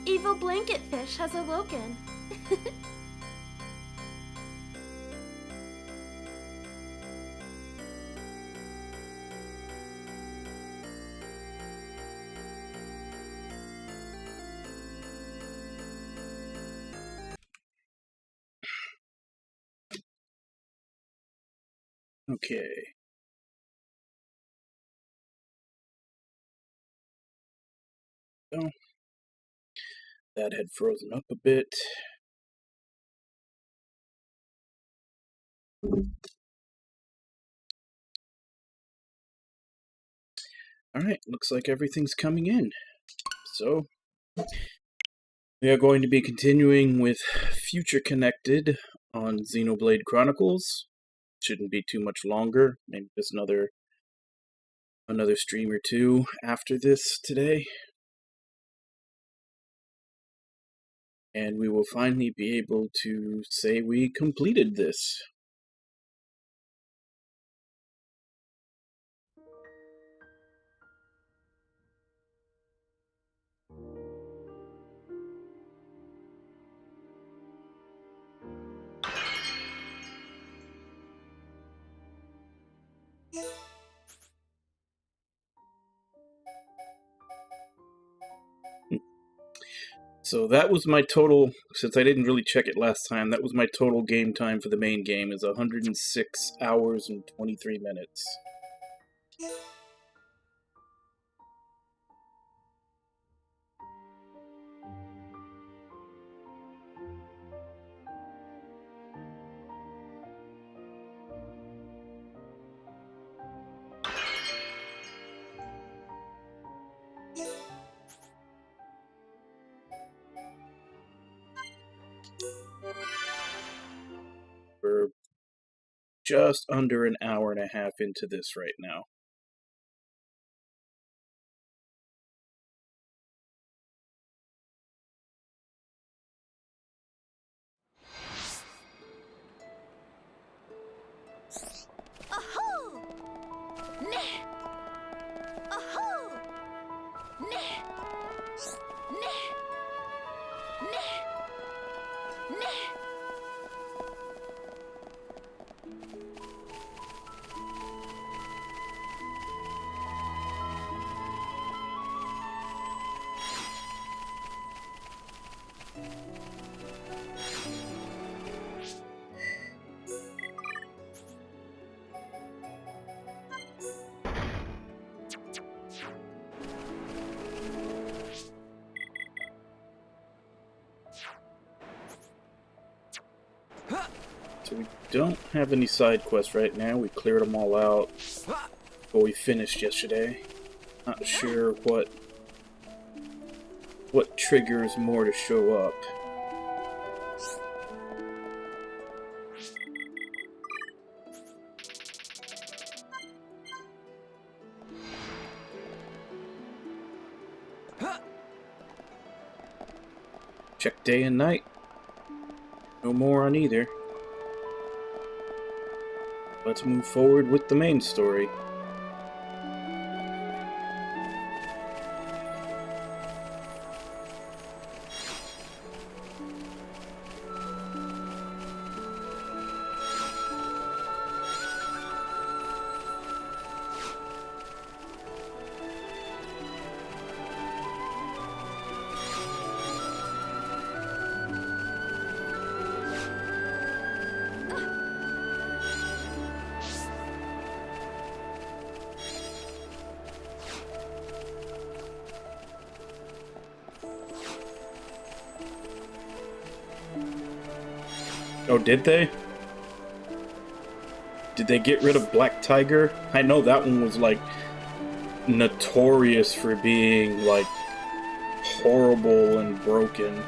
evil blanket fish has awoken. Okay. Oh, that had frozen up a bit. Alright, looks like everything's coming in. So, we are going to be continuing with Future Connected on Xenoblade Chronicles. Shouldn't be too much longer. Maybe just another stream or two after this today. And we will finally be able to say we completed this. So that was my total, since I didn't really check it last time, that was my total game time for the main game, is 106 hours and 23 minutes. We're just under an hour and a half into this right now. So we don't have any side quests right now. We cleared them all out before we finished yesterday. Not sure what triggers more to show up. Check day and night. No more on either. Let's move forward with the main story. Oh, did they? Did they get rid of Black Tiger? I know that one was, like, notorious for being, like, horrible and broken.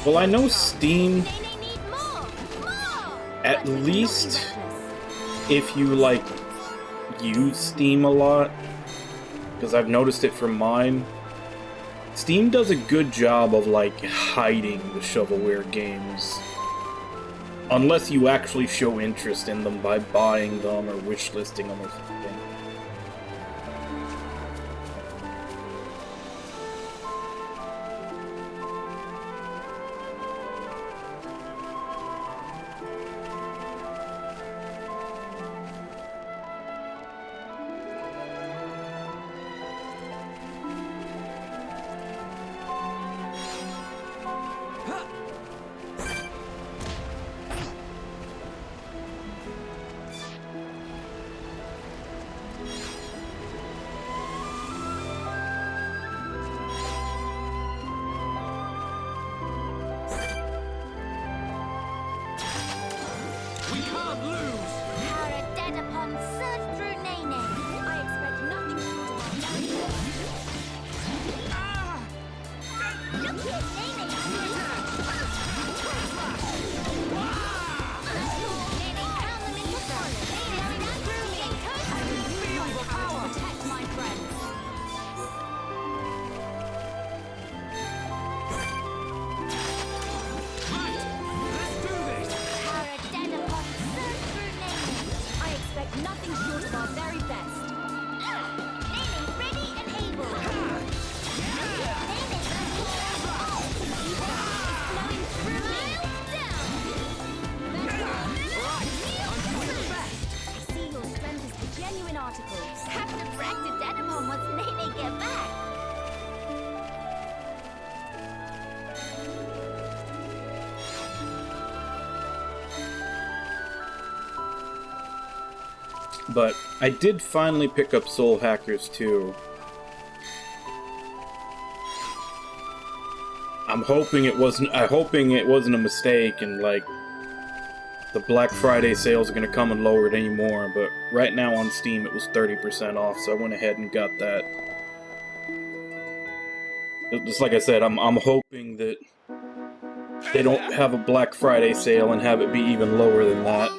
Well, I know Steam, at least if you, like, use Steam a lot, because I've noticed it from mine, Steam does a good job of, like, hiding the shovelware games. Unless you actually show interest in them by buying them or wishlisting them or something. But I did finally pick up Soul Hackers 2. I'm hoping it wasn't a mistake and like the Black Friday sales are gonna come and lower it anymore, but right now on Steam it was 30% off, so I went ahead and got that. Just like I said, I'm hoping that they don't have a Black Friday sale and have it be even lower than that.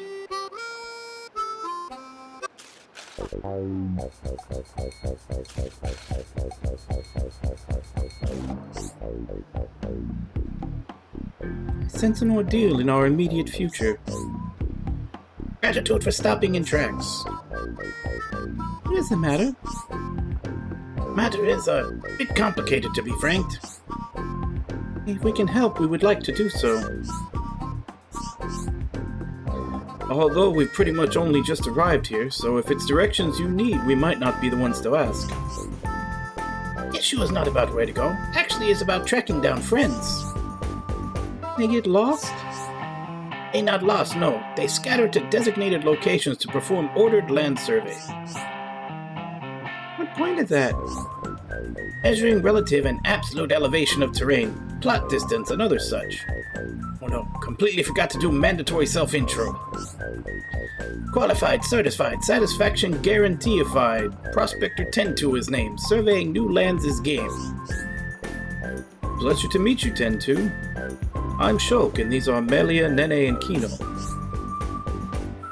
Sense an ordeal in our immediate future. Gratitude for stopping in tracks. What is the matter? Matter is a bit complicated, to be frank. If we can help, we would like to do so. Although we've pretty much only just arrived here, so if it's directions you need, we might not be the ones to ask. The issue is not about where to go. Actually, it's about tracking down friends. They get lost? They not lost, no. They scatter to designated locations to perform ordered land survey. What point is that? Measuring relative and absolute elevation of terrain, plot distance, and other such. Oh no, completely forgot to do mandatory self-intro. Qualified, certified, satisfaction guaranteeified. Prospector 10 to his name. Surveying new lands is game. Pleasure to meet you, 10-2. I'm Shulk, and these are Melia, Nene, and Kino.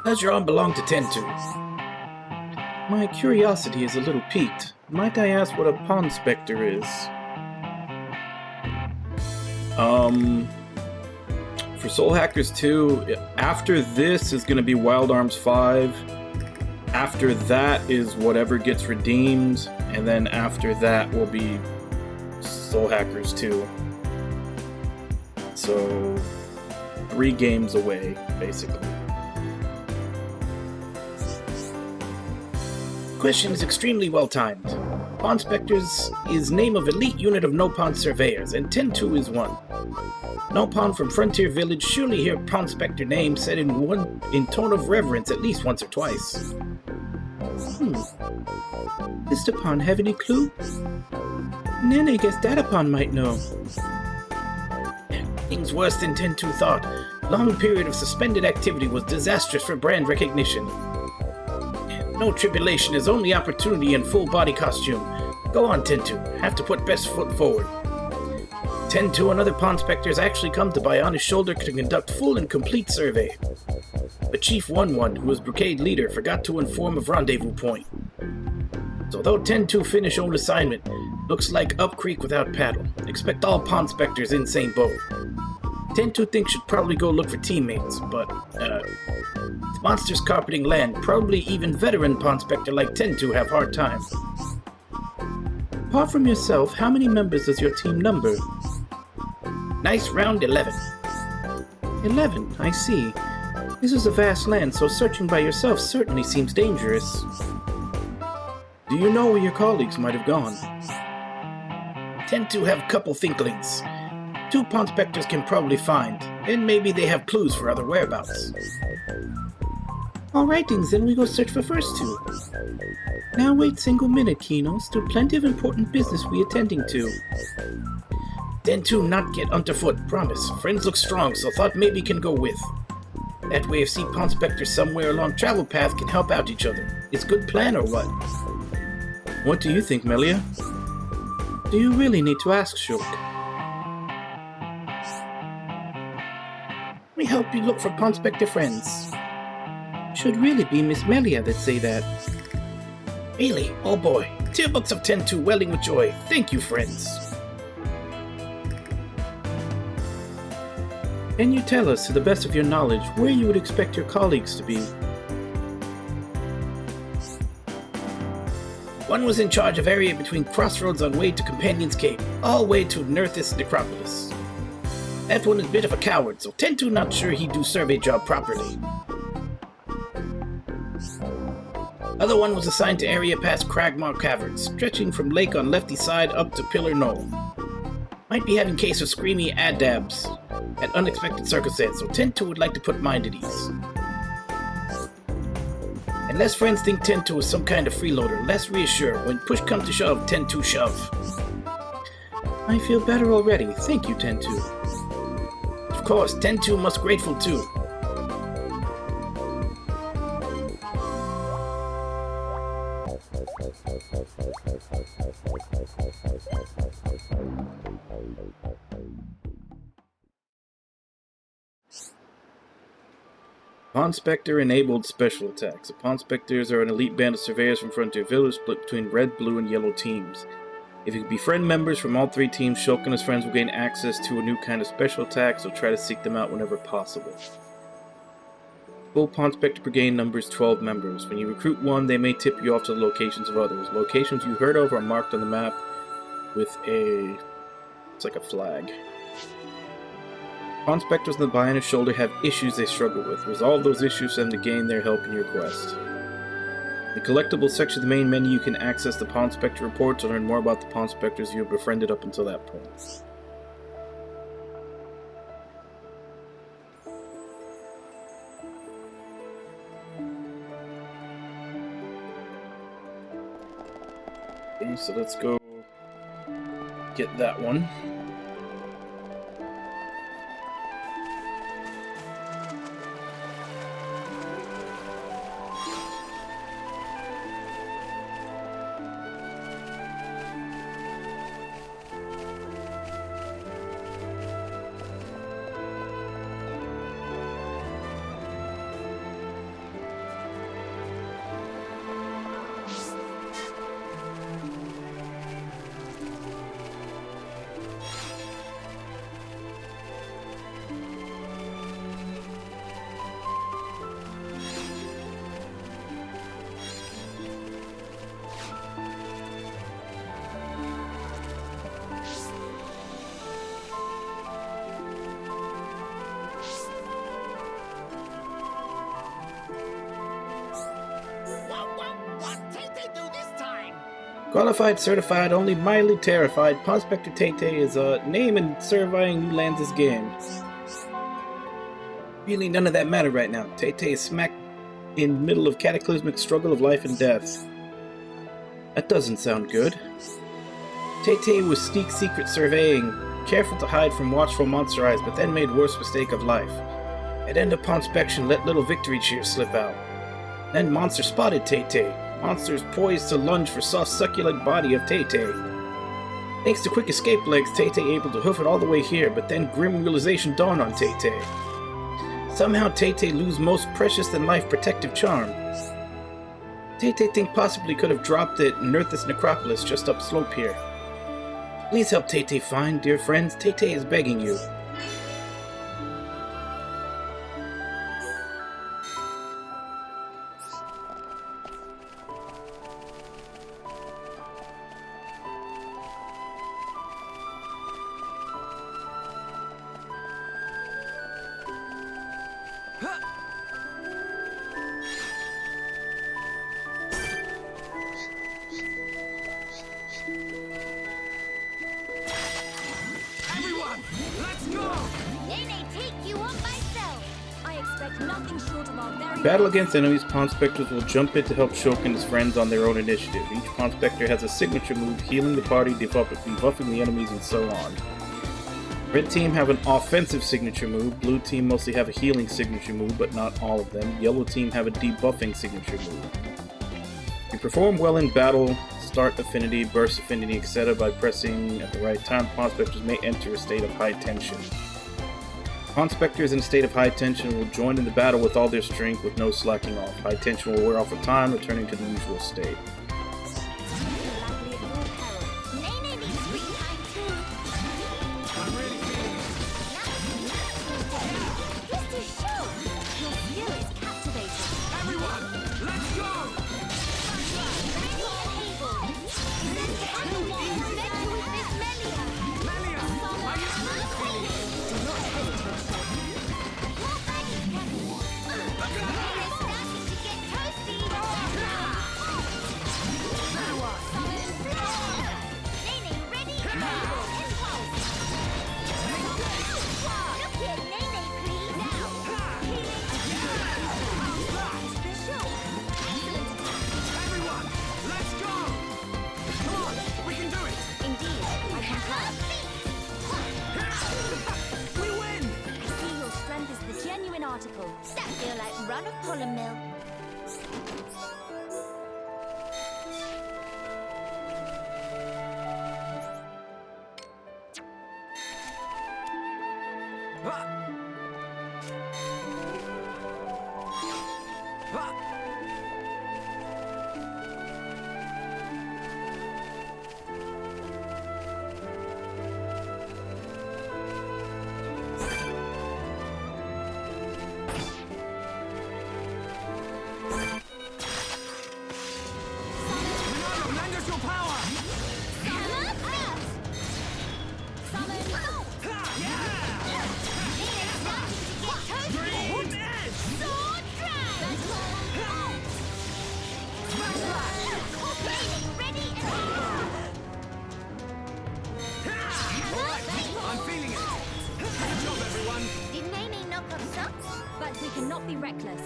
Pleasure on belong to 10-2. My curiosity is a little piqued. Might I ask what a Pawn Spectre is? For Soul Hackers 2, after this is going to be Wild Arms 5. After that is whatever gets redeemed. And then after that will be Soul Hackers 2. So, 3 games away, basically. Question is extremely well timed. Pawn Spectres is name of elite unit of no-pawn surveyors, and 10-2 is one. No-pawn from Frontier Village surely hear Pawn Spectre name said in tone of reverence at least once or twice. Mr. Pawn have any clue? Nene guess Datapon might know. Things worse than 10-2 thought. Long period of suspended activity was disastrous for brand recognition. No tribulation is only opportunity in full body costume. Go on, 10-2. Have to put best foot forward. 10-2 and other Pond Spectres actually come to Biona's shoulder to conduct full and complete survey. But Chief 1-1, who was brigade leader, forgot to inform of rendezvous point. So though 10-2 finish own assignment, looks like up creek without paddle. Expect all Pond Spectres in same boat. 10-2 thinks should probably go look for teammates, but, monsters carpeting land, probably even veteran Pond Spectre like 10-2 have hard time. Apart from yourself, how many members does your team number? Nice round 11. 11, I see. This is a vast land, so searching by yourself certainly seems dangerous. Do you know where your colleagues might have gone? 10-2 have a couple thinklings. 2 Pond Spectres can probably find, and maybe they have clues for other whereabouts. Alright things, then we go search for first 2. Now wait single minute, Kino. Still plenty of important business we attending to. 10-2 not get underfoot, promise. Friends look strong, so thought maybe can go with. That way if see Pond Spectres somewhere along travel path can help out each other. It's good plan or what? What do you think, Melia? Do you really need to ask, Shulk? We help you look for Pond Spectre friends. Should really be Miss Melia that say that. Really? Oh boy. Tear books of 10-2 welling with joy. Thank you, friends. Can you tell us, to the best of your knowledge, where you would expect your colleagues to be? One was in charge of area between crossroads on way to Companion's Cape, all way to Nerthus Necropolis. That one is a bit of a coward, so 10-2 not sure he'd do survey job properly. Other one was assigned to area past Cragmaw Caverns, stretching from lake on lefty side up to Pillar Knoll. Might be having case of screamy adabs at unexpected circumstance, so 10-2 would like to put mind at ease. Unless friends think 10-2 is some kind of freeloader, less reassured. When push comes to shove, 10-2 shove. I feel better already. Thank you, 10-2. Of course, 10-2 must grateful too. Pond Spectre enabled special attacks. The Pond Spectres are an elite band of surveyors from Frontier Village split between red, blue, and yellow teams. If you can befriend members from all 3 teams, Shulk and his friends will gain access to a new kind of special attack, so try to seek them out whenever possible. Full Pond Spectre Brigade numbers 12 members. When you recruit one, they may tip you off to the locations of others. Locations you heard of are marked on the map with it's like a flag. Pond Spectres on the Bionic shoulder have issues they struggle with. Resolve those issues for them to gain their help in your quest. In the collectibles section of the main menu, you can access the Pond Spectre report to learn more about the Pond Spectres you have befriended up until that point. Okay, so let's go get that one. Qualified, certified, only mildly terrified, Pond Spectre Tay-Tay is a name in surveying new lands this game. Really none of that matter right now. Tay-Tay is smack in the middle of cataclysmic struggle of life and death. That doesn't sound good. Tay-Tay was sneak secret surveying, careful to hide from watchful monster eyes, but then made worst mistake of life. At end of Pond Spection, let little victory cheer slip out. Then monster spotted Tay-Tay. Monsters poised to lunge for soft succulent body of Tay-Tay. Thanks to quick escape legs, Tay-Tay able to hoof it all the way here, but then grim realization dawned on Tay-Tay. Somehow Tay-Tay lose most precious than life protective charm. Tay-Tay think possibly could have dropped it in Nerthus Necropolis just upslope here. Please help Tay-Tay find, dear friends. Tay-Tay is begging you. Battle against enemies, Pawn Specters will jump in to help Shulk and his friends on their own initiative. Each Pawn Spectre has a signature move, healing the party, debuffing the enemies, and so on. Red team have an offensive signature move, blue team mostly have a healing signature move, but not all of them. Yellow team have a debuffing signature move. If you perform well in battle, start affinity, burst affinity, etc. by pressing at the right time, Pawn Specters may enter a state of high tension. Pawn Specters in a state of high tension will join in the battle with all their strength with no slacking off. High tension will wear off with time, returning to the usual state. That feel like run of pollen mill. But we cannot be reckless.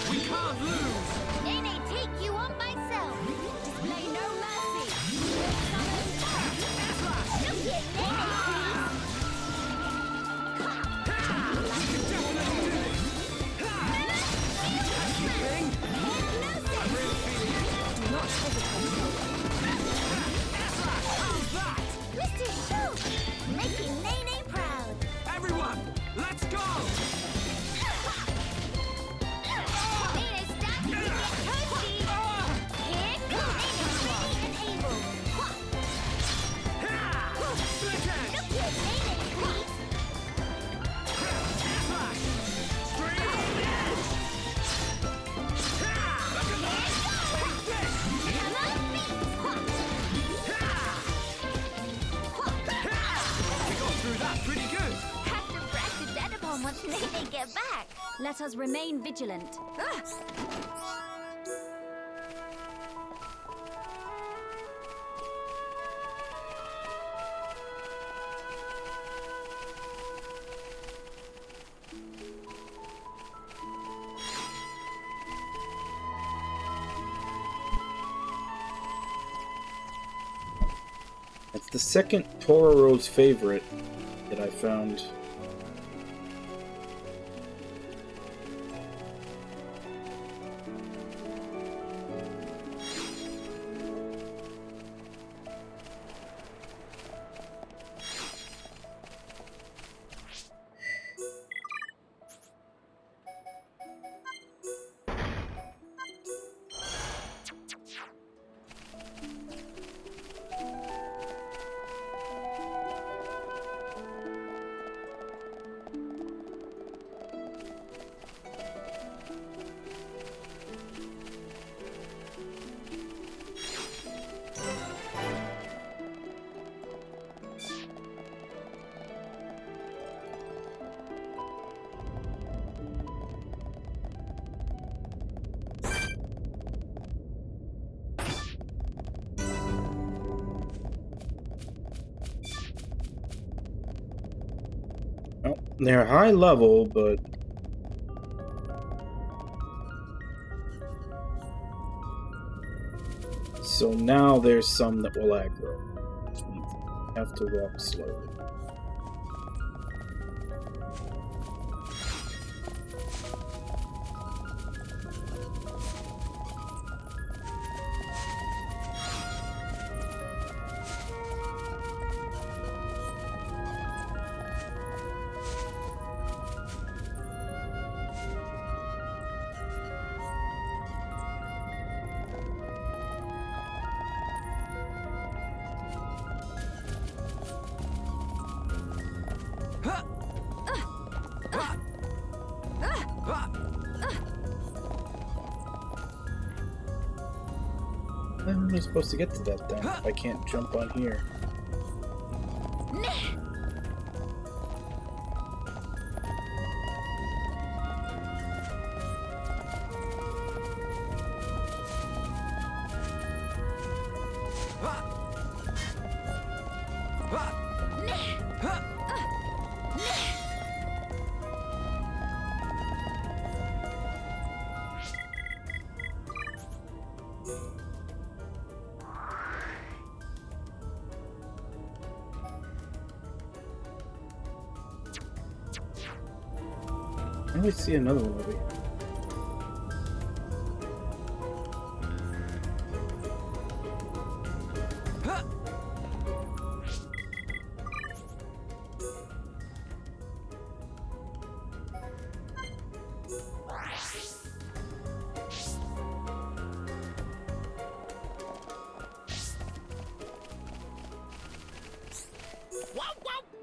We can't lose! Nene, take you on myself. Display no mercy. Look here, Nene, please. Do not hesitate. Mr. Shulk, making Nene proud. Everyone, let's go! Nene's starting to get toasty. Here comes Nene, ready and able. Split edge! Look here, Nene, please. Flash! Straight edge! Take this! Come on, feet. We got through that pretty good! Have to press the dead upon once Nene get back. Let us remain vigilant. the second Pororo's favorite that I found. Well, they're high level, but so now there's some that will aggro. We have to walk slowly. How am I supposed to get to that then if I can't jump on here? I always see another one over here.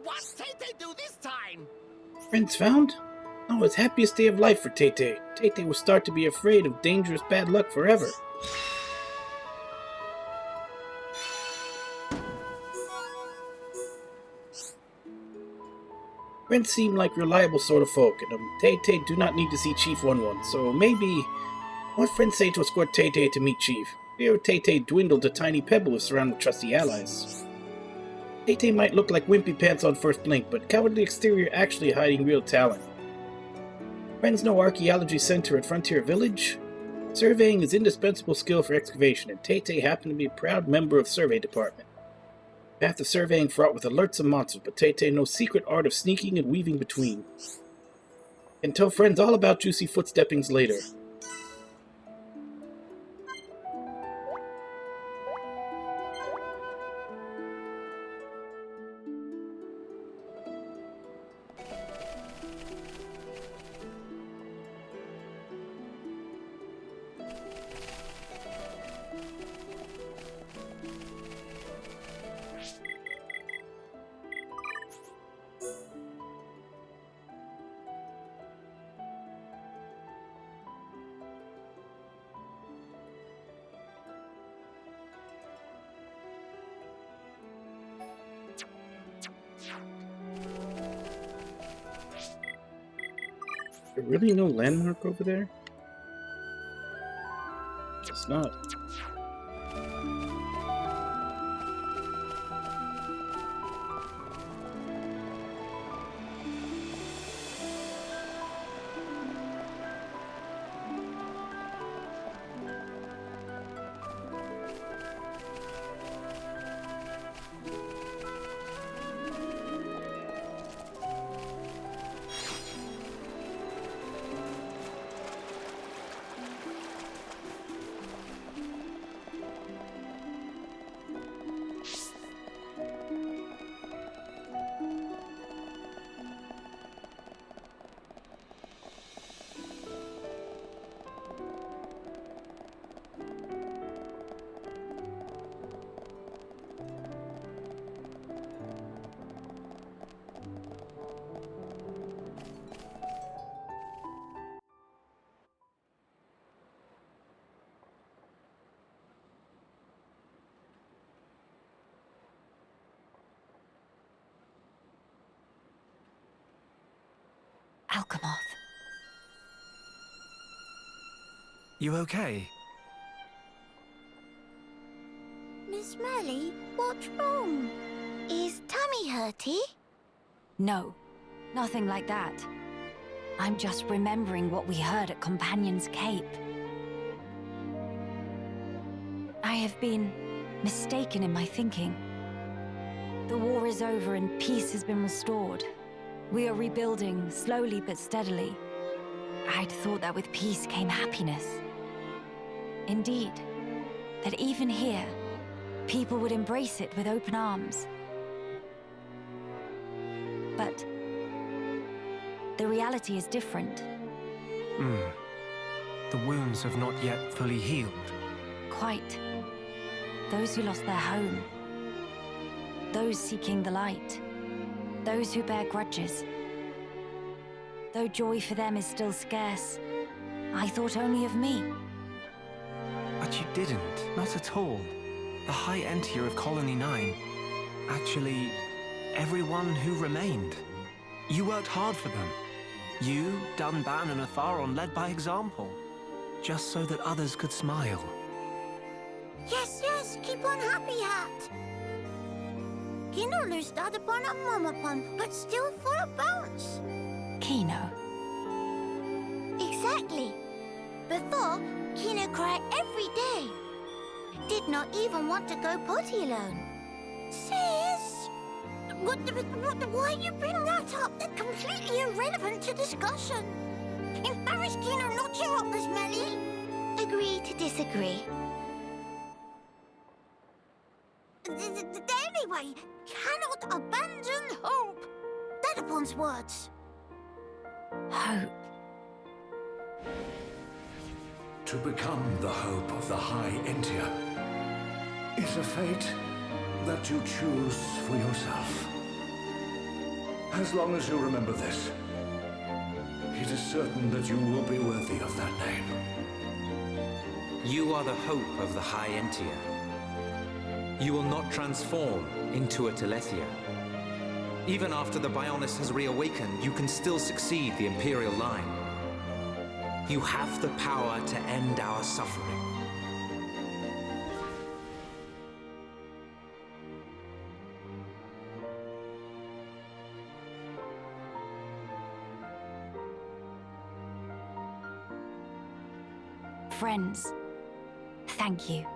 What's Tay-Tay do this time? Friends found? Oh, it's happiest day of life for Tay-Tay. Tay-Tay will start to be afraid of dangerous bad luck forever. Friends seem like reliable sort of folk, and Tay-Tay do not need to see Chief 1-1, so maybe... What friends say to escort Tay-Tay to meet Chief? Fear Tay-Tay dwindled to tiny pebble if surrounded with trusty allies. Tay-Tay might look like wimpy pants on first blink, but cowardly exterior actually hiding real talent. Friends know Archaeology Center at Frontier Village? Surveying is indispensable skill for excavation, and Tay-Tay happened to be a proud member of Survey Department. Path of surveying fraught with alerts and monsters, but Tay-Tay knows secret art of sneaking and weaving between. Can tell friends all about juicy footsteppings later. Is there really no landmark over there? It's not. Alchemoth. You okay? Miss Melly, what's wrong? Is tummy hurty? No, nothing like that. I'm just remembering what we heard at Companion's Cape. I have been mistaken in my thinking. The war is over and peace has been restored. We are rebuilding, slowly but steadily. I'd thought that with peace came happiness. Indeed, that even here, people would embrace it with open arms. But the reality is different. The wounds have not yet fully healed. Quite. Those who lost their home. Those seeking the light. Those who bear grudges. Though joy for them is still scarce, I thought only of me. But you didn't. Not at all. The High Entier of Colony 9. Actually, everyone who remained. You worked hard for them. You, Dunban, and Atharon led by example. Just so that others could smile. Yes, yes, keep on happy hat. Kino lustad upon a mamapon, but still full of bounce. Kino. Exactly. Before, Kino cried every day. Did not even want to go potty alone. Sis! Why you bring that up? That's completely irrelevant to discussion. Embarrassed Kino not cheer up, Miss Melly. Agree to disagree. Anyway, cannot abandon hope. Dedapon's words. Hope. To become the hope of the High Entier is a fate that you choose for yourself. As long as you remember this, it is certain that you will be worthy of that name. You are the hope of the High Entier. You will not transform into a Telethia. Even after the Bionis has reawakened, you can still succeed the Imperial line. You have the power to end our suffering. Friends, thank you.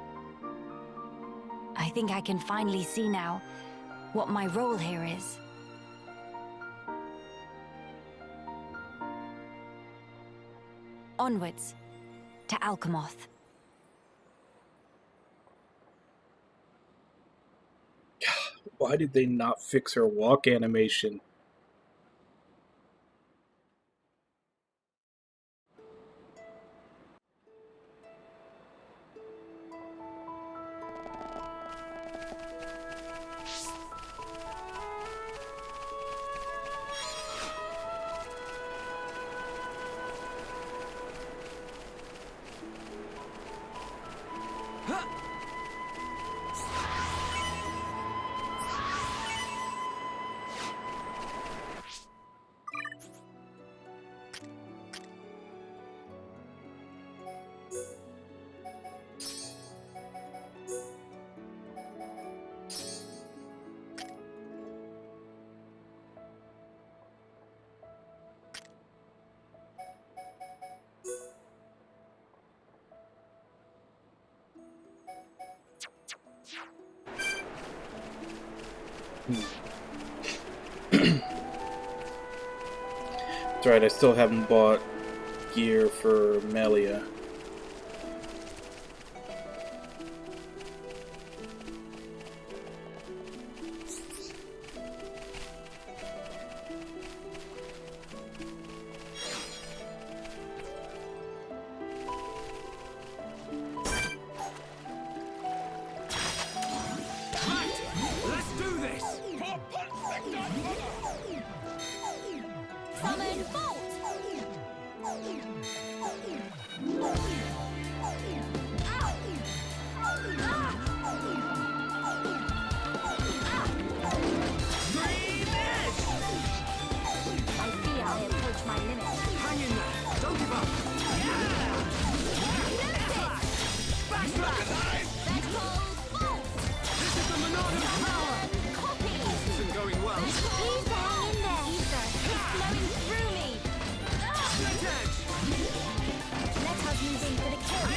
I think I can finally see now what my role here is. Onwards to Alchemoth. Why did they not fix her walk animation? That's right, I still haven't bought gear for Melia. Let's do this! Summon Bolt! Isn't going well. Please hang in there. Ether is flowing through me. Split edge. Let us move in for the kill.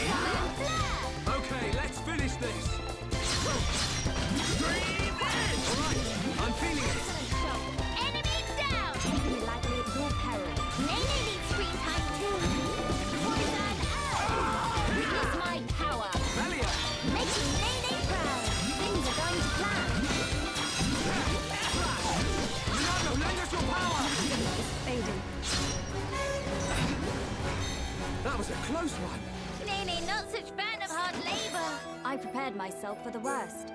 Okay, let's finish this. Alright, I'm feeling it. Enemy down. Be lightly at your peril. Nene needs screen time too. Poison out. Witness my power. Melia, Making Nene proud. Things are going to plan. Leonardo, lend us your power. Fading. That was a close one. Nene, not such fan of hard labor. I prepared myself for the worst.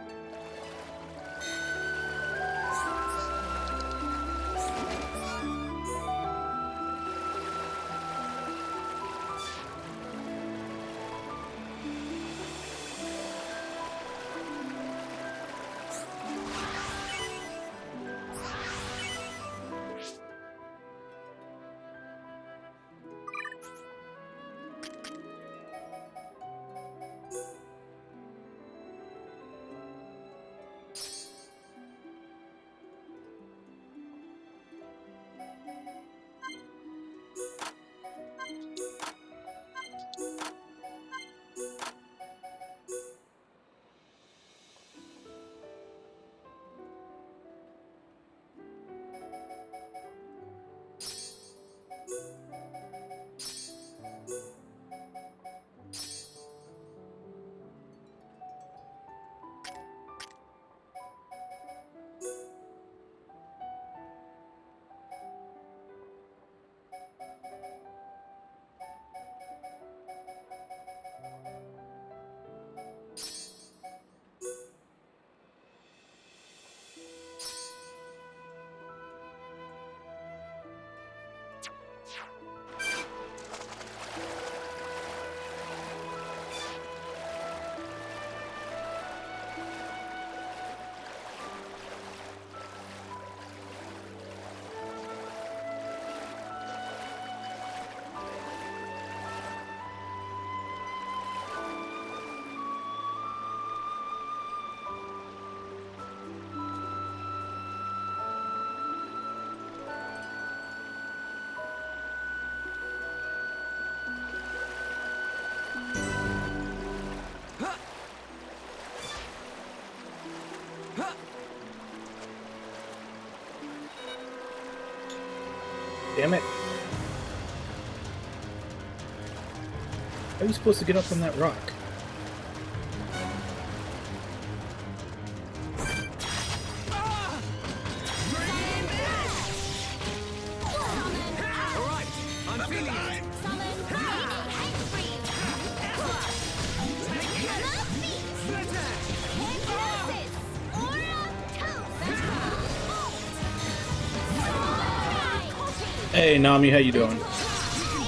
Damn it. How are you supposed to get up on that rock? Alright, I'm feeling it. Summon Nene Hangfree. Split edge. Hypnosis. Aura Toast. Copy. Hey Nami, how you doing? We can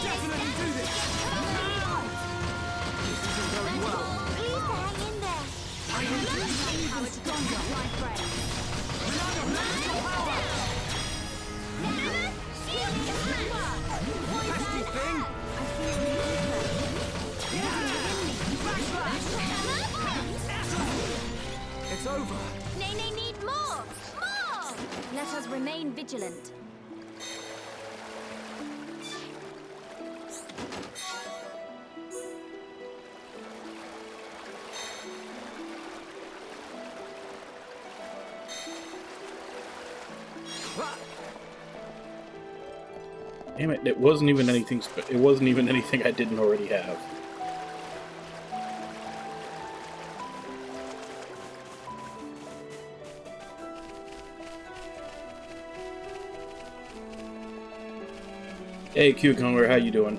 definitely do this. This isn't going well. Please hang in there. How it's gone, my friend. Leonardo, lend us your power. Pesky thing. I feel the It's over. Nene need more. More. Let us remain vigilant. Damn it, it wasn't even anything it wasn't even anything I didn't already have. Hey Cucumber, how you doing?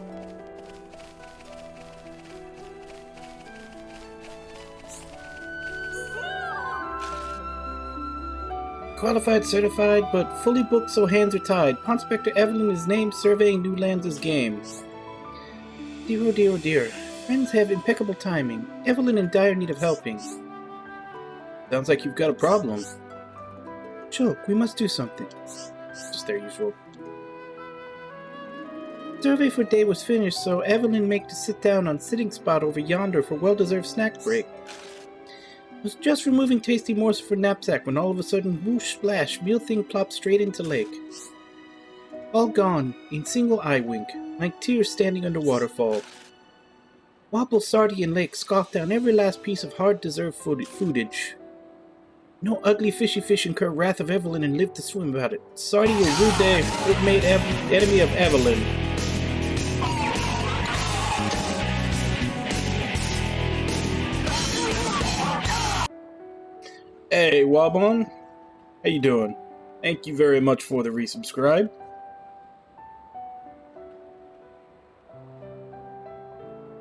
Qualified, certified, but fully booked so hands are tied. Pond Spectre Evelyn is named surveying new lands as game. Dear oh dear oh dear. Friends have impeccable timing. Evelyn in dire need of helping. Sounds like you've got a problem. Choke, we must do something. Just their usual. Survey for day was finished, so Evelyn made to sit down on sitting spot over yonder for well-deserved snack break. Was just removing tasty morsel for knapsack when all of a sudden, whoosh splash, meal thing plopped straight into lake. All gone, in single eye wink, like tears standing under waterfall. Wobble, Sardy, and Lake scoffed down every last piece of hard-deserved foodage. No ugly fishy fish incur wrath of Evelyn and live to swim about it. Sardy will rue their good-made enemy of Evelyn. Hey, Wabon. How you doing? Thank you very much for the resubscribe.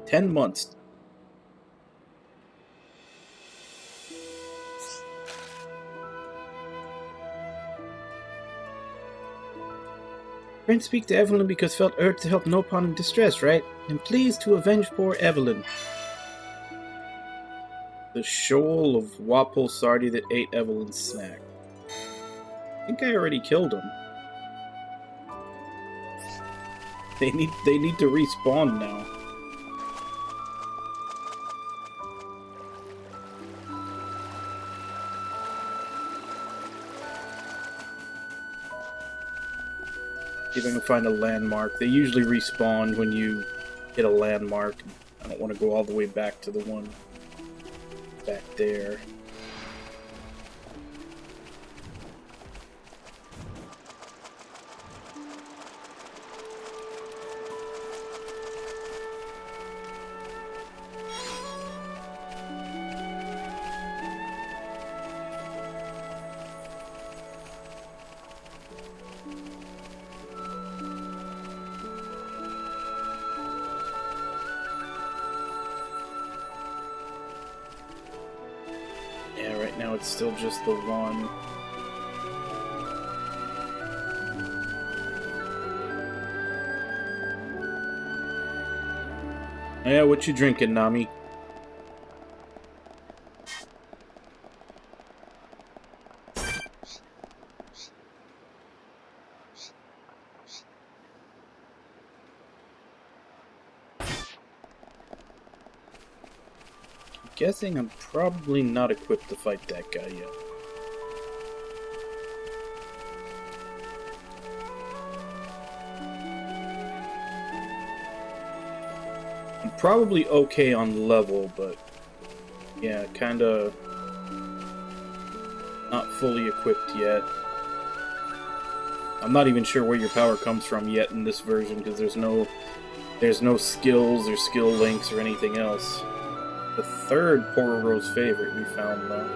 10 months. Friend speak to Evelyn because felt urged to help Nopon in distress, right? And pleased to avenge poor Evelyn. The shoal of Wapol Sardi that ate Evelyn's snack. I think I already killed him. They need to respawn now. See if I can find a landmark. They usually respawn when you hit a landmark. I don't want to go all the way back to the one back there. Yeah, right now it's still just the one. Yeah, what you drinking, Nami? Guessing I'm probably not equipped to fight that guy yet. I'm probably okay on level, but yeah, kinda not fully equipped yet. I'm not even sure where your power comes from yet in this version, because there's no skills or skill links or anything else. The third Pororo's favorite we found, though.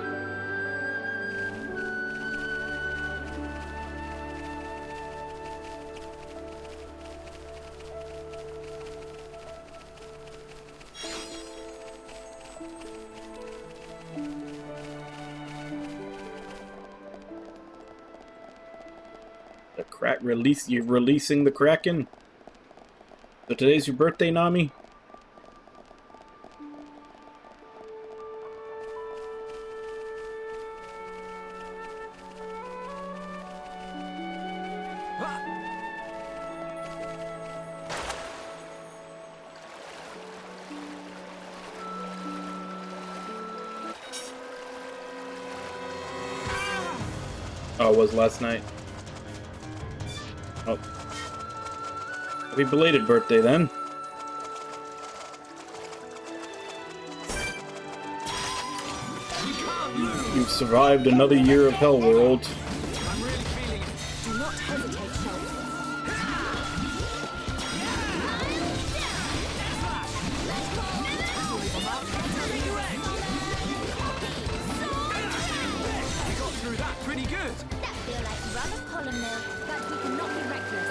You're releasing the Kraken? So today's your birthday, Nami? Oh, it was last night. Oh. Happy belated birthday, then. You've survived another year of Hell World. Do not hesitate, Sheldon. We got through that pretty good. That feel like rubber column mill. But we cannot be reckless.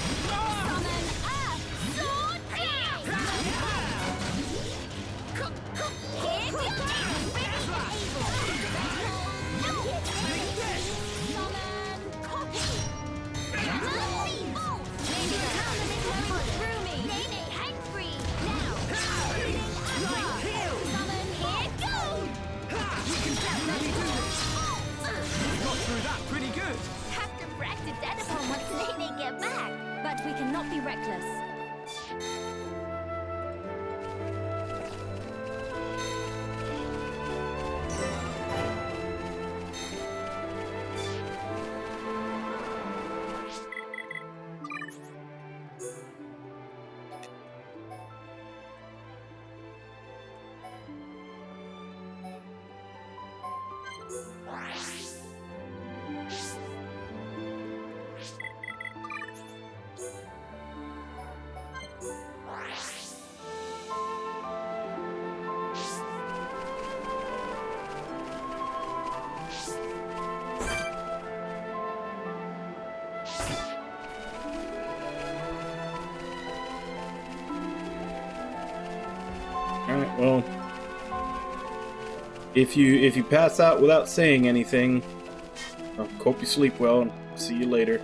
Summon Earth Sword King! Here we go! Ready and able! Summon Copy! Mercy Bolt! Nene coming through me! Nene hangry! Now! Summon Here Goes! Got through that pretty good. Have to brag to Dad upon once Nene get back! But we cannot be reckless. Alright, well, if you pass out without saying anything, I hope you sleep well and see you later.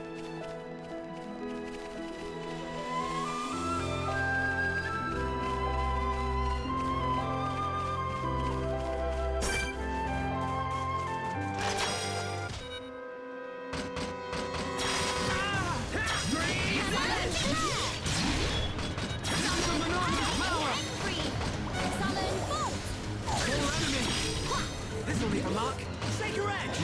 This'll leave a mark. Sacred Edge!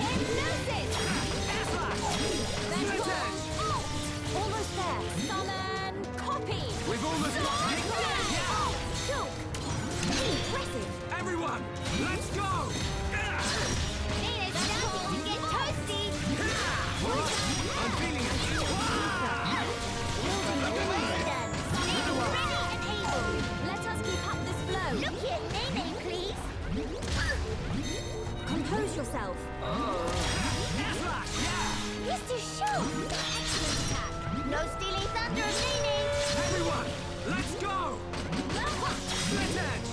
Almost there. Summon Copy! We've almost got it. Impressive. Everyone, let's go! Nene's starting to get toasty! I'm feeling it. Done. Nene ready and able! Let us keep up this flow. Look here, Nene, please! Compose yourself. Mr. Shaw! Excellent attack! No stealing thunder of Nene! Everyone, let's go! Split Edge!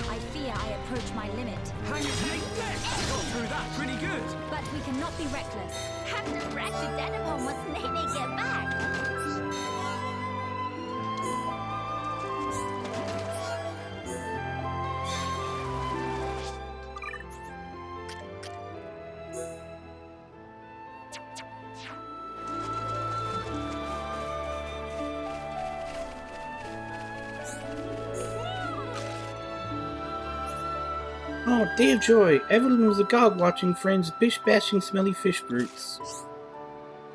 I fear I approach my limit. Hang it, take this! Got through that pretty good. But we cannot be reckless. Have to brag to Dad upon once Nene get back! Oh, day of joy! Evelyn was a god watching friends bish-bashing smelly fish brutes.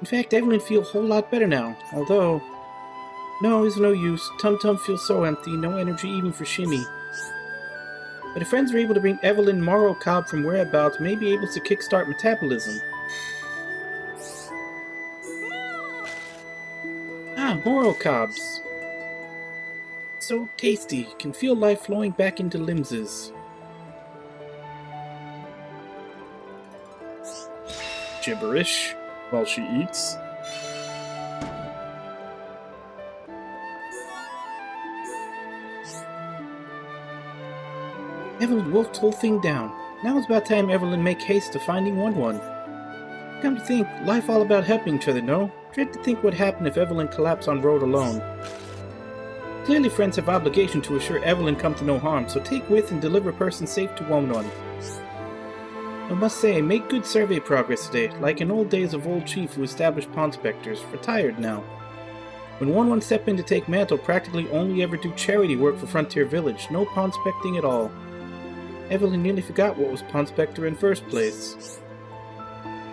In fact, Evelyn feels a whole lot better now, although... No, it's no use. Tum Tum feels so empty, no energy even for Shimmy. But if friends are able to bring Evelyn Morrow Cobb from whereabouts, may be able to kickstart metabolism. Ah, Morrow Cobs! So tasty, can feel life flowing back into limbses. Gibberish while she eats. Evelyn wolfed the whole thing down. Now it's about time Evelyn make haste to finding 1-1. Come to think, life all about helping each other, no? Dread to think what happened if Evelyn collapsed on road alone. Clearly friends have obligation to assure Evelyn come to no harm, so take with and deliver person safe to 1-1. I must say, make good survey progress today, like in old days of old chief who established pond specters, retired now. When 1-1 stepped in to take mantle, practically only ever do charity work for Frontier Village, no pond specting at all. Evelyn nearly forgot what was pond specter in first place.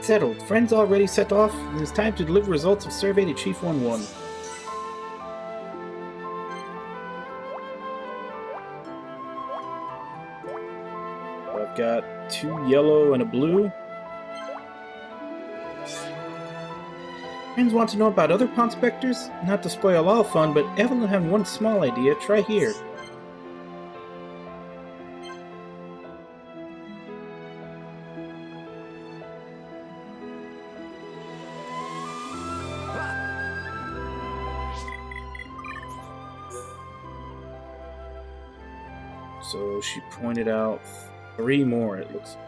Settled, friends already set off, and it's time to deliver results of survey to Chief 1-1. I've got 2 yellow and a blue. Friends want to know about other pond specters? Not to spoil all fun, but Evelyn had one small idea. Try here. So she pointed out 3 more, it looks like.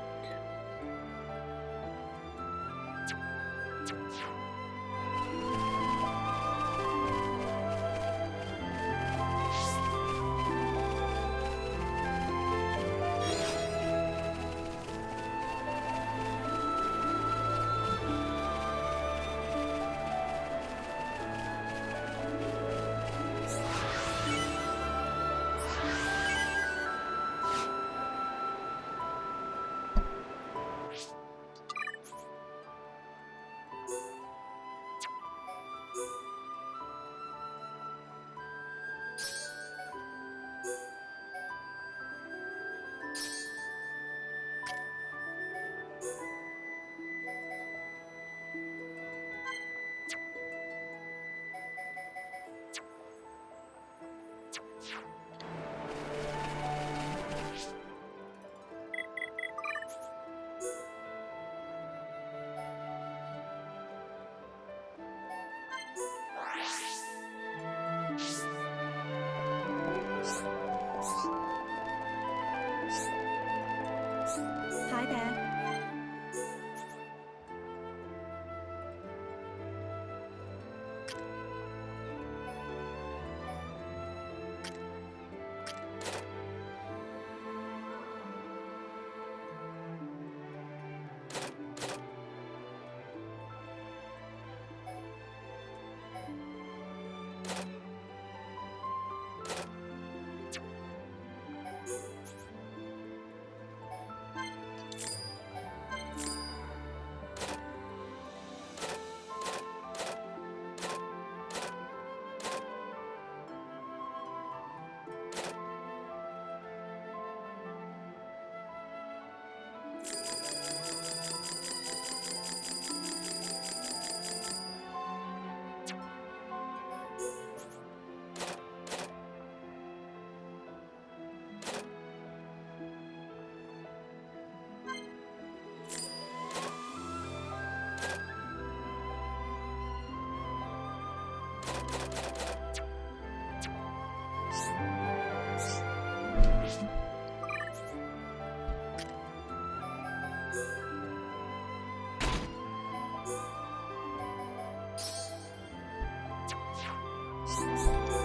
Hi there.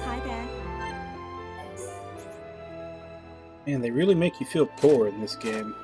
Hi there. Man, they really make you feel poor in this game.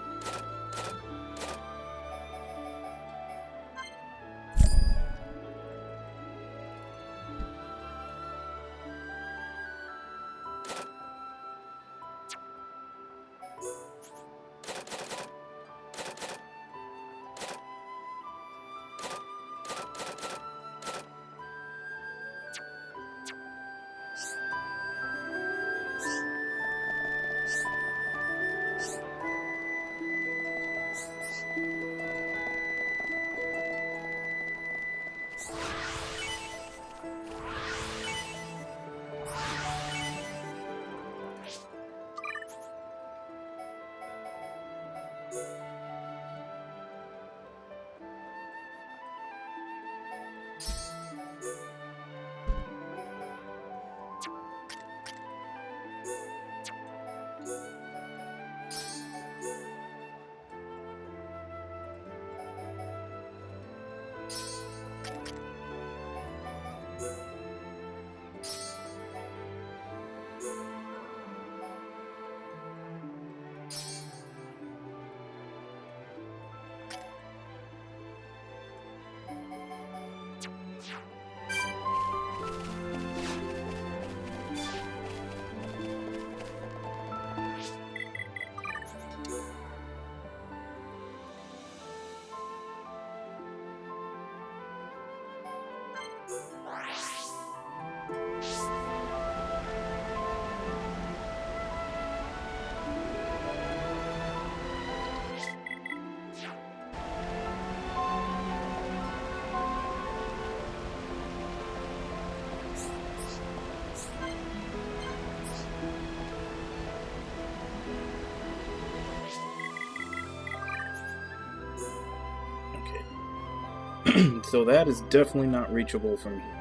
So that is definitely not reachable from here.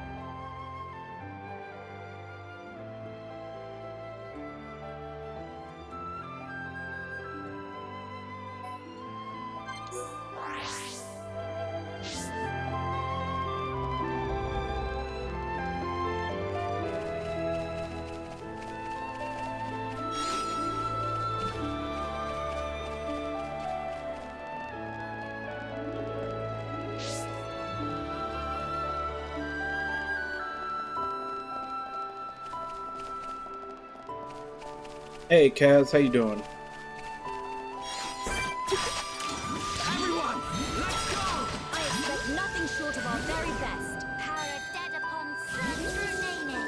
Hey, Kaz, how you doing? Everyone, let's go! I expect nothing short of our very best. Power dead upon sun through Nene.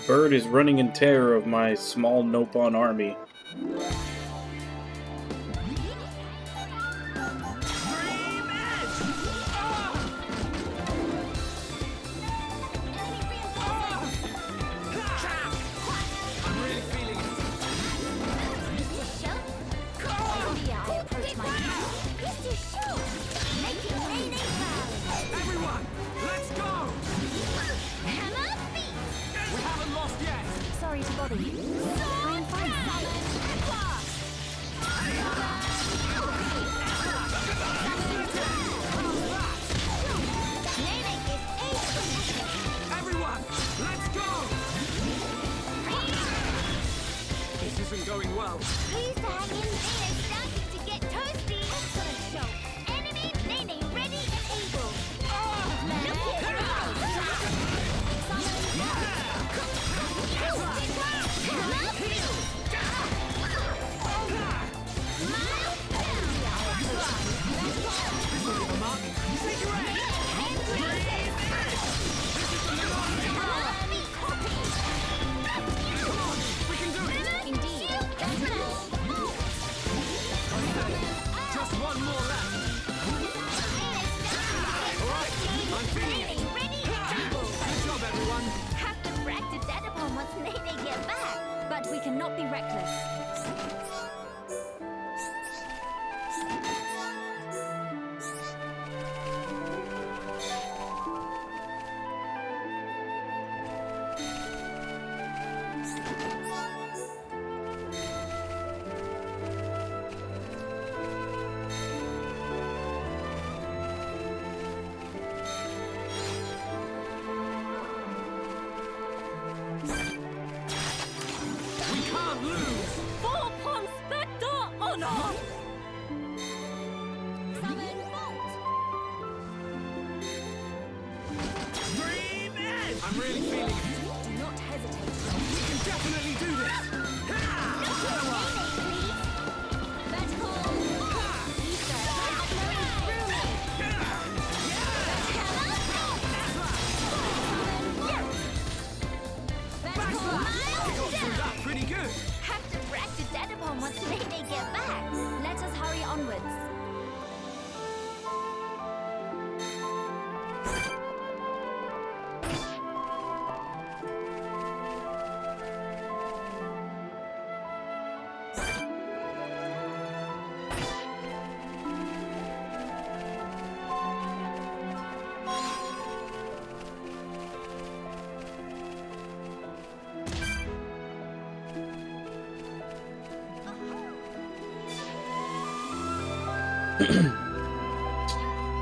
Bird is running in terror of my small Nopon army. I'm really feeling it. Mr. Show? Here I approach my Mr. Show! Making Nene proud. Everyone, let's go! Hammer feet. We haven't lost yet. Sorry to bother you. I'm fine. Nene is ace. Everyone, let's go! This isn't going well. Please hang in. Nene's starting to get toasty. Excellent show. Enemy Nene ready and able. Look here. Just one more left. I'm feeling it. Good job, everyone. Have to brag to Dad upon once Nene get back. But we cannot be reckless. We can't lose. For Spectre Honor! Summon Bolt. Dream Edge. I'm really feeling it. Do not hesitate. We can definitely do this. We got through that pretty good. Have to brag to Dad upon once Nene get back. Let us hurry onwards.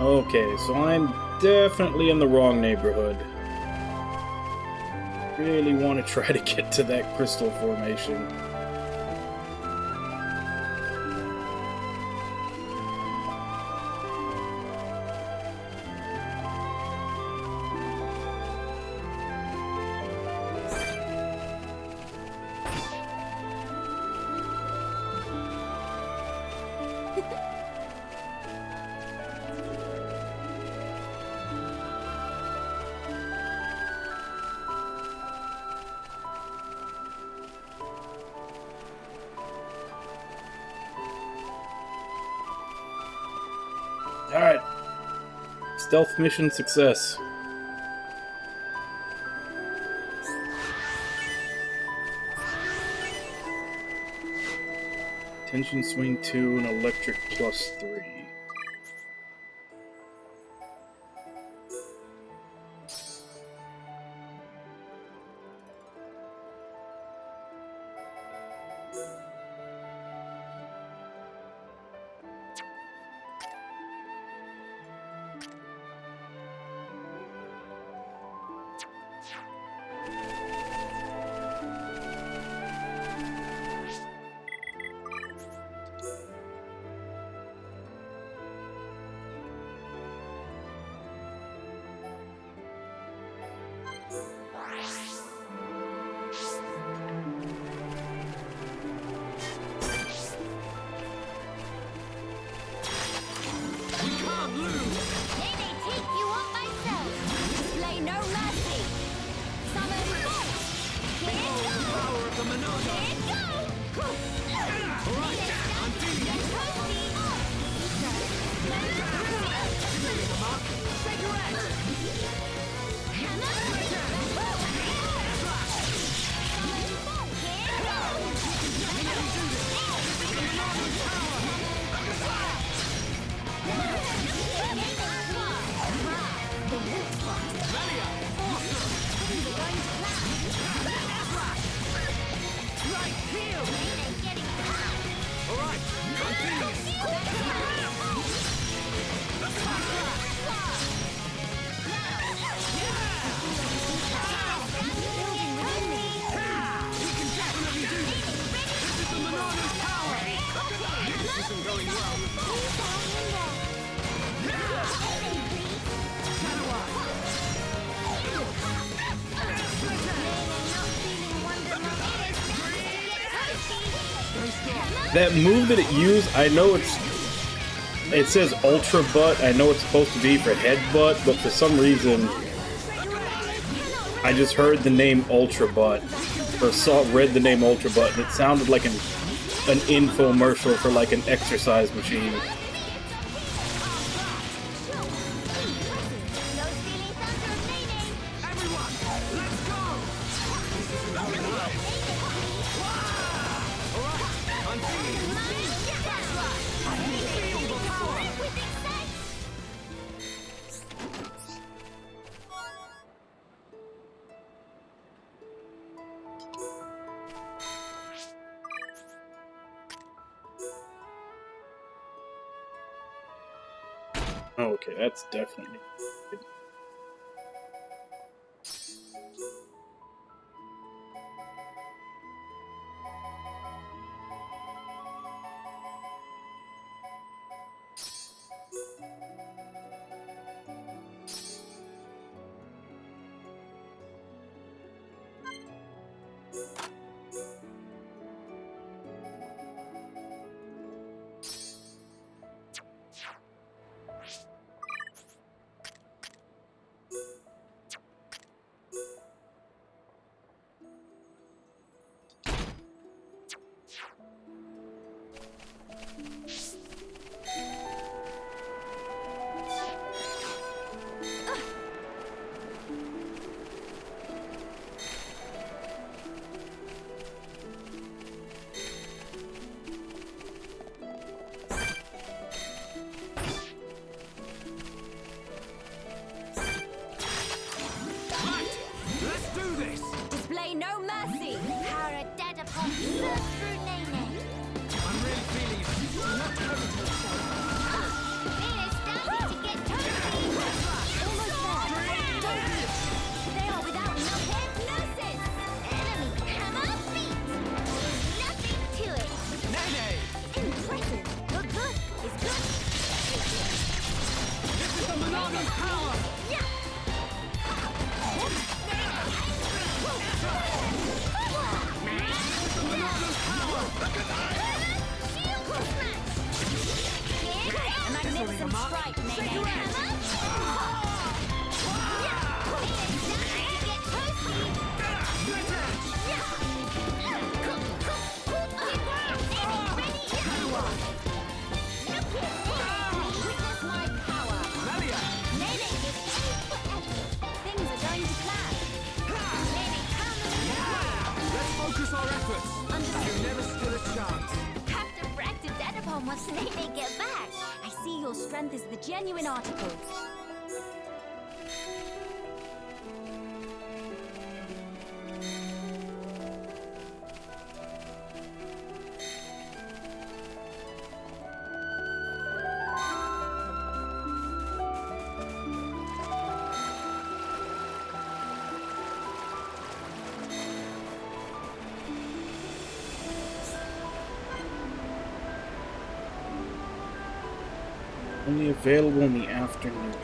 Okay, so I'm definitely in the wrong neighborhood. Really want to try to get to that crystal formation. Alright. Stealth mission success. Tension swing 2 and electric plus 3. That move that it used, I know it says Ultra Butt. I know it's supposed to be for headbutt, but for some reason, I just heard the name Ultra Butt, or read the name Ultra Butt, and it sounded like an infomercial for like an exercise machine. Okay, that's definitely good. Once they get back, I see your strength is the genuine article. Only available in the afternoon.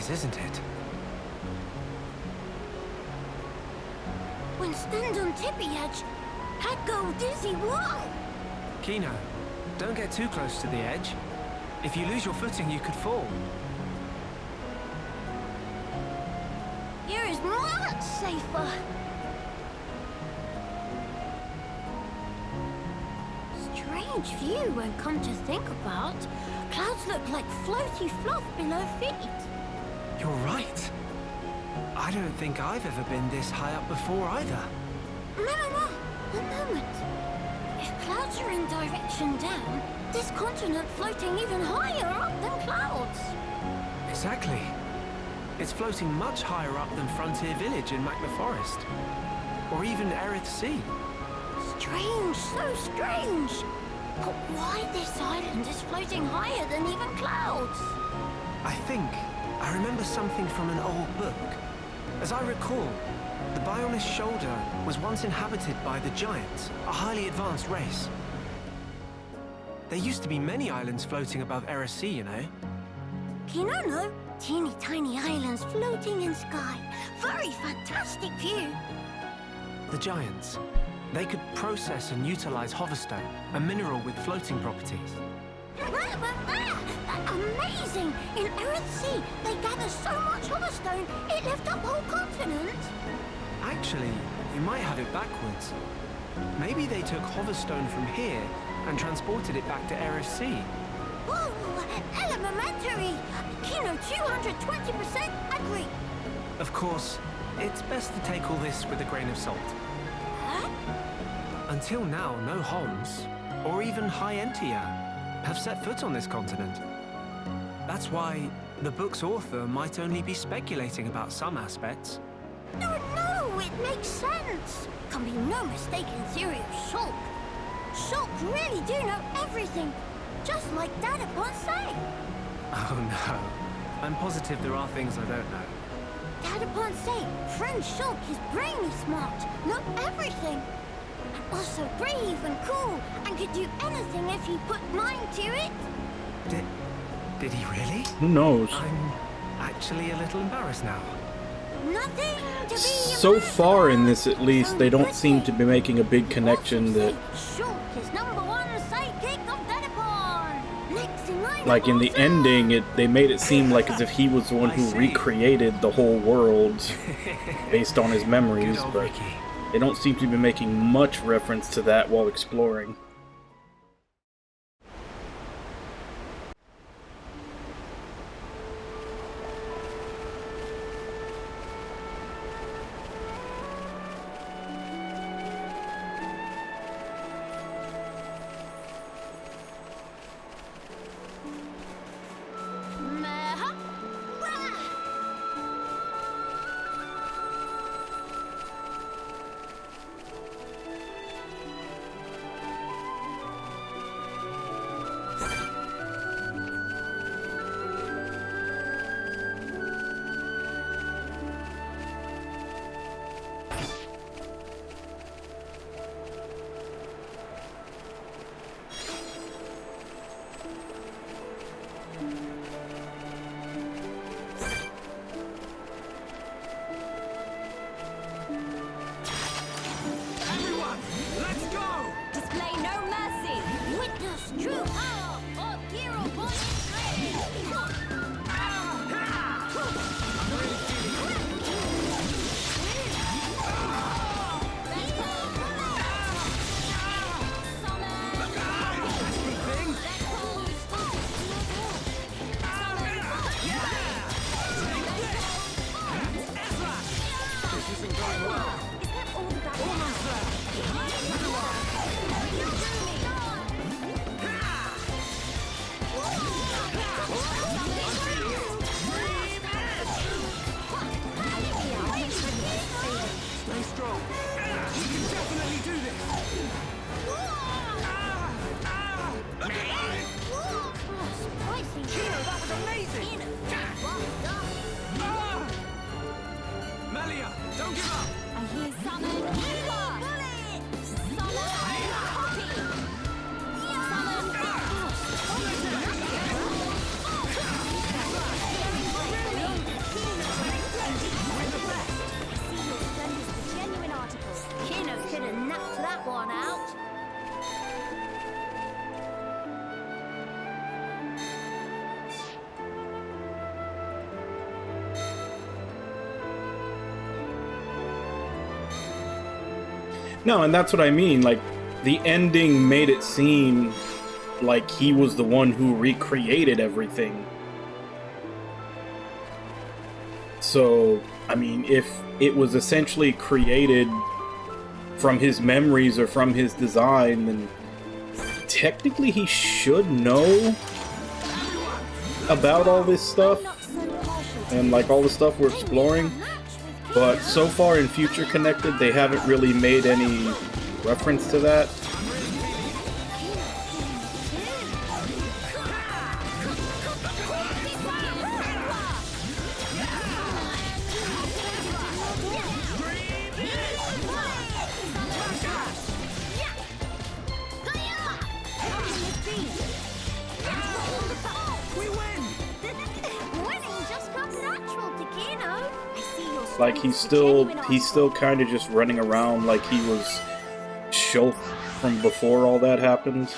is, isn't it? When stand on tippy edge, I'd go dizzy. Why? Kino, don't get too close to the edge. If you lose your footing, you could fall. Here is much safer. Strange view when come to think about. Clouds look like floaty fluff below feet. You're right. I don't think I've ever been this high up before either. No. One moment. If clouds are in direction down, this continent floating even higher up than clouds. Exactly. It's floating much higher up than Frontier Village in Magna Forest. Or even Erith Sea. Strange, so strange. But why this island is floating higher than even clouds? I remember something from an old book. As I recall, the Bionis Shoulder was once inhabited by the Giants, a highly advanced race. There used to be many islands floating above Erith Sea, you know. No. Teeny tiny islands floating in sky. Very fantastic view. The Giants. They could process and utilize hoverstone, a mineral with floating properties. Amazing! In Erith Sea, they gather so much hoverstone, it lifts up whole continent. Actually, you might have it backwards. Maybe they took hoverstone from here and transported it back to Erith Sea. Whoa! Elementary! Kino 220% agree. Of course, it's best to take all this with a grain of salt. Huh? Until now, no Holmes, or even High Entia, have set foot on this continent. That's why the book's author might only be speculating about some aspects. No, it makes sense. Can be no mistaken theory of Shulk. Shulk really do know everything, just like Dada Ponce. Oh no, I'm positive there are things I don't know. Dada Ponce, friend Shulk is brainy smart, know everything. And also brave and cool, and could do anything if he put mind to it. Did he really? Who knows? I'm actually a little embarrassed now. Nothing to be So far in this, at least, they don't seem to be making a big connection that, Shulk is #1 sidekick of Dadapon. Next in line, like in the ending, they made it seem like as if he was the one who recreated the whole world based on his memories, Good old but Ricky. they don't seem to be making much reference to that while exploring. No, and that's what I mean. Like, the ending made it seem like he was the one who recreated everything. So, I mean, if it was essentially created from his memories or from his design, then technically he should know about all this stuff and like all the stuff we're exploring. But so far in Future Connected, they haven't really made any reference to that. Like, he's still kind of just running around like he was Shulk from before all that happened.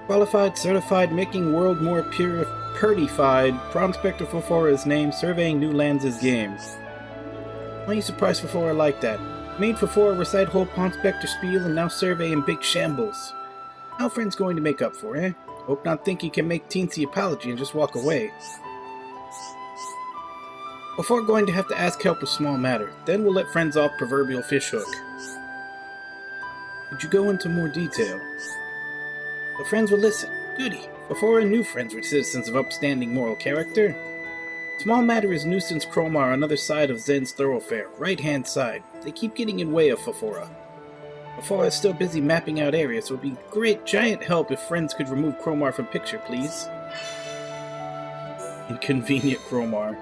Qualified, certified, making world more purified. Prospector Fofora's name, surveying new lands' game. Why are you surprised Fofora like that? Made Fofora recite whole Prospector spiel and now survey in big shambles. How friends going to make up for, eh? Hope not think you can make teensy apology and just walk away. Before going to have to ask help with small matter, then we'll let friends off proverbial fishhook. Could you go into more detail? The friends will listen. Goody. Before new friends were citizens of upstanding moral character. Small matter is nuisance Cromar on other side of Zen's thoroughfare, right-hand side. They keep getting in way of Fofora. Fofora is still busy mapping out areas, so it would be great giant help if friends could remove Cromar from picture, please. Inconvenient Cromar.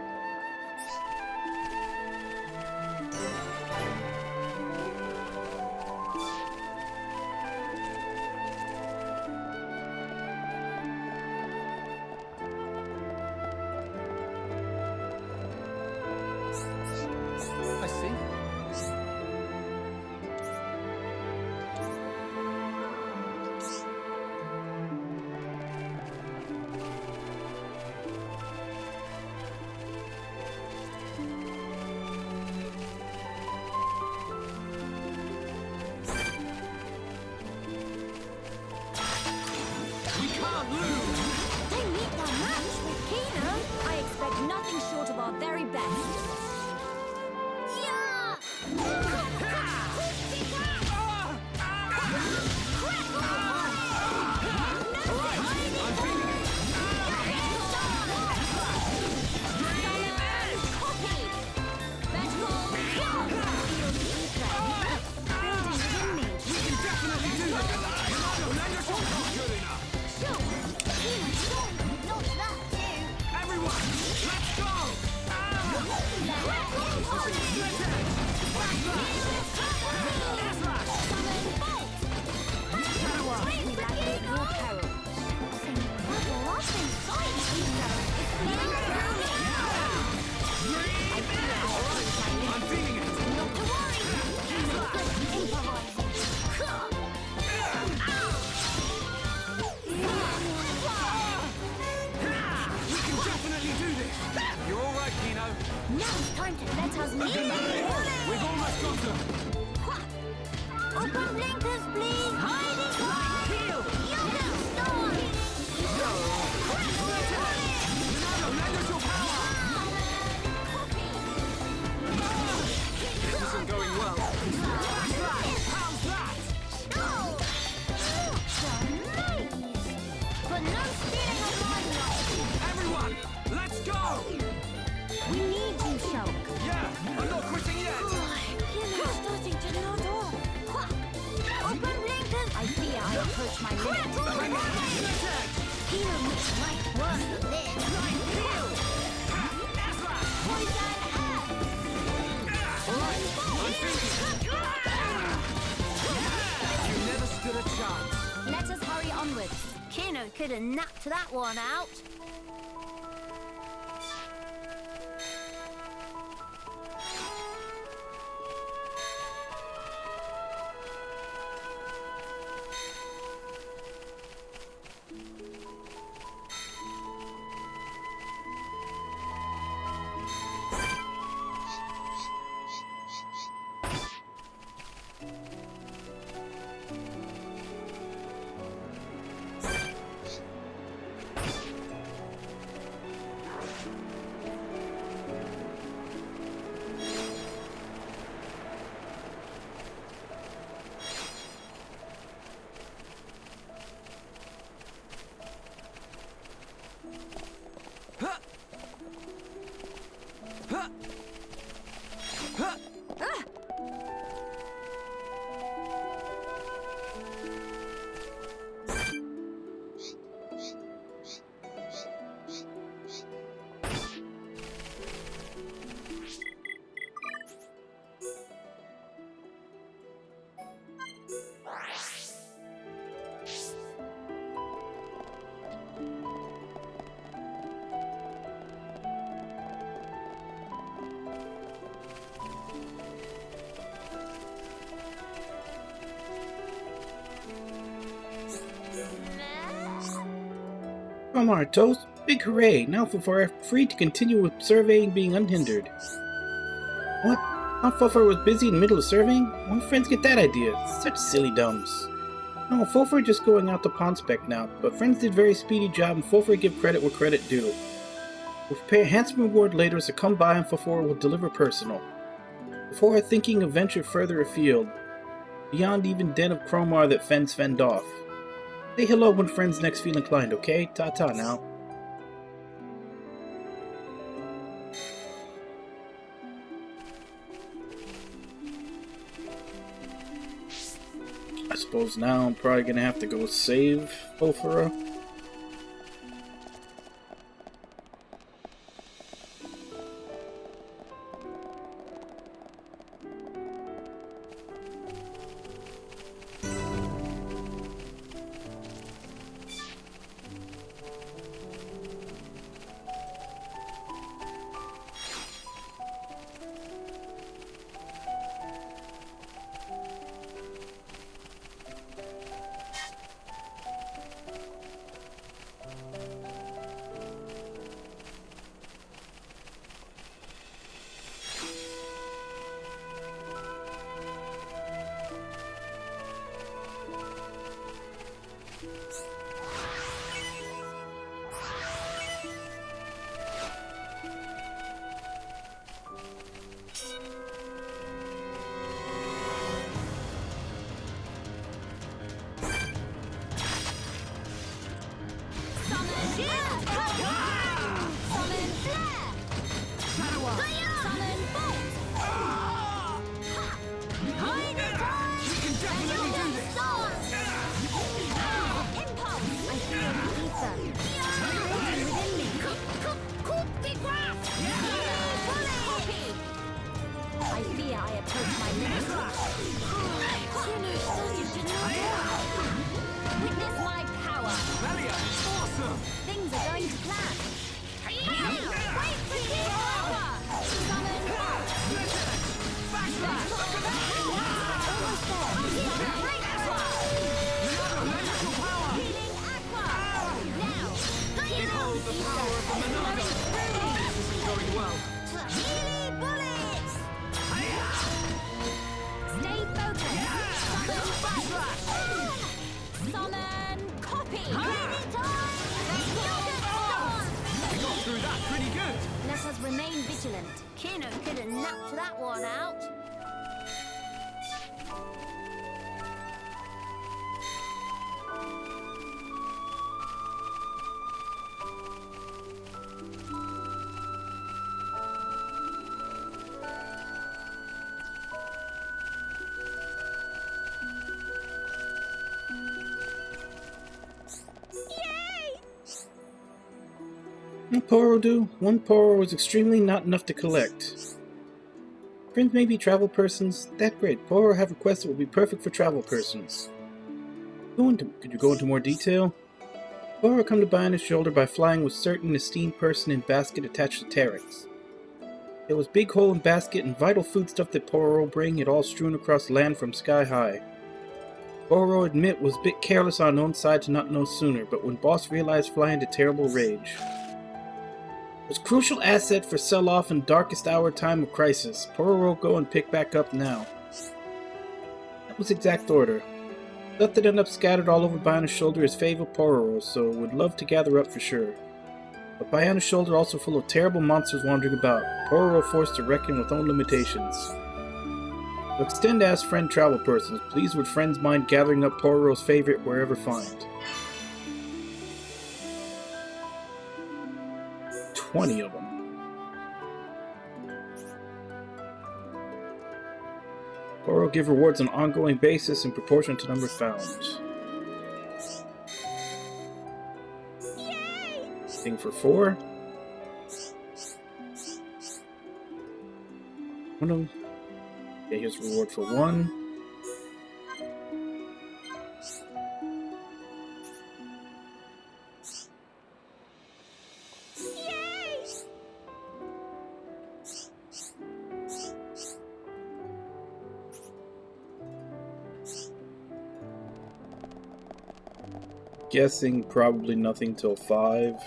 approach my limit. Kino looks like worse than this. Poison You never stood a chance. Let us hurry onwards. Kino could have knocked that one out. Come on, Toast. Big hooray! Now Fufar free to continue with surveying being unhindered. What? Thought Fufar was busy in the middle of surveying? Why friends get that idea? Such silly dumbs. No, Fufar just going out to pawn spec now, but friends did very speedy job and Fufar give credit where credit due. We'll prepare a handsome reward later, so come by and Fufar will deliver personal. Before thinking of venture further afield, beyond even den of Chromar that fend off. Say hello when friends next feel inclined, okay? Ta-ta now. I suppose now I'm probably gonna have to go save Fofura. Kino could have knocked that one out. What Poro do? One Poro is extremely not enough to collect. Friends may be travel persons. That great. Poro have requests that will be perfect for travel persons. Could you go into more detail? Poro come to Bionis' shoulder by flying with certain esteemed person in basket attached to Terex. There was big hole in basket and vital foodstuff that Poro bring, it all strewn across land from sky high. Poro admit was a bit careless on own side to not know sooner, but when boss realized fly into terrible rage. Was crucial asset for sell-off in darkest hour time of crisis. Poro go and pick back up now. That was exact order. Stuff that ended up scattered all over Bionis' shoulder is favor Poro, so would love to gather up for sure. But Bionis' shoulder also full of terrible monsters wandering about. Poro forced to reckon with own limitations. To extend as friend travel persons, please would friends mind gathering up Pororo's favorite wherever find. 20 of them. Poro give rewards on an ongoing basis in proportion to number found. Thing for 4. One of them. Okay, here's reward for 1. Guessing probably nothing till 5.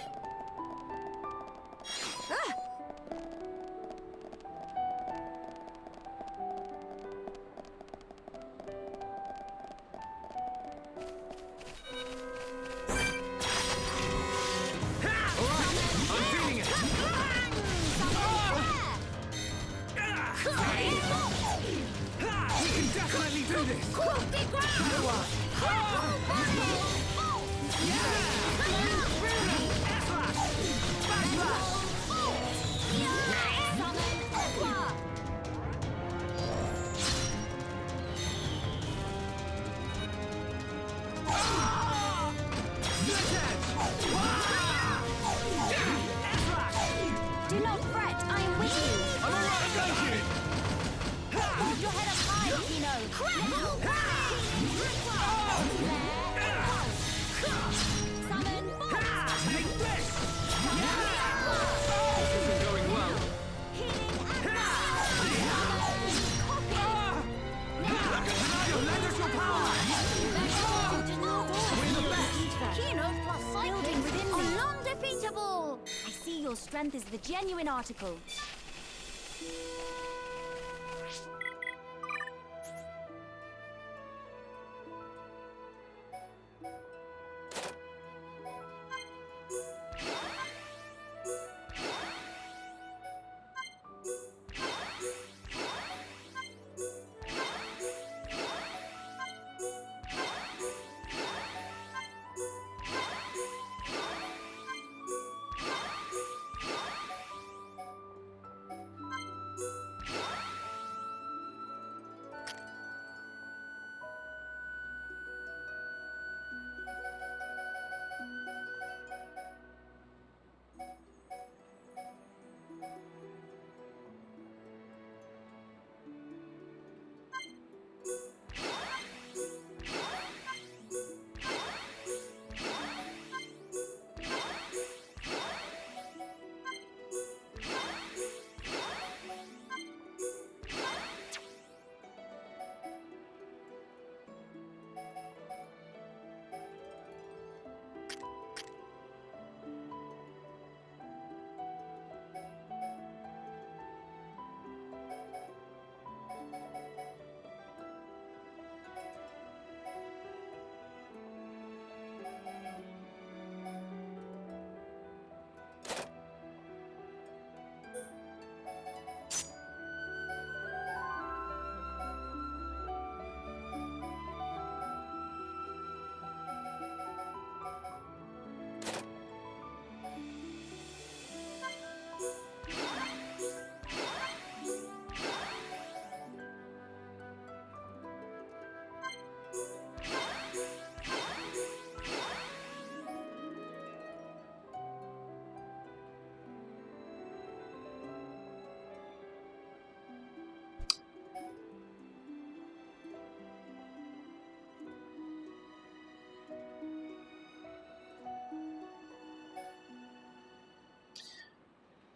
Do not fret, I am with you. Hold your head up high, Kino. Summon This isn't going well. Kino plus Building within me. Undefeatable. I see your strength is the genuine article.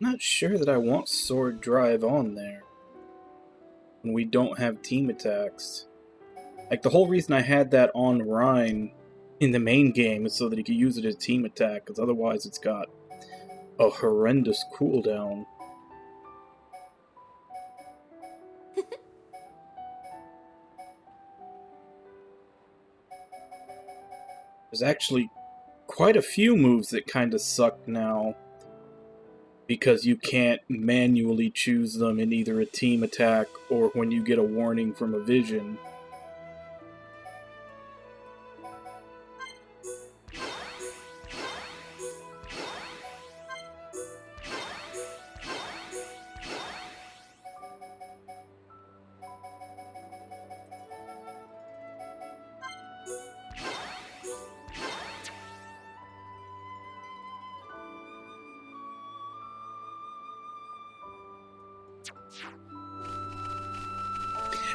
Not sure that I want Sword Drive on there. When we don't have team attacks. Like, the whole reason I had that on Rhine in the main game is so that he could use it as team attack, because otherwise it's got a horrendous cooldown. There's actually quite a few moves that kind of suck now, because you can't manually choose them in either a team attack or when you get a warning from a vision.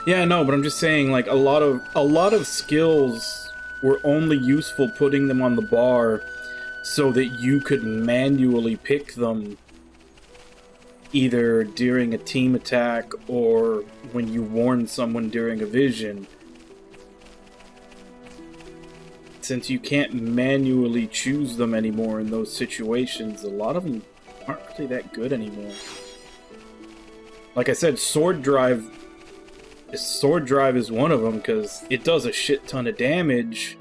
Yeah, I know, but I'm just saying, like, a lot of skills were only useful putting them on the bar so that you could manually pick them either during a team attack or when you warn someone during a vision. Since you can't manually choose them anymore in those situations, a lot of them aren't really that good anymore. Like I said, Sword Drive is one of them, because it does a shit ton of damage,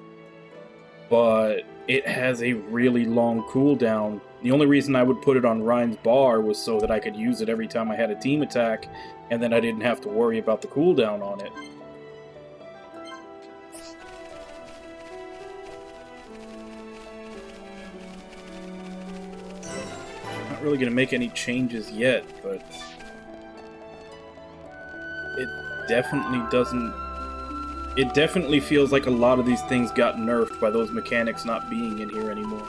but it has a really long cooldown. The only reason I would put it on Rhine's bar was so that I could use it every time I had a team attack, and then I didn't have to worry about the cooldown on it. Not really going to make any changes yet, but it definitely feels like a lot of these things got nerfed by those mechanics not being in here anymore.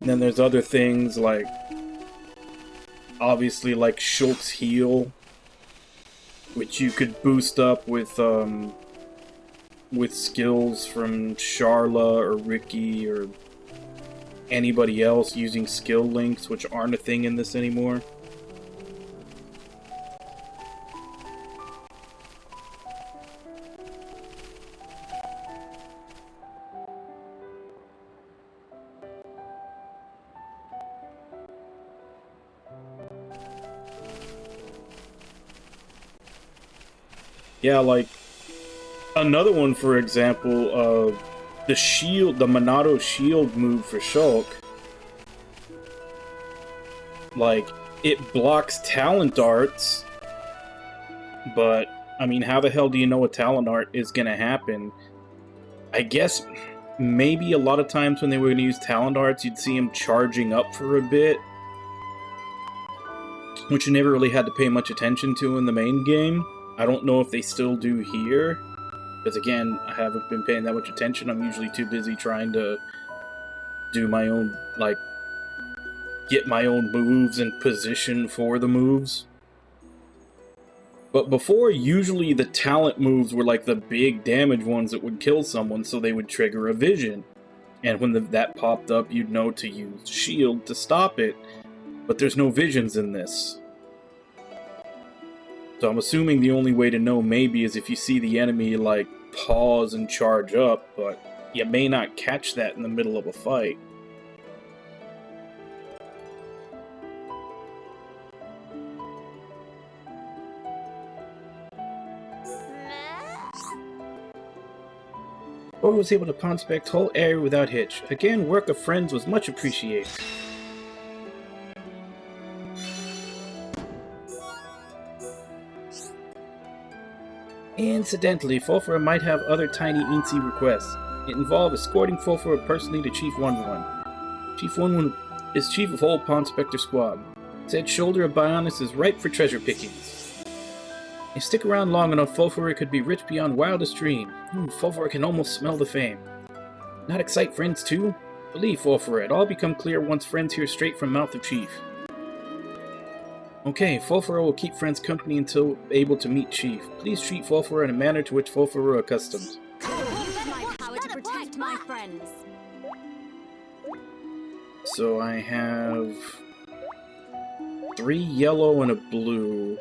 And then there's other things like, obviously, like Shulk's heal, which you could boost up with skills from Sharla or Ricky or anybody else using skill links, which aren't a thing in this anymore. Yeah, like, another one, for example, the Monado shield move for Shulk. Like, it blocks talent arts, but, I mean, how the hell do you know a talent art is gonna happen? I guess maybe a lot of times when they were gonna use talent arts, you'd see him charging up for a bit, which you never really had to pay much attention to in the main game. I don't know if they still do here, because again, I haven't been paying that much attention. I'm usually too busy trying to do my own, like, get my own moves and position for the moves. But before, usually the talent moves were like the big damage ones that would kill someone, so they would trigger a vision. And when that popped up, you'd know to use shield to stop it, but there's no visions in this. So I'm assuming the only way to know maybe is if you see the enemy, like, pause and charge up, but you may not catch that in the middle of a fight. Or was able to conspect whole area without hitch. Again, work of friends was much appreciated. Incidentally, Fulfura might have other tiny eensy requests. It involved escorting Fulfura personally to Chief 1-1. Chief 1-1 is chief of whole Pawn Spectre squad. Said shoulder of Bionis is ripe for treasure pickings. If you stick around long enough, Fulfura could be rich beyond wildest dream. Fulfura can almost smell the fame. Not excite friends too? Believe Fulfura, it all become clear once friends hear straight from mouth of Chief. Okay, Fulfura will keep friends company until able to meet Chief. Please treat Fulfura in a manner to which Fulfura accustomed. Use my power to protect my friends. So I have 3 yellow and a blue.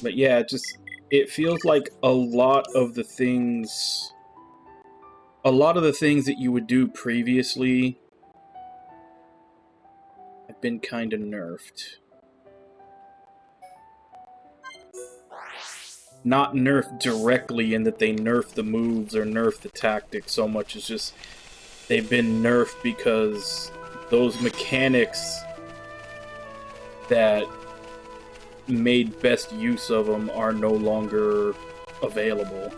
But yeah, it feels like a lot of the things that you would do previously have been kind of nerfed. Not nerfed directly in that they nerf the moves or nerf the tactics so much as just they've been nerfed because those mechanics that made best use of them are no longer available.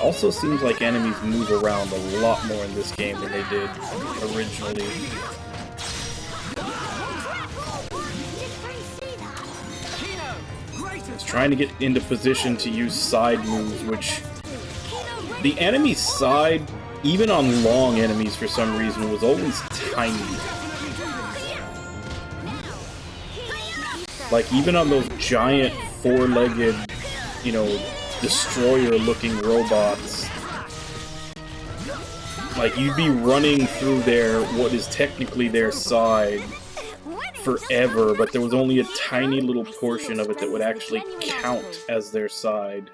Also seems like enemies move around a lot more in this game than they did originally. It's trying to get into position to use side moves, which the enemy's side, even on long enemies for some reason, was always tiny. Like, even on those giant four-legged, you know, destroyer-looking robots, like, you'd be running through what is technically their side forever, but there was only a tiny little portion of it that would actually count as their side.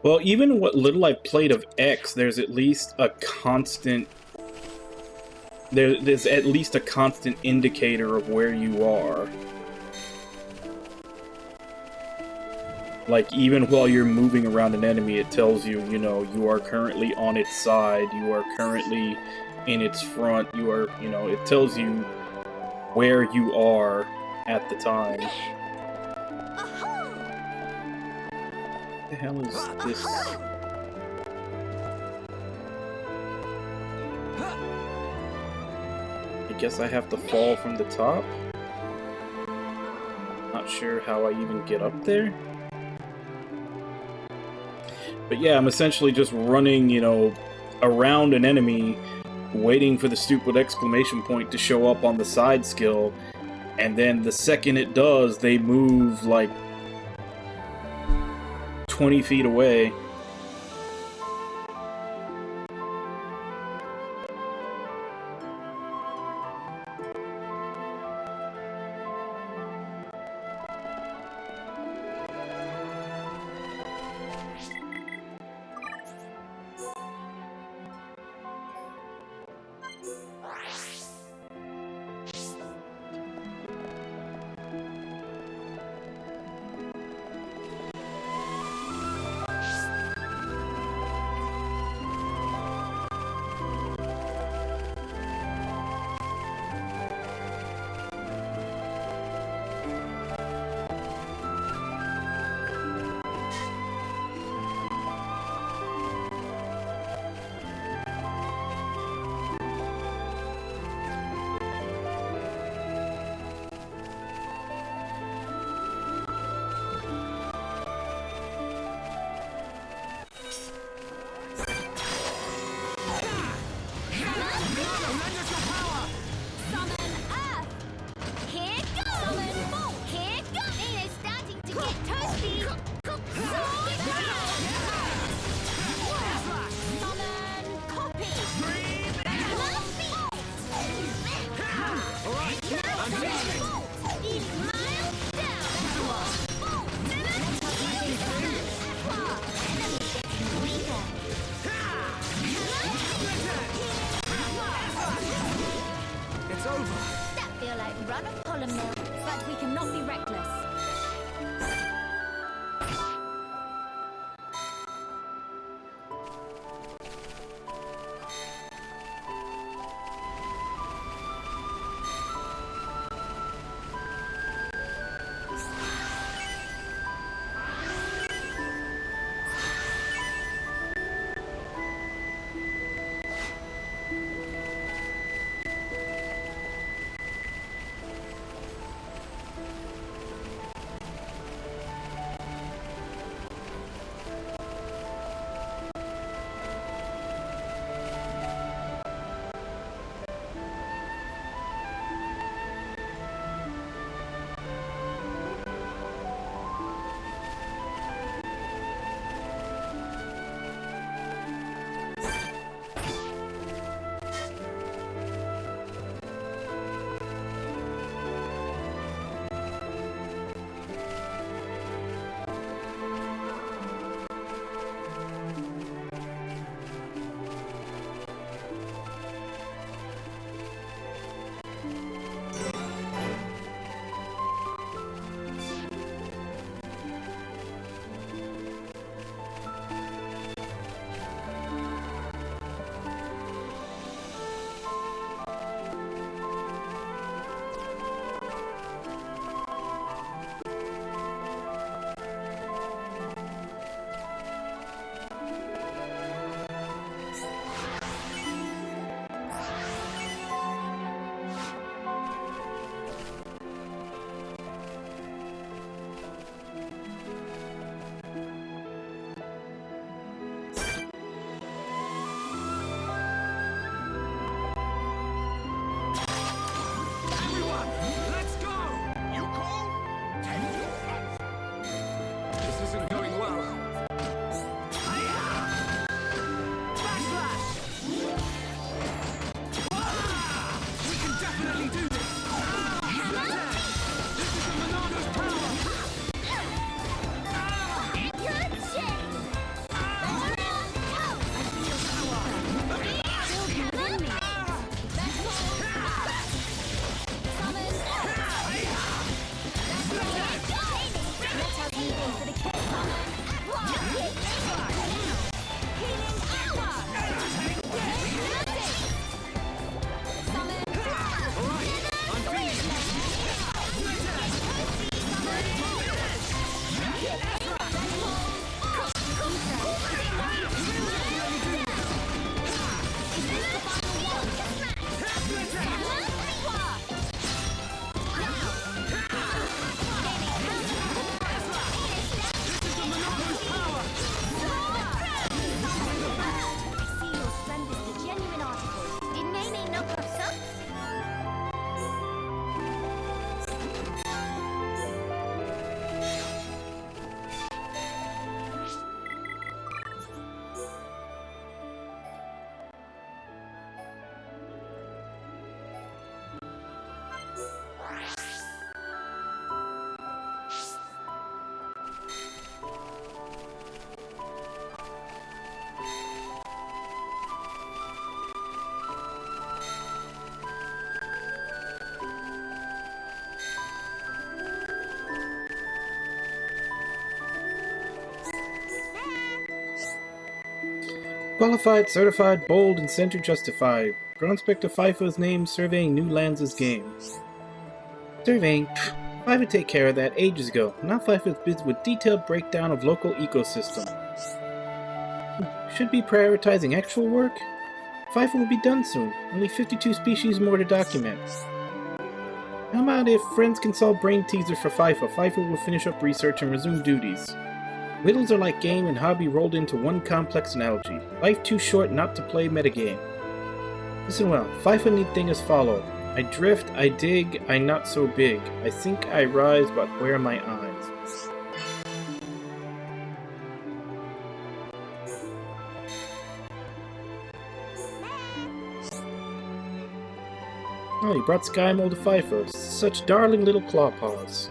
Well, even what little I've played of X, there's at least a constant... There's at least a constant indicator of where you are. Like, even while you're moving around an enemy, it tells you, you know, you are currently on its side, you are currently in its front, you are, you know, it tells you where you are at the time. What the hell is this? I guess I have to fall from the top? Not sure how I even get up there. But yeah, I'm essentially just running, you know, around an enemy, waiting for the stupid exclamation point to show up on the side skill, and then the second it does, they move like 20 feet away. Qualified, certified, bold, and center justified. Prospector FIFA named surveying new lands' game. Surveying? FIFA take care of that ages ago. Now FIFA is busy with detailed breakdown of local ecosystem. Should be prioritizing actual work? FIFA will be done soon. Only 52 species more to document. How about if friends can solve brain teasers for FIFA? FIFA will finish up research and resume duties. Riddles are like game and hobby rolled into one complex analogy. Life too short not to play metagame. Listen well, FIFA need thing as follow. I drift, I dig, I not so big. I think I rise, but where are my eyes? Oh, you brought Sky Mole to FIFA. Such darling little claw paws.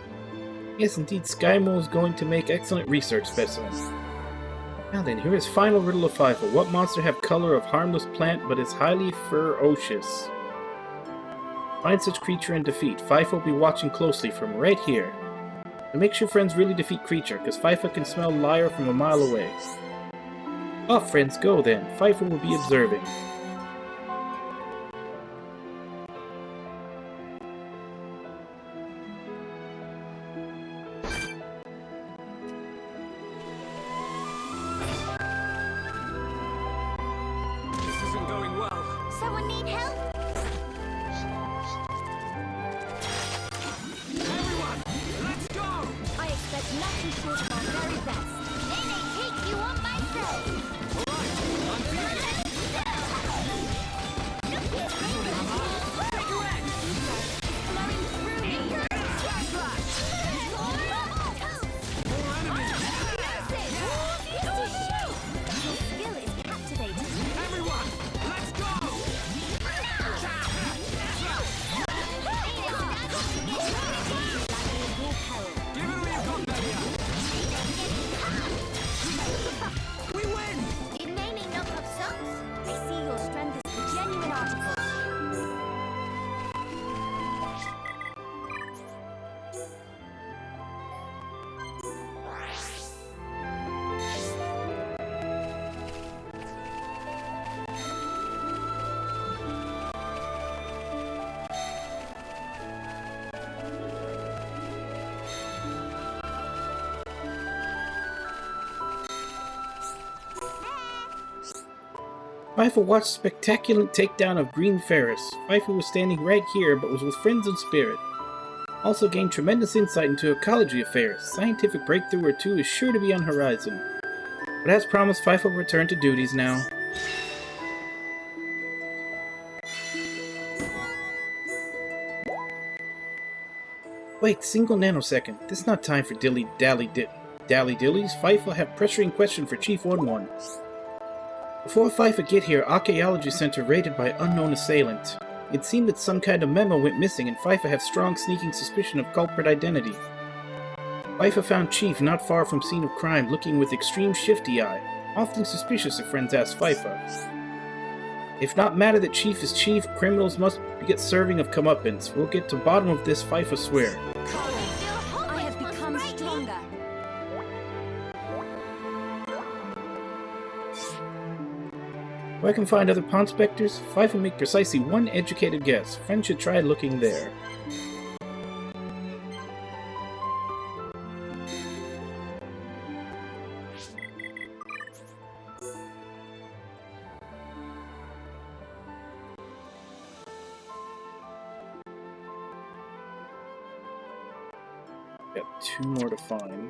Yes, indeed, Sky Mole is going to make excellent research specimens. Now then, here is final riddle of FIFA. What monster have color of harmless plant but is highly ferocious? Find such creature and defeat. FIFA will be watching closely from right here. So make sure friends really defeat creature, because FIFA can smell liar from a mile away. Off, friends, go then. FIFA will be observing. Someone need help? I expect nothing short of our very best. Nene, take you on myself. Flowing through me. Your skill is captivating. Did Nene knock off socks? I see your strength is the genuine article. FIFA watched spectacular takedown of Green Ferris. FIFA was standing right here, but was with friends in spirit. Also gained tremendous insight into ecology affairs. Scientific breakthrough or two is sure to be on horizon. But as promised, FIFA will return to duties now. Wait, single nanosecond. This is not time for dally-dillies. FIFA have pressuring question for Chief 1-1. Before FIFA get here, Archaeology Center raided by unknown assailant. It seemed that some kind of memo went missing and FIFA have strong sneaking suspicion of culprit identity. FIFA found Chief not far from scene of crime, looking with extreme shifty eye. Awfully suspicious if friends ask FIFA. If not matter that Chief is Chief, criminals must get serving of comeuppance. We'll get to bottom of this, FIFA swear. I have become stronger. If I can find other pawn specters, FIFA will make precisely one educated guess. Friends should try looking there. Got 2 more to find.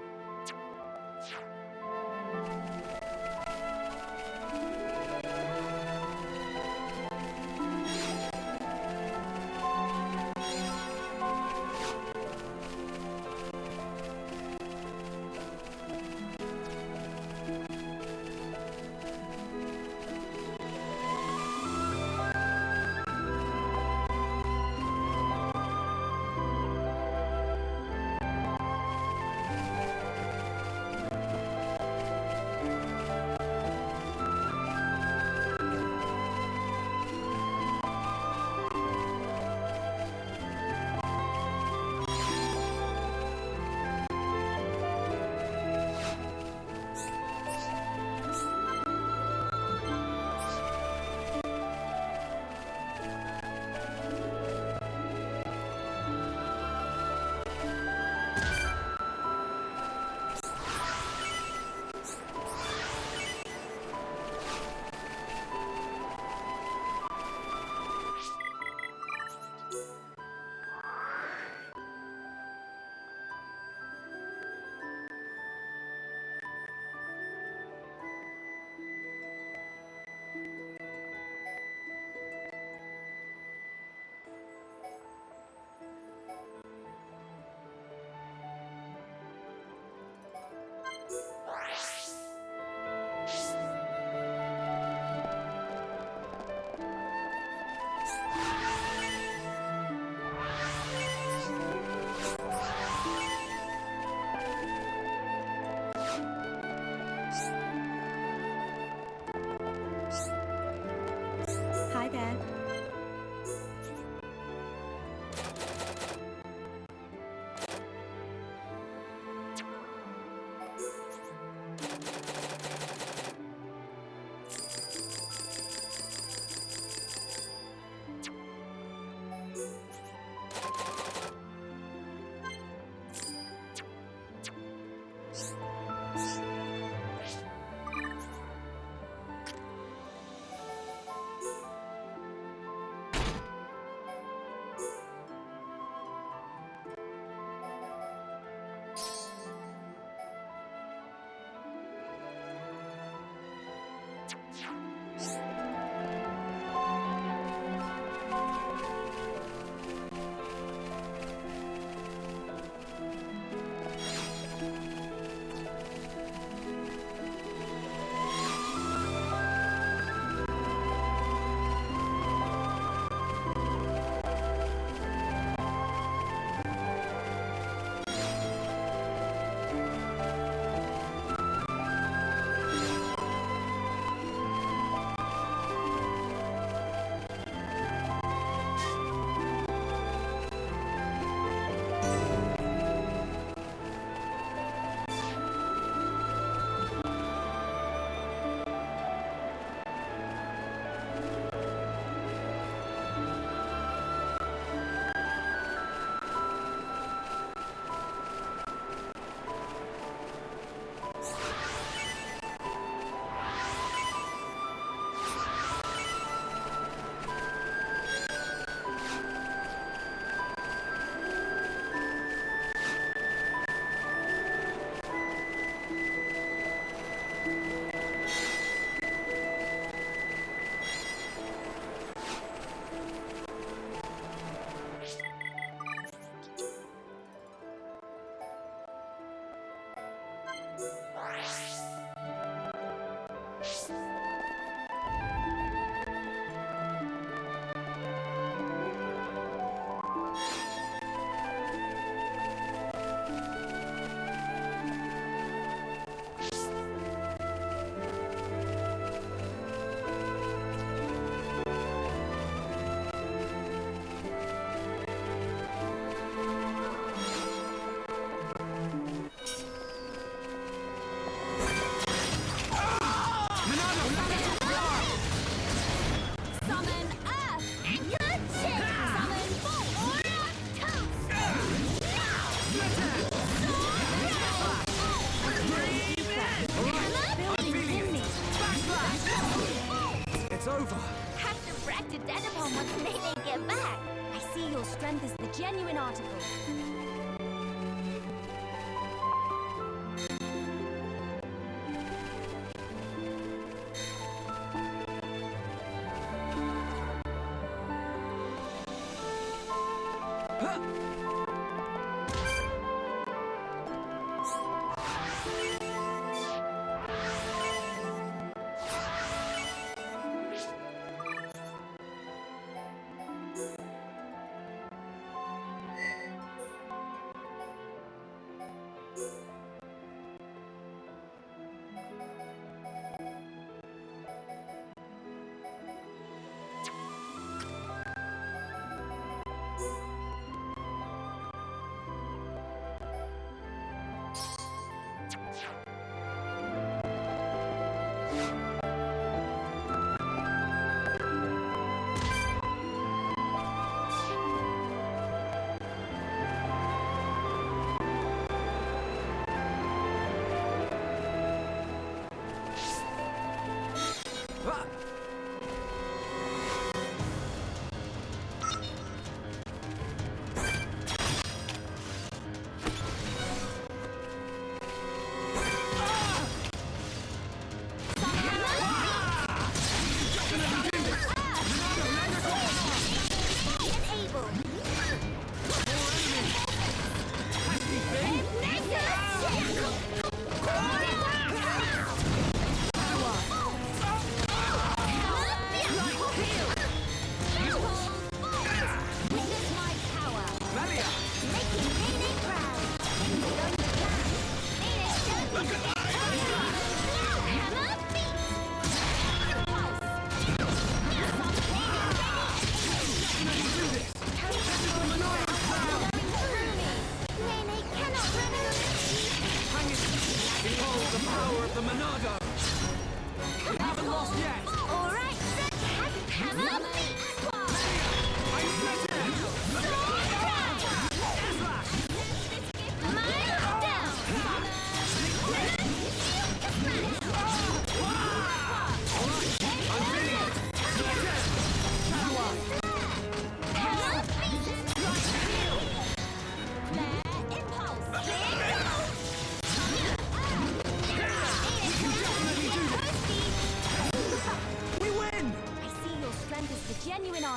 It's over. Have to brag to Dedapon once Nene get back. I see your strength is the genuine article.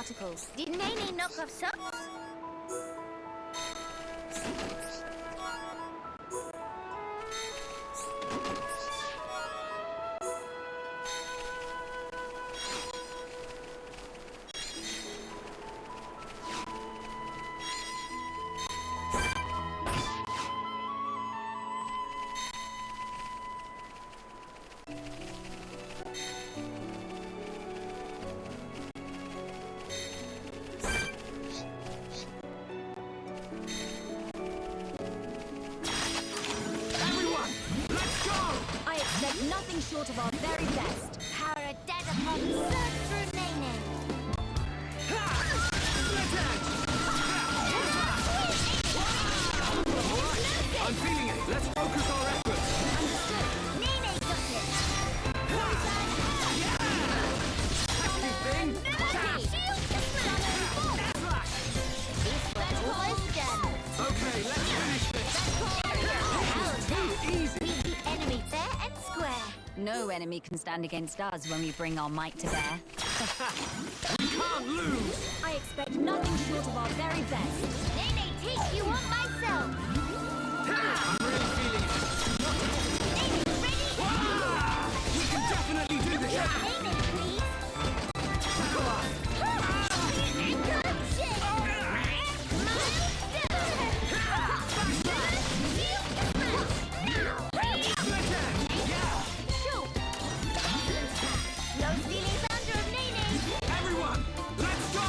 articles. Did Nene knock off socks? I expect nothing short of our very best. Power a Dadapon surge through Nene. I'm feeling it. Let's focus our efforts. Nene got it. Thing. Almost done. Okay, let's finish this. How's Too that? easy. Meet the enemy fair and square. No enemy can stand against us when we bring our might to bear. We can't lose. I expect nothing short of our very best. Nene, take you on myself. I'm really feeling it. Nene, ready? We can definitely do this. Nene, please. No stealing thunder of Nene. Everyone, let's go.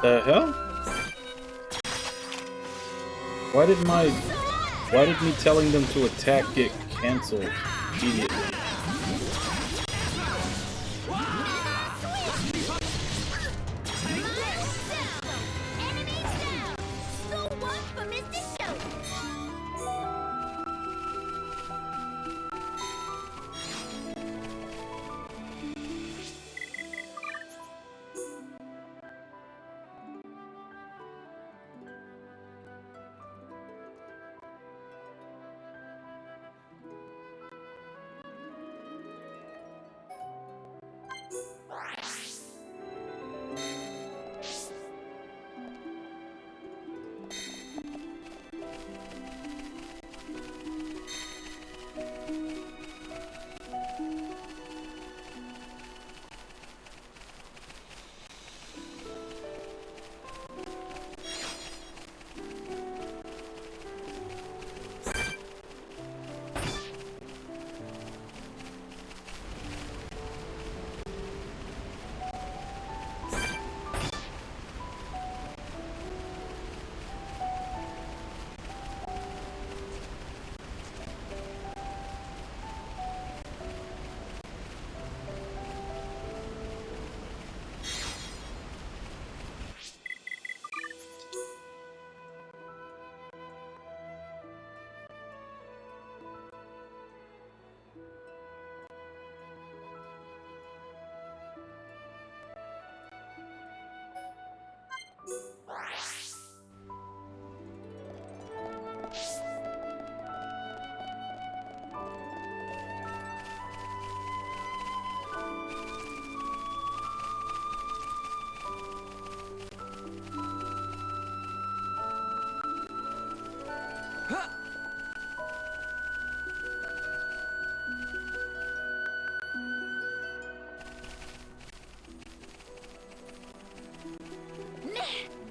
The hell? Why did me telling them to attack get cancelled immediately? Enemies down. Score one for Mr. Show.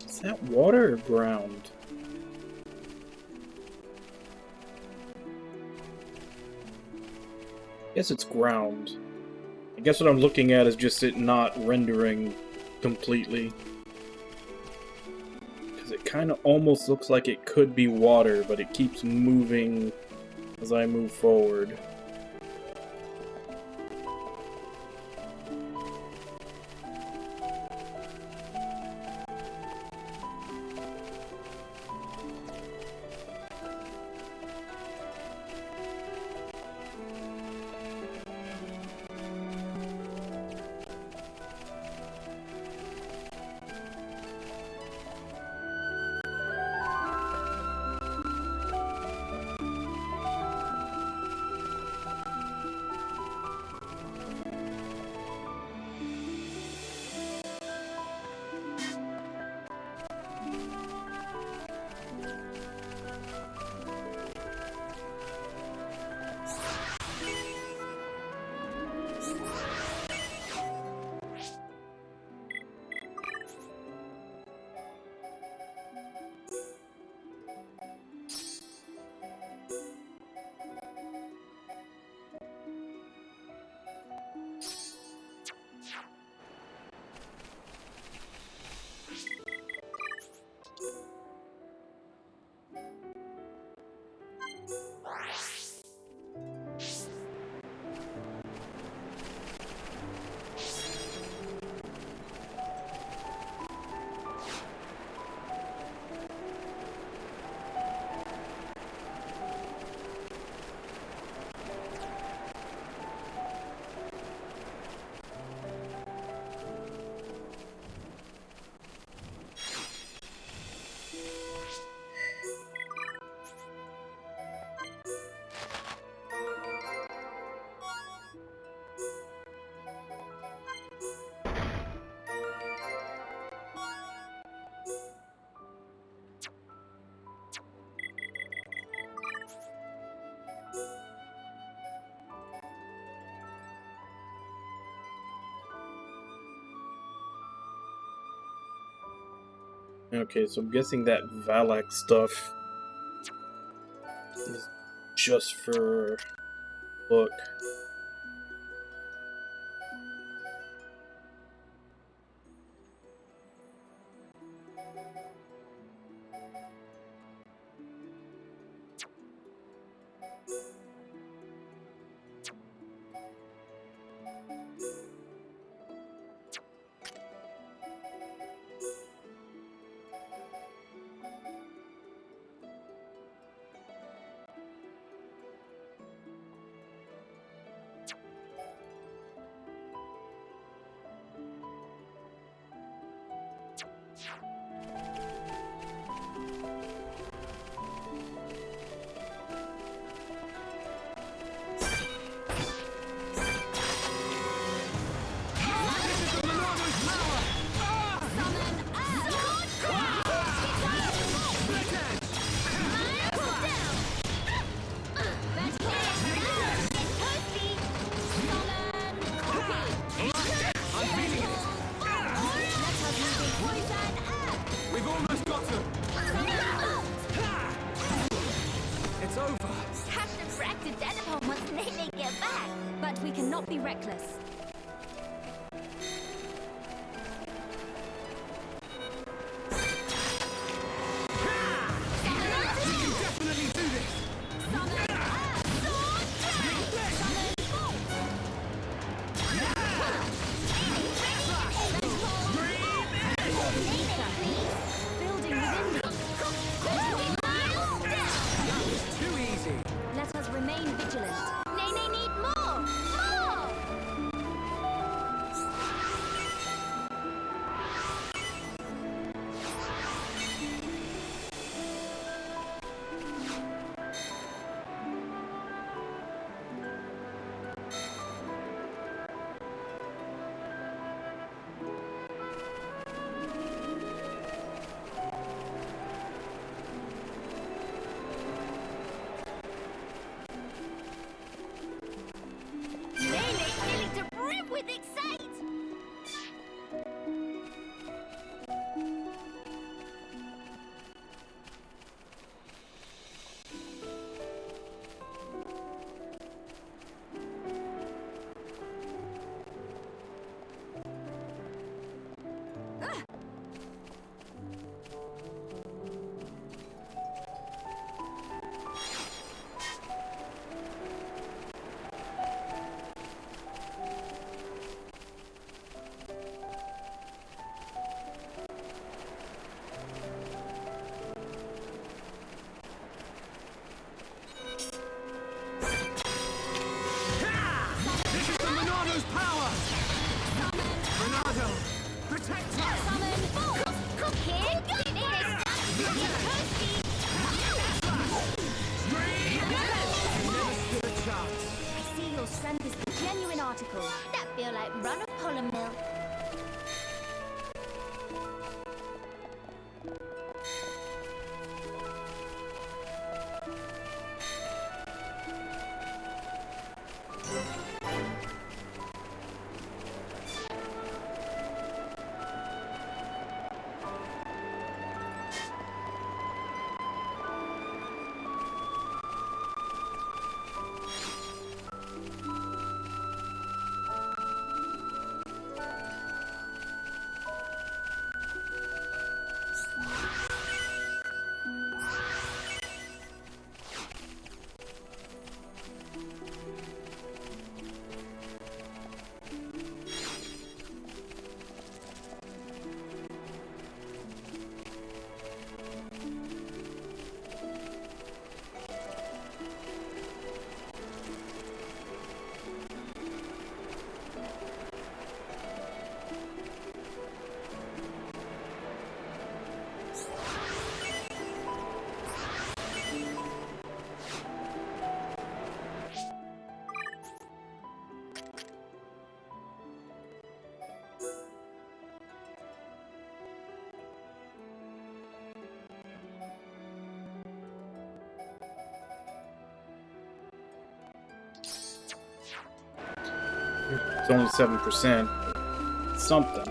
Is that water or ground? guess it's ground. I guess what I'm looking at is just it not rendering completely. Because it kind of almost looks like it could be water, but it keeps moving as I move forward. Okay, so I'm guessing that Valak stuff is just for look. But we cannot be reckless. Let us remain vigilant. Nene need more! More! I see your strength is the genuine article. That feel like run a pollen mill. It's only 7%. Something.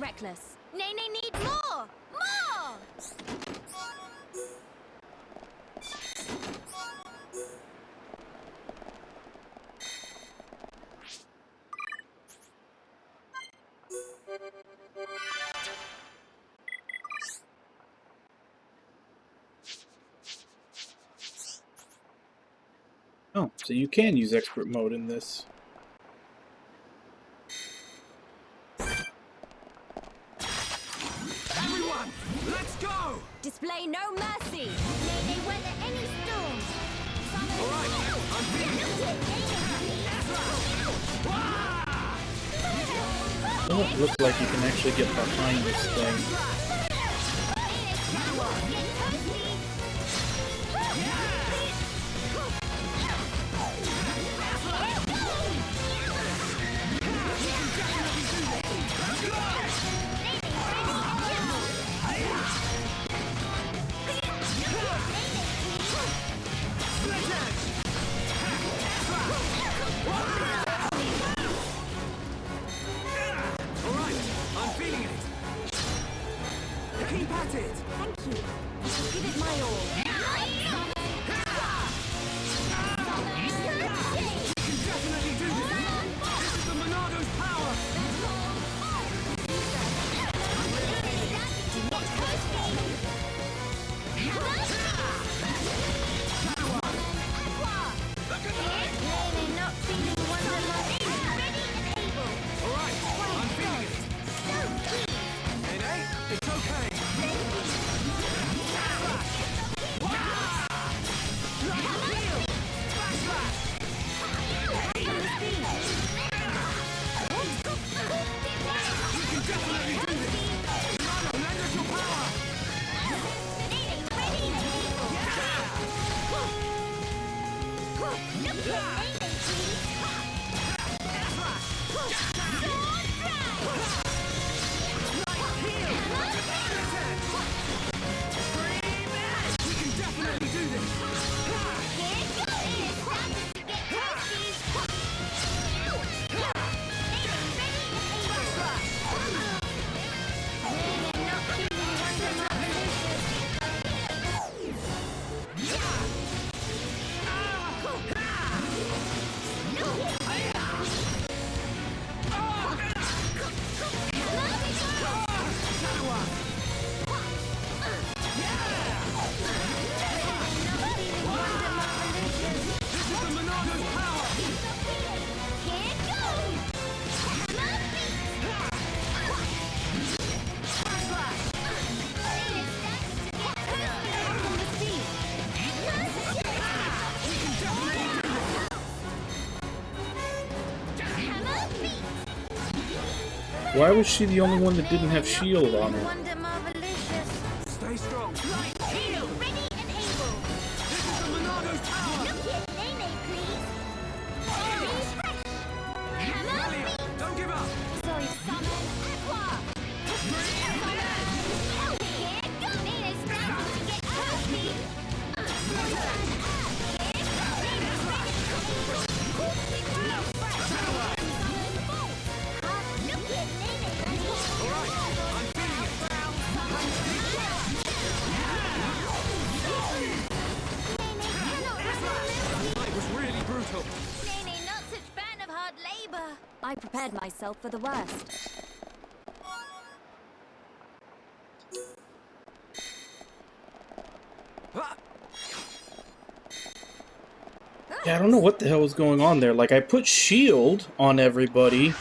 Reckless. Nene need more! More! Oh, so you can use expert mode in this. Everyone, let's go! Display no mercy! Nene weather any storm! All right, I'm feeling it. Doesn't look like you can actually get behind this thing. Keep at it! Thank you. I'll give it my all. You can definitely do this! This is the Monado's power! Maybe not feeling wonderful. Ready and able. Alright, I'm feeling it! Nene, it's okay! Why was she the only one that didn't have shield on her? Wonder marvelicious. Stay strong! Heal. Ready and able. This is the Monado's power! Look here, Nene, please. Refresh. Hammer Brilliant! beat. Don't give up! Sorry, summon aqua. Here go. Nene's starting to get thirsty. It was really brutal. Nene, not such fan of hard labor. I prepared myself for the worst. Ah! Yeah, I don't know what the hell was going on there. Like, I put shield on everybody,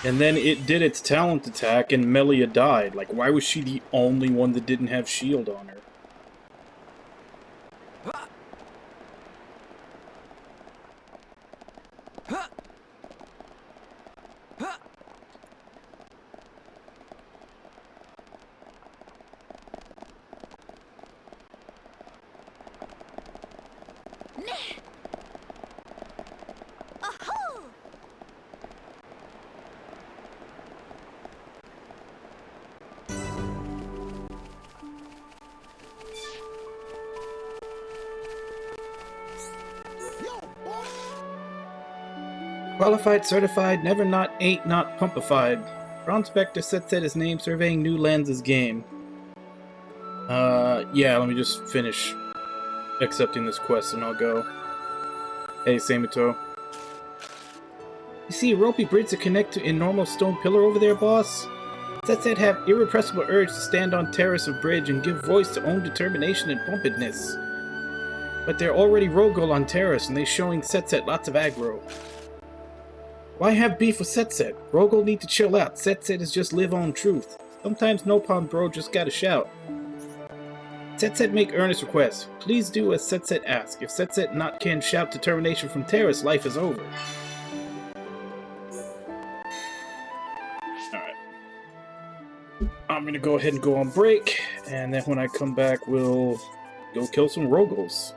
and then it did its talent attack, and Melia died. Like, why was she the only one that didn't have shield on her? Ah! Ah! Ah! Ahoo! Qualified, certified, never not, ain't not, pumpified. Bronze Spectre sets his name surveying new lands' game. Yeah, let me just finish accepting this quest and I'll go. Hey, Samito. You see a ropey bridge to connect to a normal stone pillar over there, boss? Setset have irrepressible urge to stand on terrace of bridge and give voice to own determination and bumpedness. But they're already Rogol on terrace and they showing Setset lots of aggro. Why have beef with Setset? Rogol need to chill out. Setset is just live on truth. Sometimes Nopon bro just gotta shout. Setset make earnest requests. Please do as Setset ask. If Setset not can shout determination from terrace, life is over. I'm gonna go ahead and go on break, and then when I come back, we'll go kill some Rogals.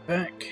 back.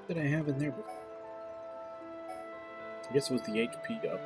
What did I have in there before? I guess it was the HP up.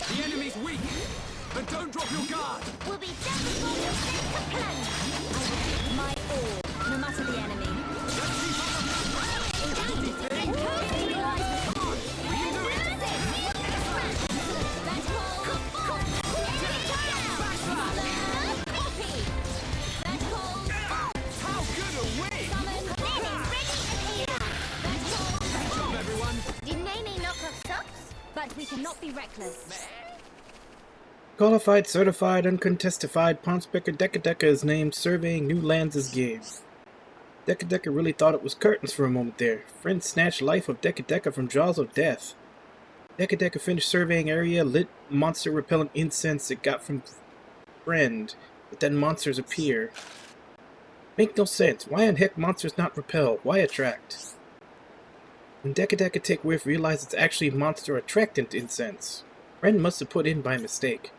The enemy's weak, but don't drop your guard. We'll be done before you set the plan. I will give my all, no matter the enemy. How good a win! Good job, everyone. Did Nene knock off socks? But we cannot be reckless. Qualified, certified, uncontestified, Poncebecker Deca is named surveying new lands' game. Deca really thought it was curtains for a moment there. Friend snatched life of Deca from jaws of death. Deca finished surveying area, lit monster repellent incense it got from friend, but then monsters appear. Make no sense. Why in heck monsters not repel? Why attract? When Deca take whiff, realize it's actually monster attractant incense. Friend must have put in by mistake.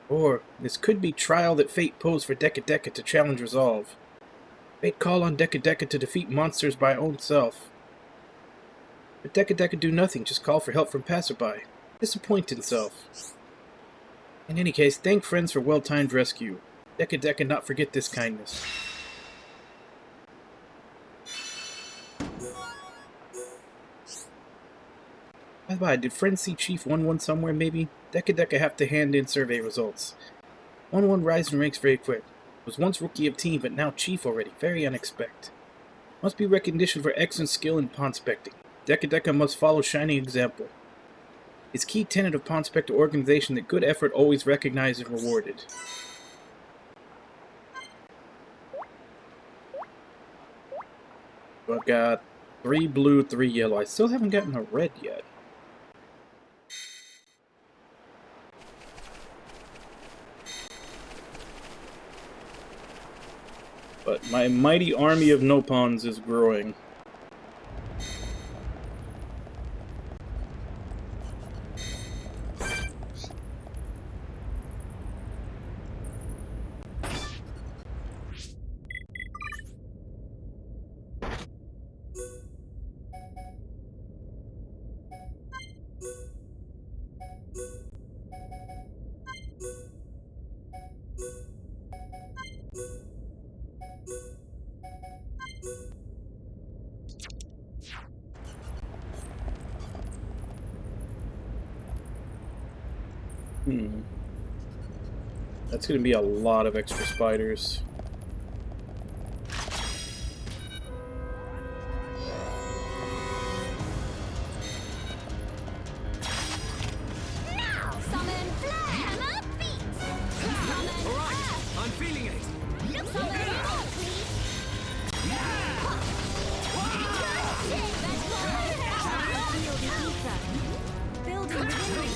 Or, this could be trial that fate posed for Deca to challenge resolve. Fate call on Deca to defeat monsters by own self. But Deca do nothing, just call for help from passerby. Disappoint himself. In any case, thank friends for well-timed rescue. Deca not forget this kindness. By the by, did friends see Chief 1-1 somewhere, maybe? Deca have to hand in survey results. 1-1 rise in ranks very quick. Was once rookie of team, but now Chief already. Very unexpected. Must be recognition for excellent skill in pawn specting. Deca must follow shining example. It's key tenet of pawn specter organization that good effort always recognized and rewarded. So I've got 3 blue, 3 yellow. I still haven't gotten a red yet. But my mighty army of no-pawns is growing. That's going to be a lot of extra spiders. Now, summon flare hammer beat. Summon earth. I'm feeling it! Look summon more, please. Building within me.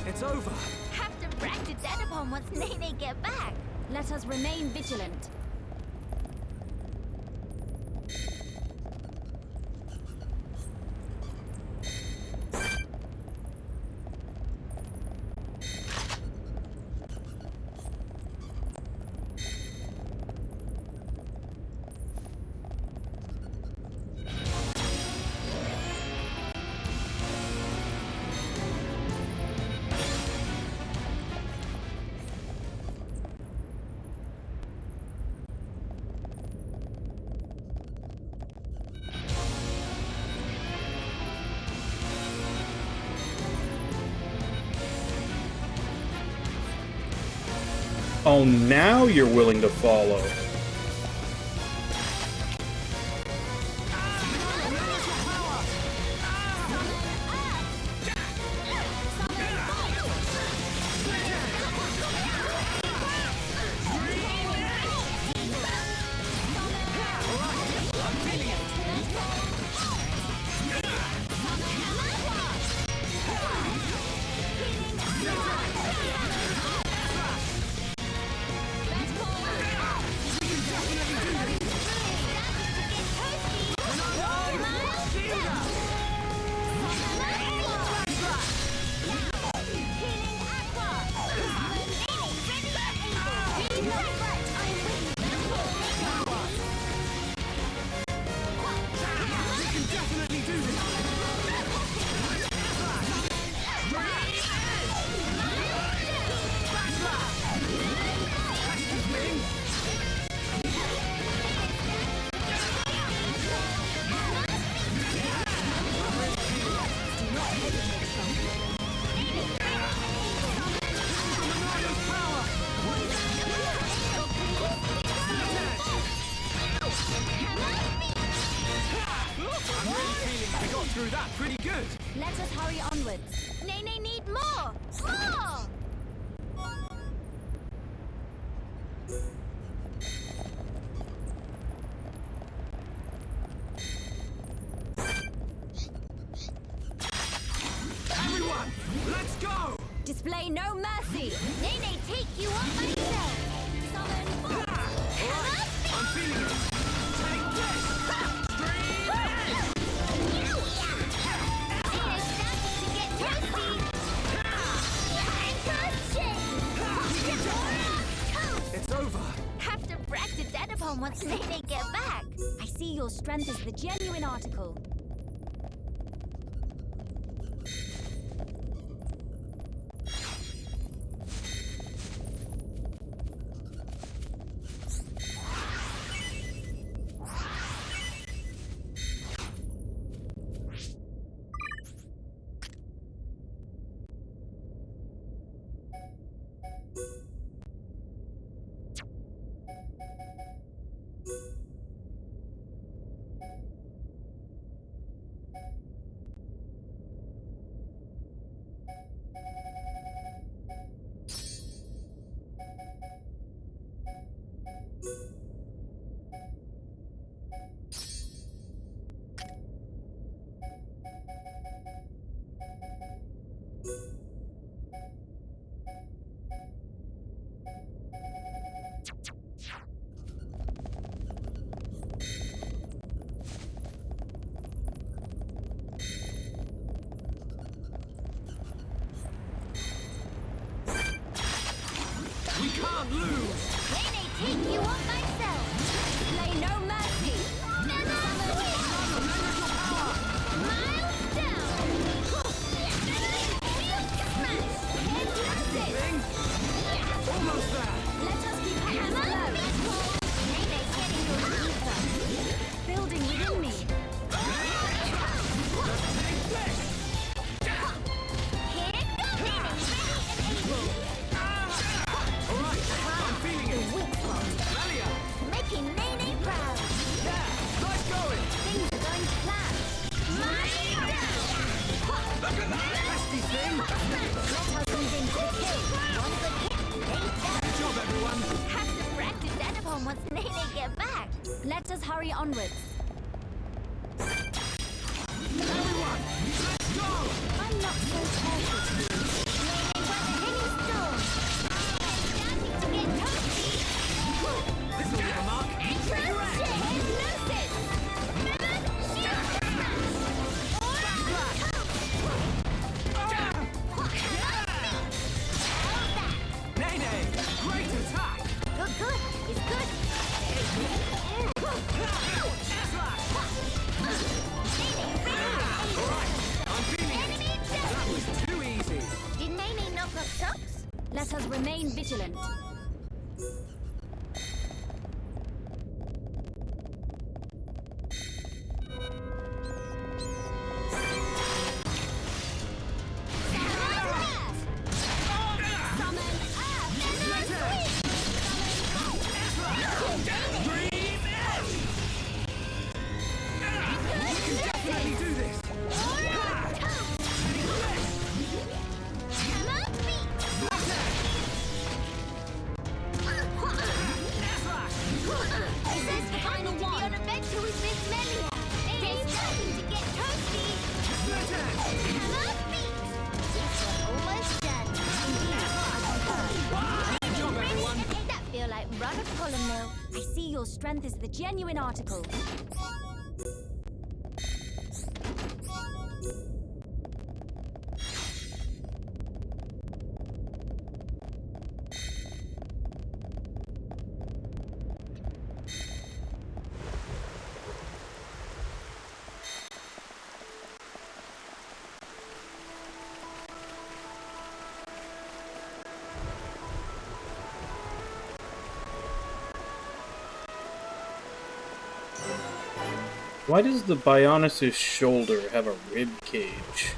It's over! Have to brag to dead upon once Nene get back. Let us remain vigilant. Oh, now you're willing to follow. Through that pretty good. Let us hurry onwards. Nene need more. More. Everyone, let's go! Display no mercy. Nene take you on myself. Summon force. Alright, I'm feeling it. Take this! Stream edge! Here's starting to get toasty. It's over. Have to brag to dead upon once Nene get back. I see your strength is the genuine article. they get back. Let us hurry onwards. Everyone, let's go! I'm not so careful to you. This will leave a mark. Nene, great attack! Good, good. It's good. I'm feeling it. That was too easy. Did Nene knock off socks? Let us remain vigilant. Definitely do this. It says the final one. On adventure with Miss Melia. They're starting to get toasty. Come on, feet. This one almost done. Good job, everyone. That feel like rudder column mill. I see your strength is the genuine article. Why does the Bionis' shoulder have a rib cage?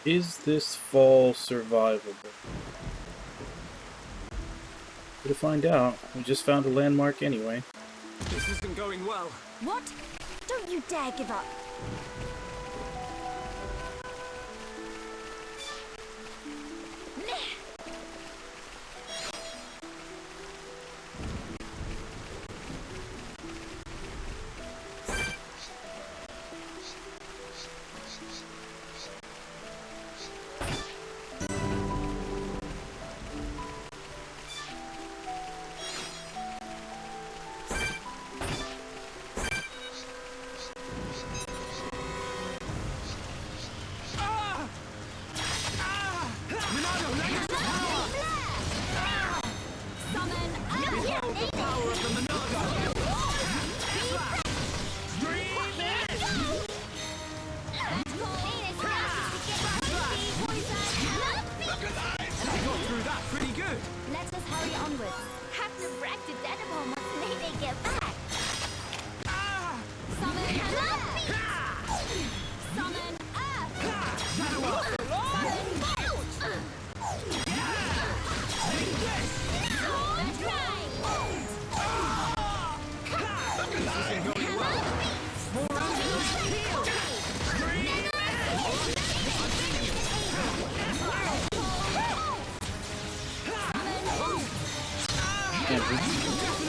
Is this fall survivable? To find out. We just found a landmark anyway. This isn't going well. What? Don't you dare give up.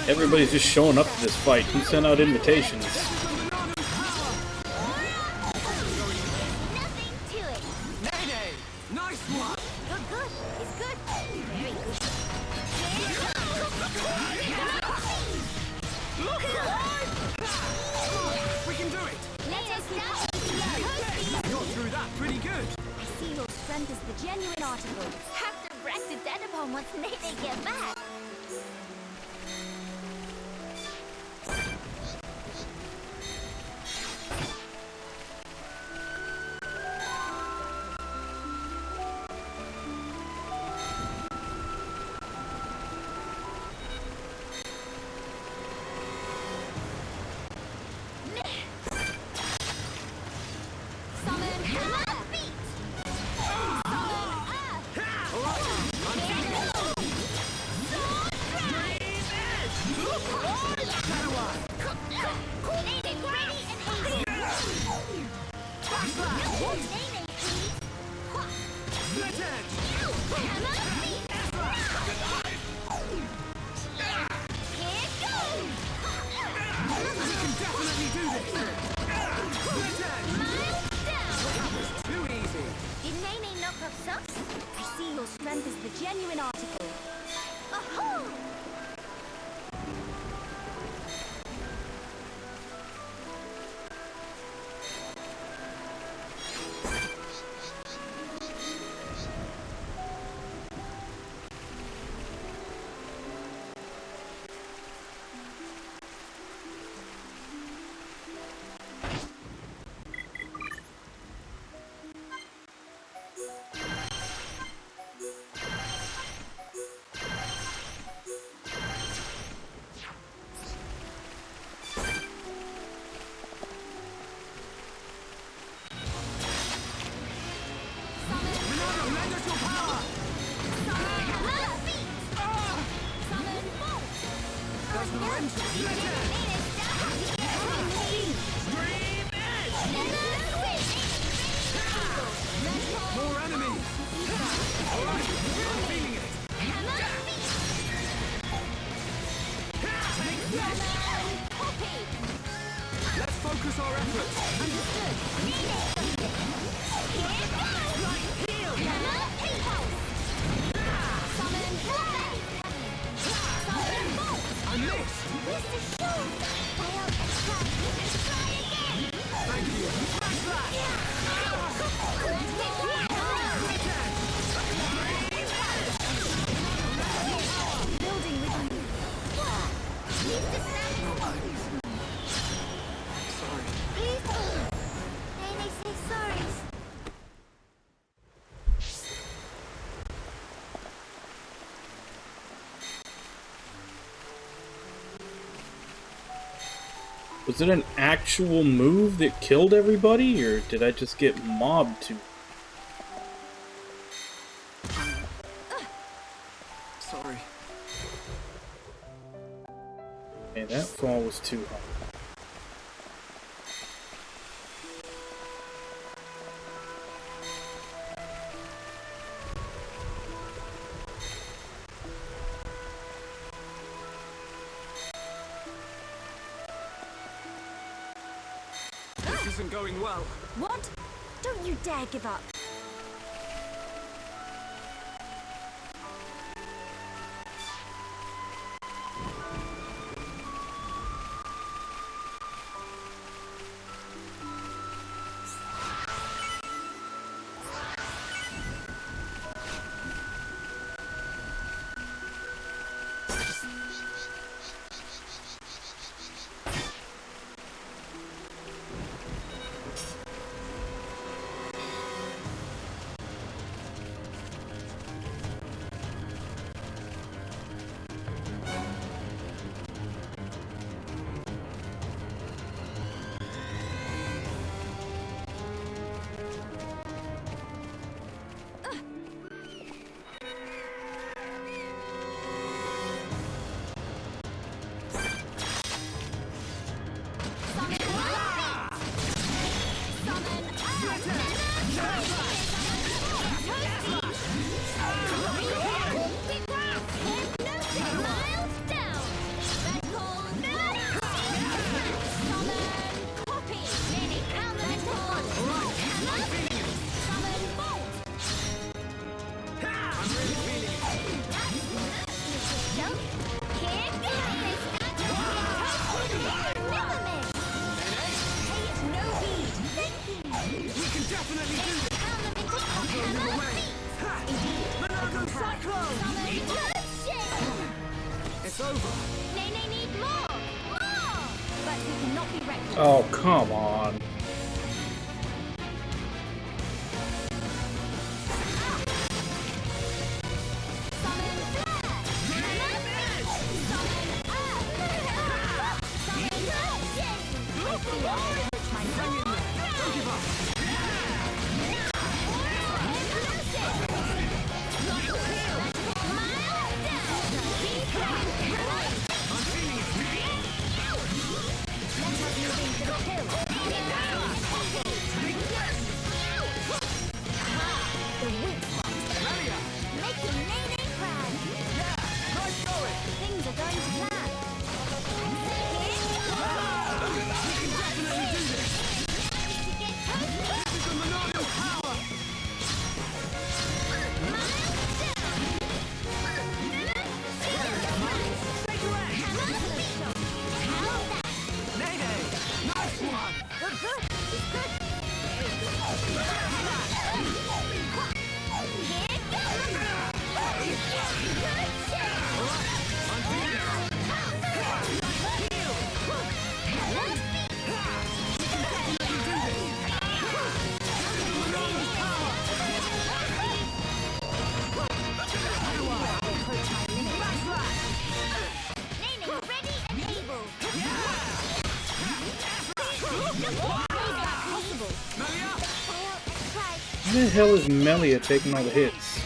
Everybody's just showing up to this fight. Who sent out invitations? Nothing to it. Nene, nice one. Good, good. It's good. Very good. We can do it. Let us now. Got through that pretty good. I see your strength is the genuine article. Have to brag to Dad upon once they get back. Did Nene knock off socks? I see your strength is the genuine article. Ahoo! More enemies! Alright, I'm feeling it! Let's focus our efforts! I missed! Thank you! Building with you. Sorry. Please. Nene, say sorry. Was it an actual move that killed everybody, or did I just get mobbed to? Sorry. Okay, that fall was too hard. This isn't going well. What? Don't you dare give up. It's over. Nene need more! More! But we cannot be reckless. Oh, come on. Let's have moving to the hill. Why the hell is Melia taking all the hits?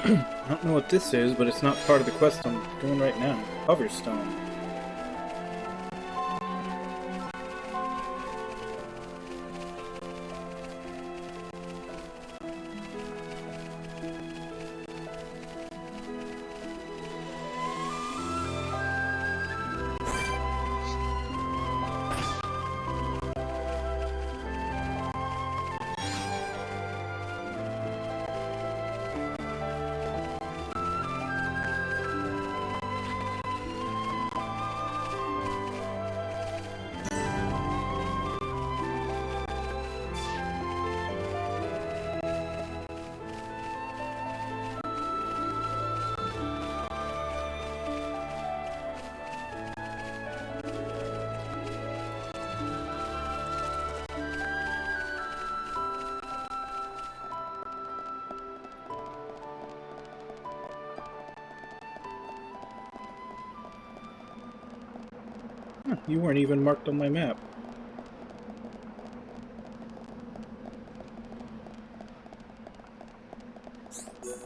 I don't know what this is, but it's not part of the quest I'm doing right now. Hoverstone. Huh, you weren't even marked on my map.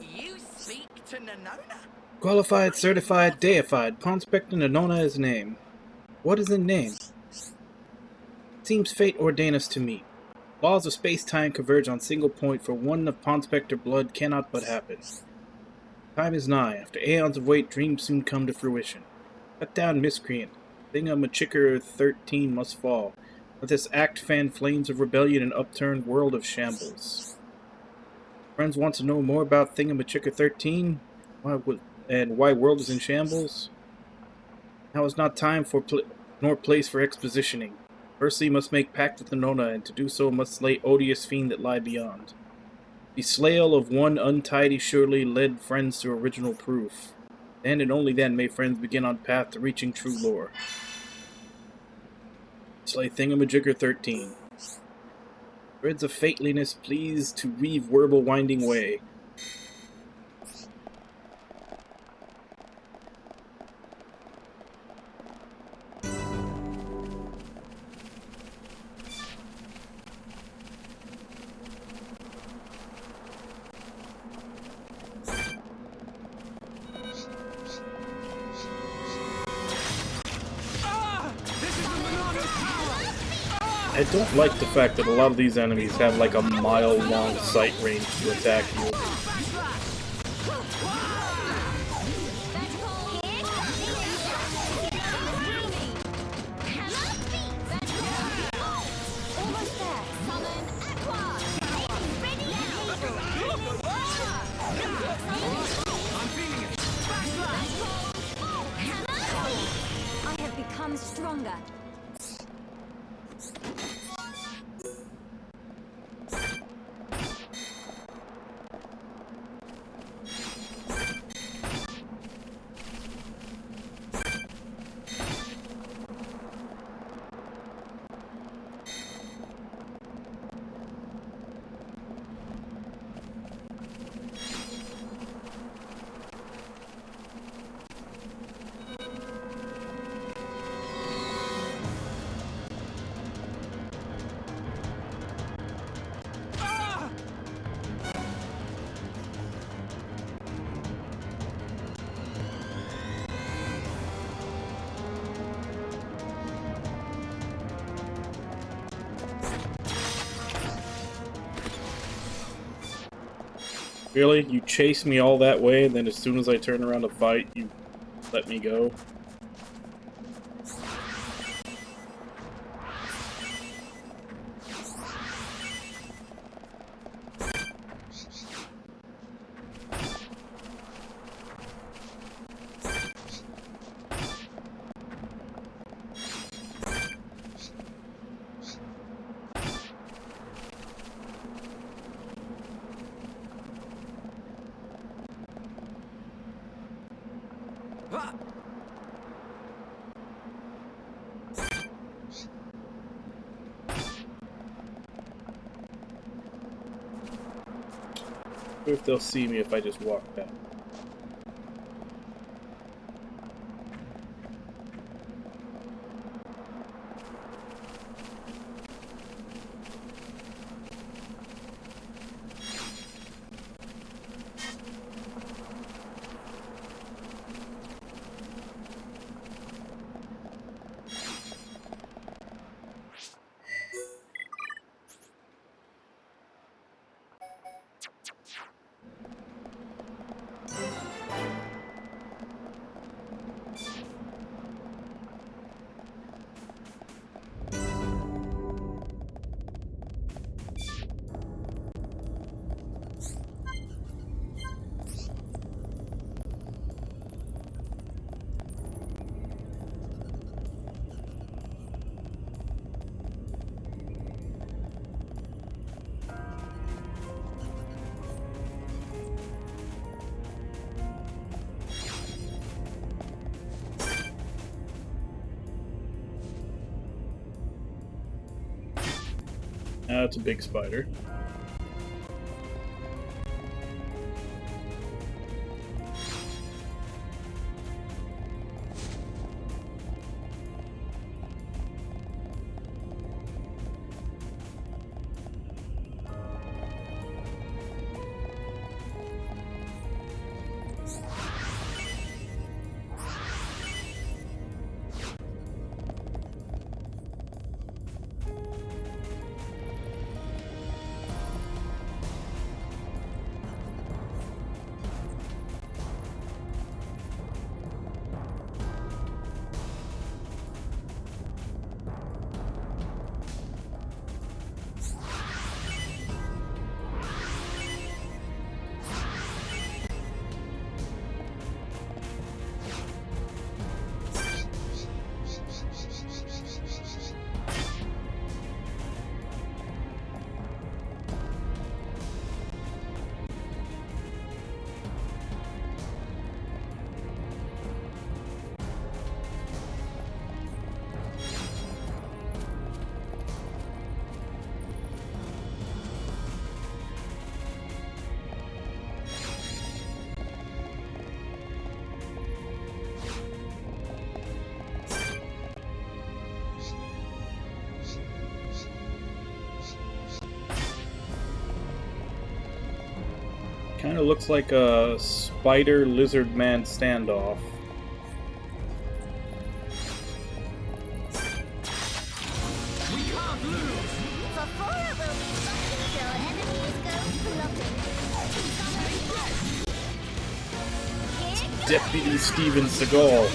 You speak to Nanona? Qualified, certified, deified. Ponspector Nanona is name. What is in name? Seems fate ordained us to meet. Laws of space-time converge on single point, for one of Ponspector blood cannot but happen. Time is nigh. After aeons of wait, dreams soon come to fruition. Cut down miscreant. Thingamachicker 13 must fall. Let this act fan flames of rebellion and upturned world of shambles. Friends want to know more about Thingamachicker 13? Why world is in shambles? Now is not time for nor place for expositioning. Firstly must make pact with Nanona, and to do so must slay odious fiend that lie beyond. The slayal of one untidy surely led friends to original proof. Then and only then may friends begin on path to reaching true lore. Slay Thingamajigger 13. Threads of fateliness please to weave warble winding way. I don't like the fact that a lot of these enemies have like a mile-long sight range to attack you. I have become stronger. Really? You chase me all that way, and then as soon as I turn around to fight, you let me go? If they'll see me if I just walk back. That's a big spider. Kind of looks like a spider-lizard-man standoff. Before it will be fucking till enemies go flopping. Deputy Steven Seagal.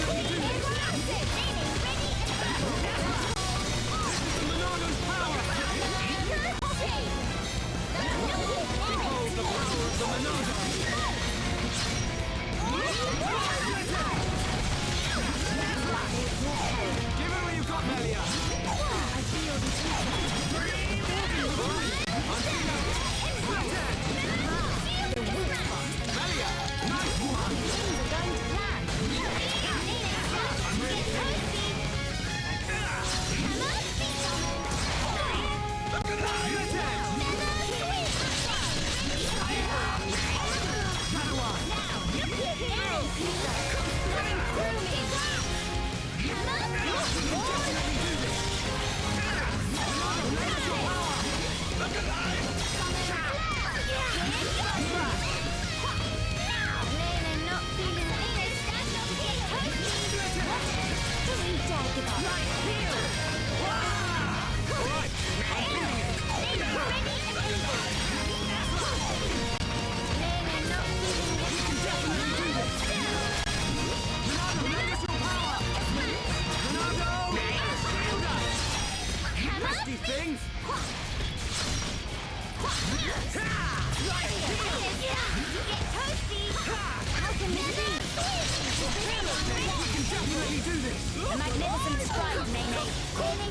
A magnificent strike, Nene.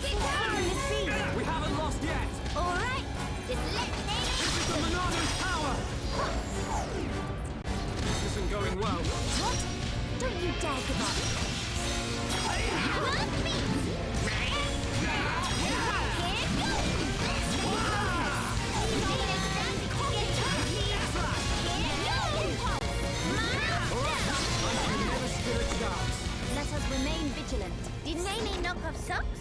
Get down in the sea. We haven't lost yet! All right, just let Nene. This is the Monado's power! This isn't going well. What? Don't you dare give up. Let us remain vigilant. Did Nene knock off socks?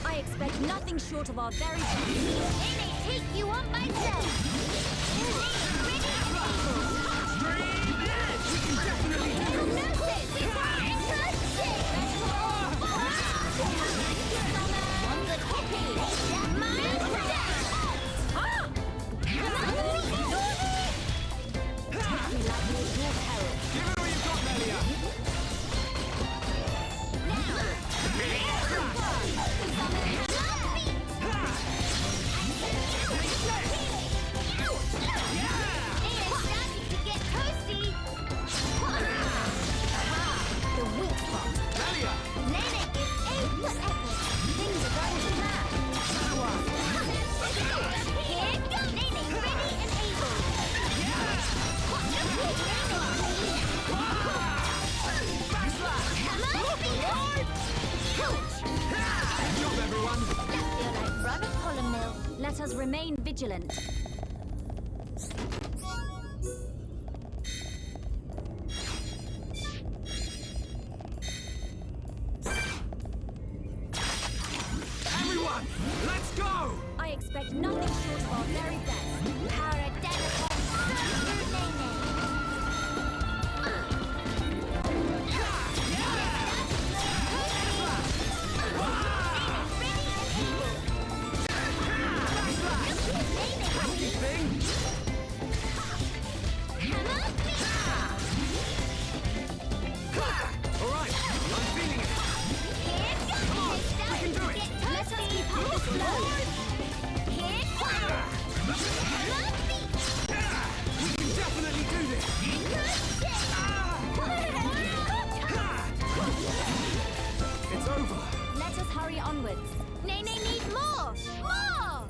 I expect nothing short of our very best. Nene, take you on myself. One good hit. Let us remain vigilant. Everyone, let's go! I expect nothing short of our very best. Alright, I'm feeling it. Come on, we can do it. Let us keep up this flow. We can definitely do this. It's over. Let us hurry onwards. Nene needs more! More!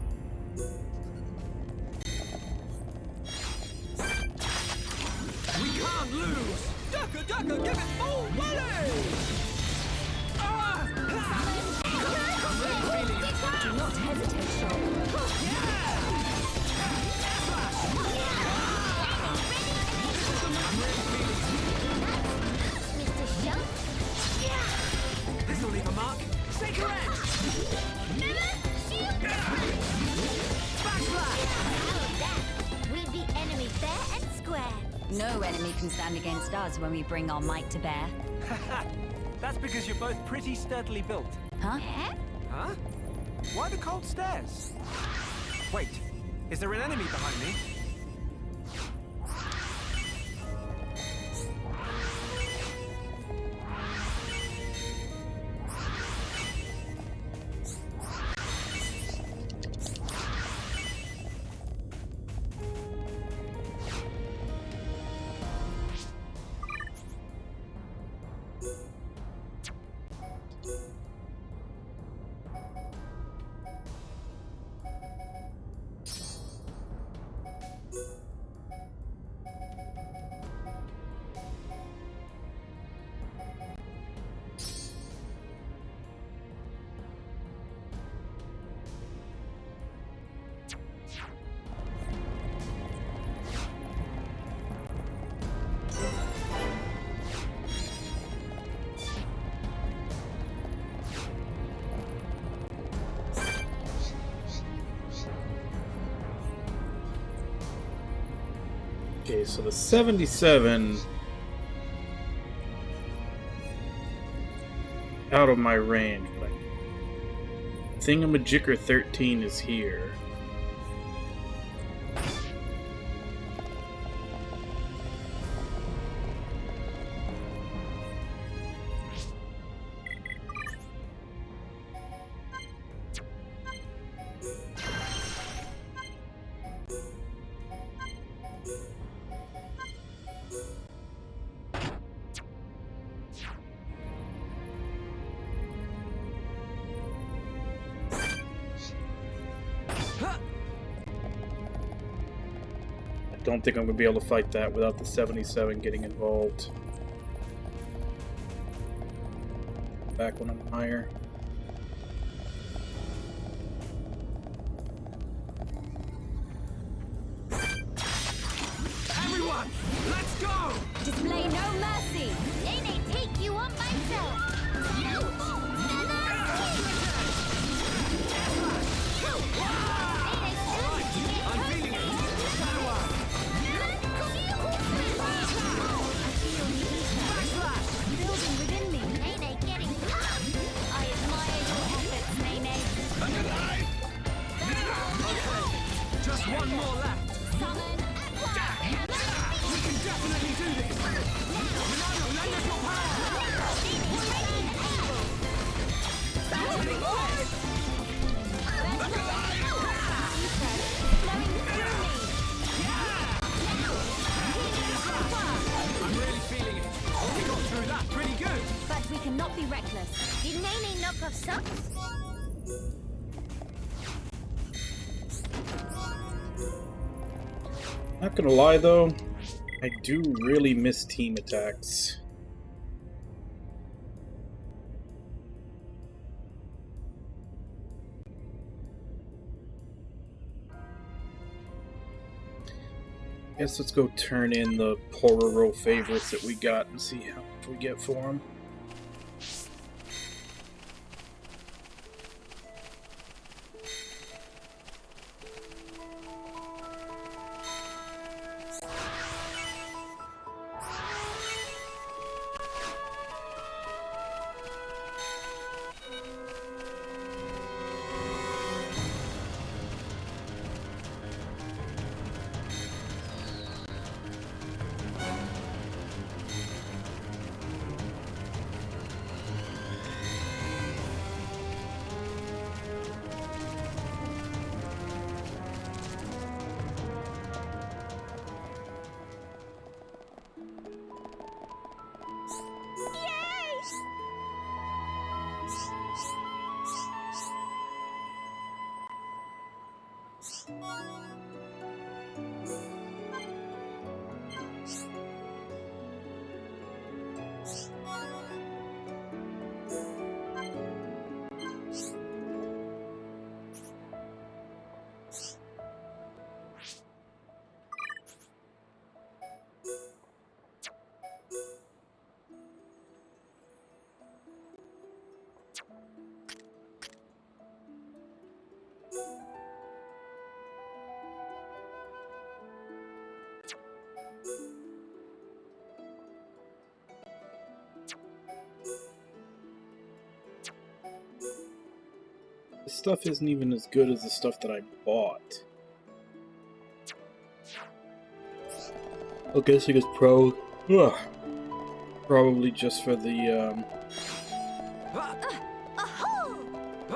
We can't lose. Ducker, give it full volley! Do not hesitate, Sean. Mr. Shunk? This will leave a mark. Shake her edge. How of that? We beat enemy fair and square. No enemy can stand against us when we bring our might to bear. That's because you're both pretty sturdily built. Huh? Huh? Why the cold stairs? Wait, is there an enemy behind me? Okay, so the 77 out of my range, but Thingamajigger 13 is here. Don't think I'm going to be able to fight that without the 77 getting involved. Back when I'm higher. Everyone, let's go! Display no mercy. Nene take you on myself. I'm feeling it. Building within me. Nene getting pumped. I admire your efforts, Nene. Okay, just one more left. Summon We can definitely do this. Lend us your power. I'm really feeling it. We got through that pretty good. But we cannot be reckless. Did Nene knock off socks? Not gonna lie though, I do really miss team attacks. Guess let's go turn in the Pororo favorites that we got and see how much we get for them. This stuff isn't even as good as the stuff that I bought. I guess it's probably just for the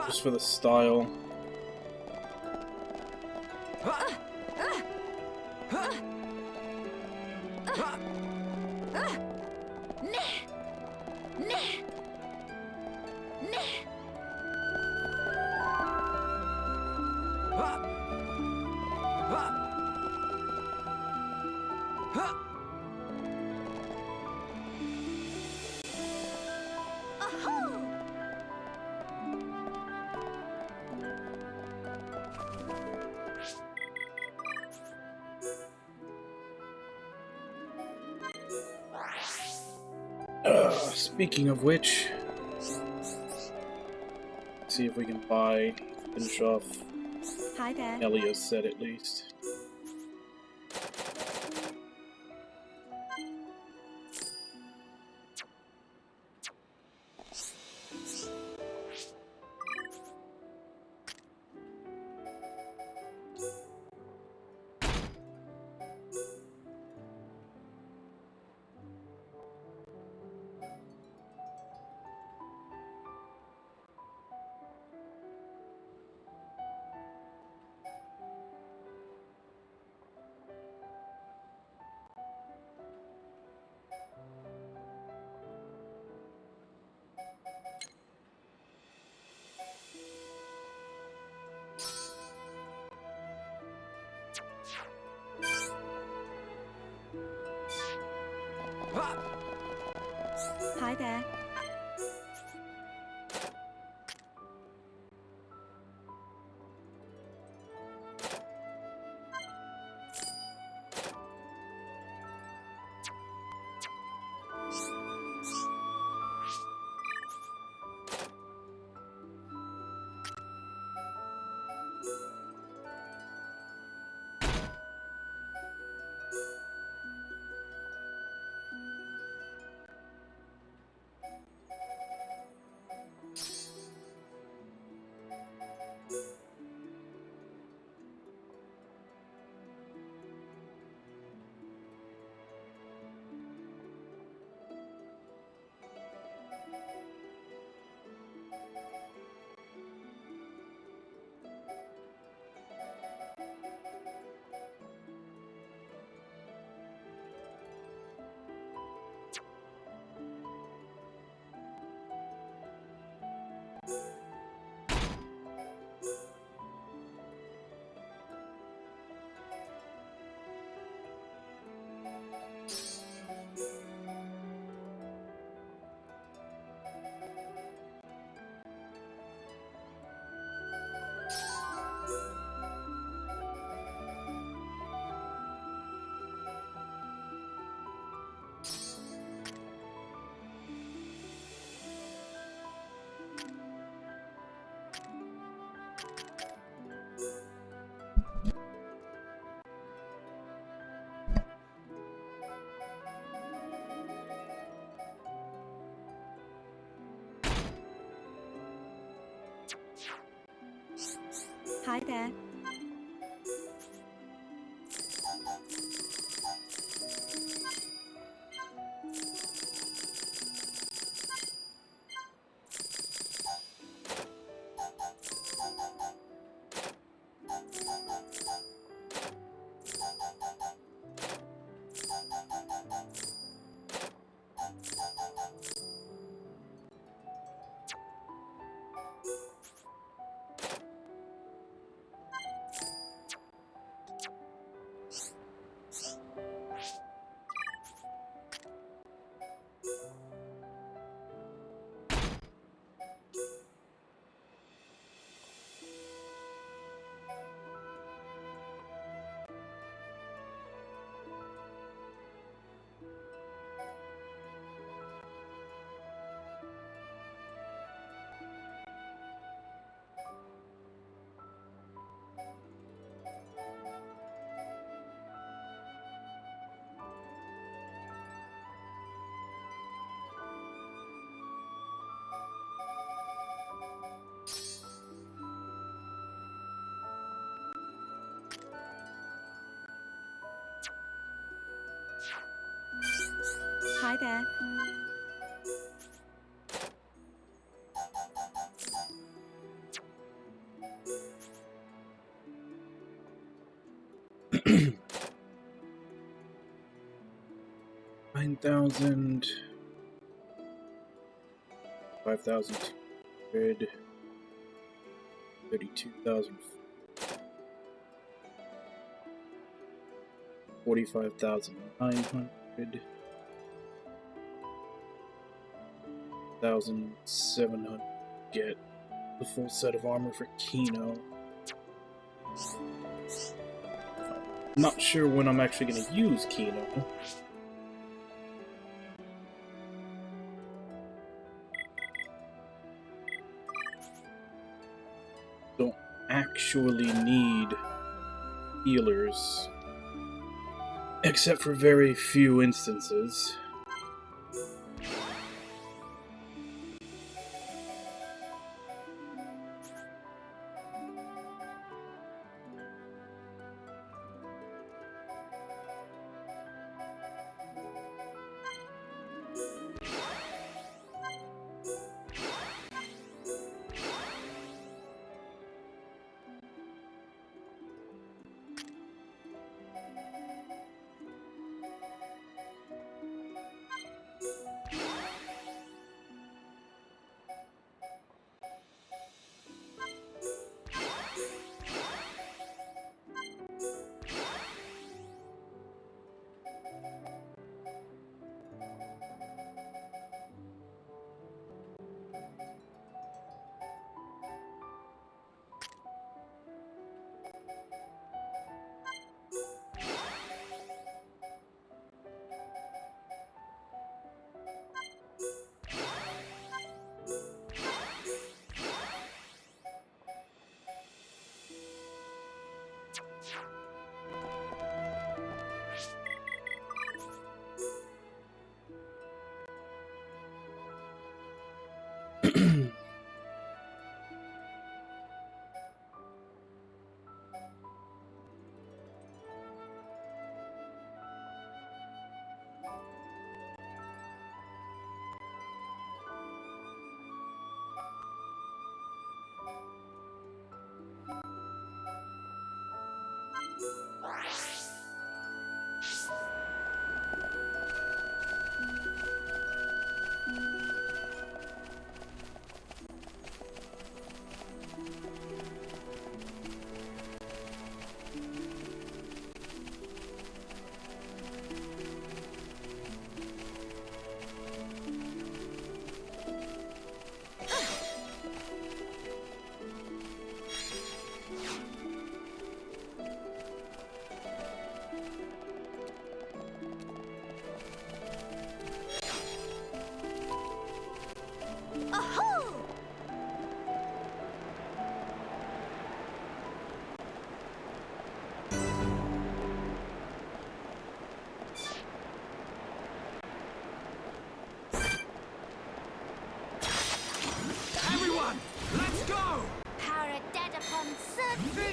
just for the style. Speaking of which, see if we can finish off Hi there. Elia's set at least. Hi there. Hi there. Hi there. $9,000, 5,200, 32,000, 45,900, 1,700. Get the full set of armor for Kino. Not sure when I'm actually going to use Kino. Don't actually need healers, except for very few instances.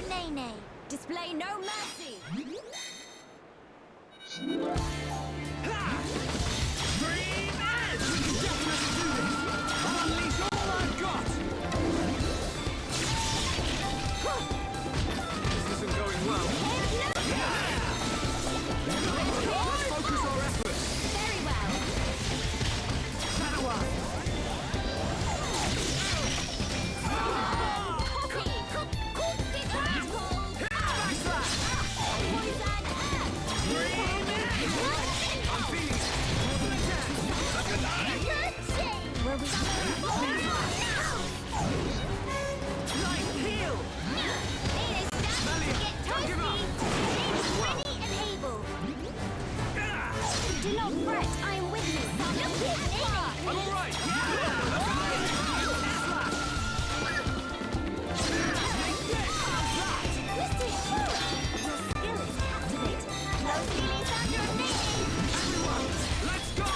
Nene. Display no mercy! Do not fret, I am with you. I'm all right. Mr. Shu, your skill is captivating. No feelings under a name. Everyone, let's go.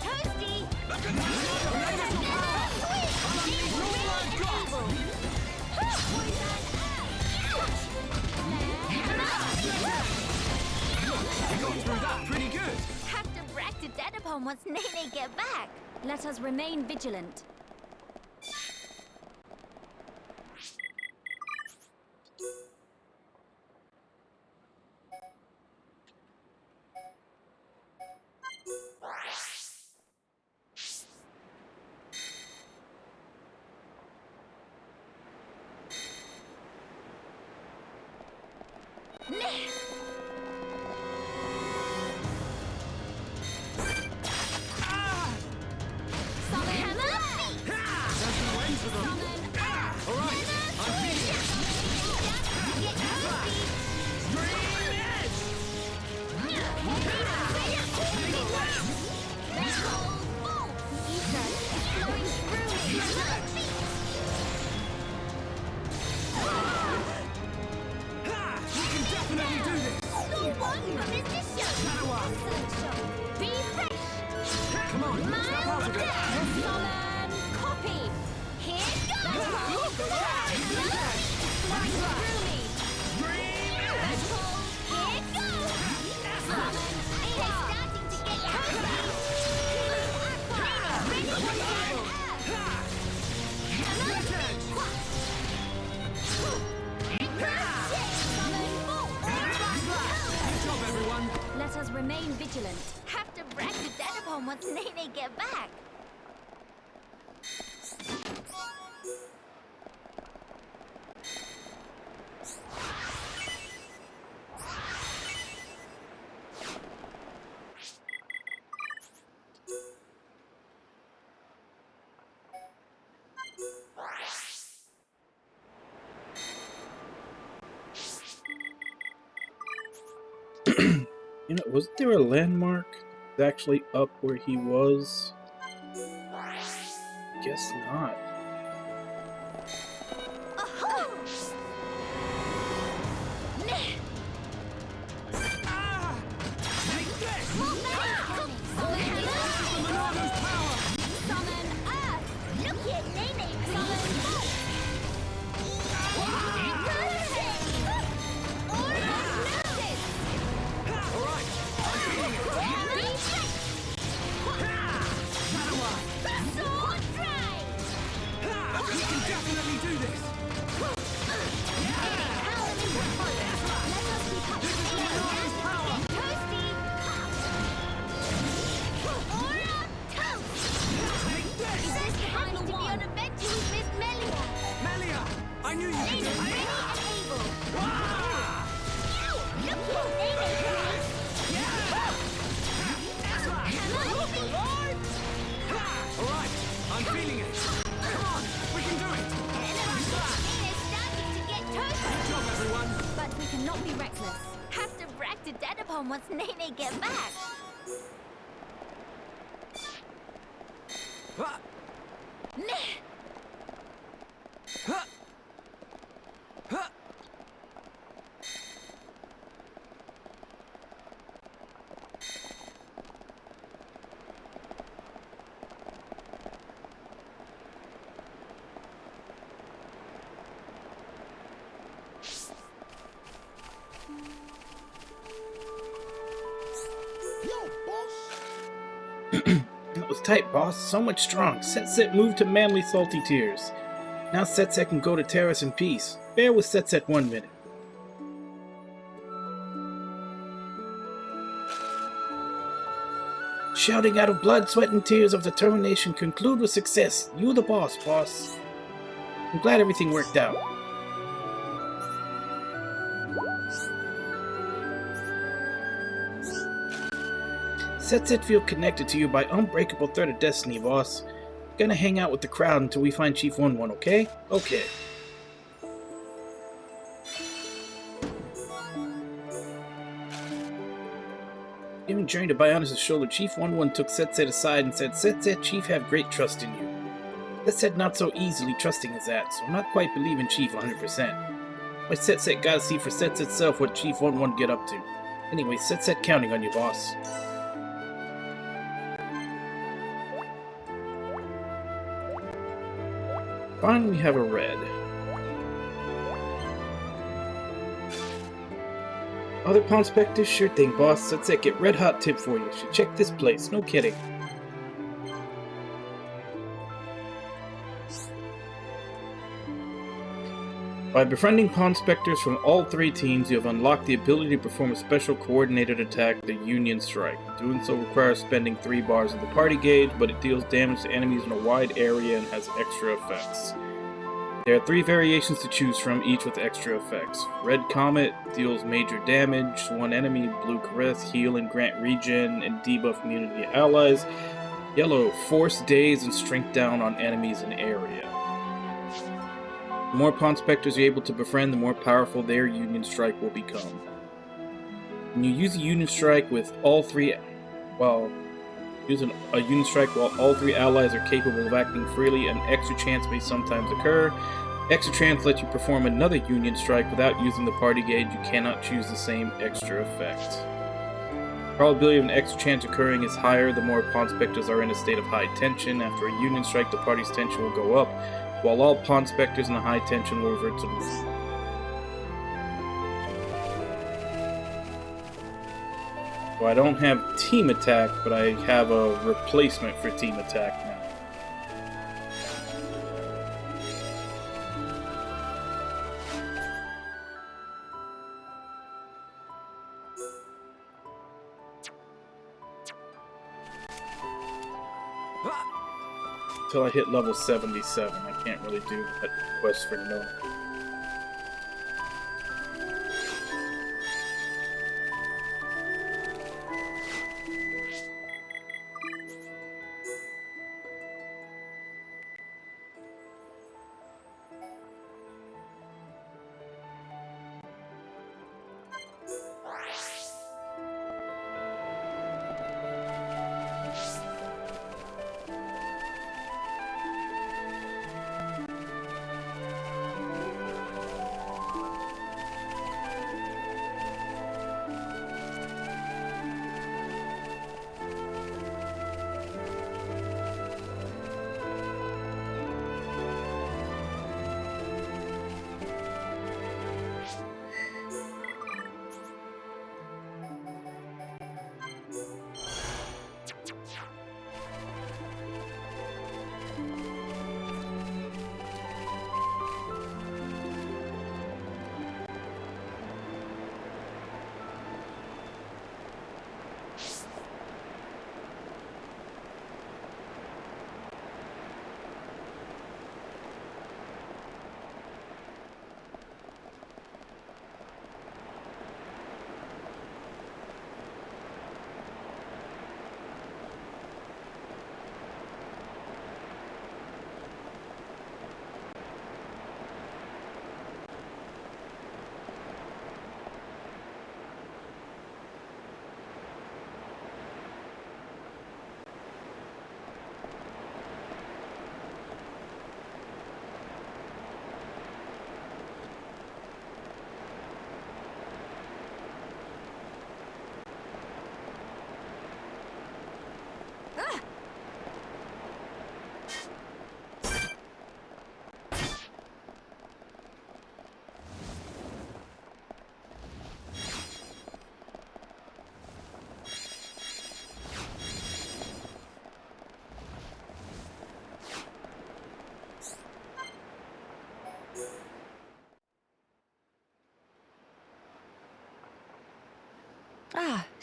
Toasty. Through that pretty good. Have to brag to Dad upon once Nene get back. Let us remain vigilant. Let us remain vigilant. Have to brag to Dad upon once Nene get back. You know, wasn't there a landmark actually up where he was? Guess not. Once Nene get back. That was tight, boss. So much strong. Set moved to manly salty tears. Now Set can go to Terrace in peace. Bear with Set 1 minute. Shouting out of blood, sweat, and tears of determination, conclude with success. You the boss, boss. I'm glad everything worked out. Set feel connected to you by unbreakable thread of destiny, boss. Gonna hang out with the crowd until we find Chief 1-1, okay? Okay. Giving journey to Bionis' shoulder, Chief 1-1 took Set aside and said, Set, Chief have great trust in you. Set not so easily trusting as that, so I'm not quite believing Chief 100%. But Set gotta see for Set itself what Chief 1-1 get up to. Anyway, Set counting on you, boss. Finally, we have a red. Other Palm Specters? Sure thing, boss. Let's get red hot tip for you. Should check this place, no kidding. By befriending Pawn Specters from all 3 teams, you have unlocked the ability to perform a special coordinated attack, the Union Strike. Doing so requires spending 3 bars of the party gauge, but it deals damage to enemies in a wide area and has extra effects. There are 3 variations to choose from, each with extra effects. Red Comet deals major damage to one enemy, Blue Caress heal and grant regen and debuff immunity to allies. Yellow force daze and strength down on enemies in area. The more Pawn Specters you're able to befriend, the more powerful their Union Strike will become. When you use a Union Strike with all 3, using a Union Strike while all 3 allies are capable of acting freely, an extra chance may sometimes occur. Extra chance lets you perform another Union Strike without using the party gauge. You cannot choose the same extra effect. The probability of an extra chance occurring is higher the more Pawn Specters are in a state of high tension. After a Union Strike, the party's tension will go up, while all Pawn Specters in a high tension will revert to normal. So I don't have Team Attack, but I have a replacement for Team Attack now. Until I hit level 77, I can't really do that quest for no.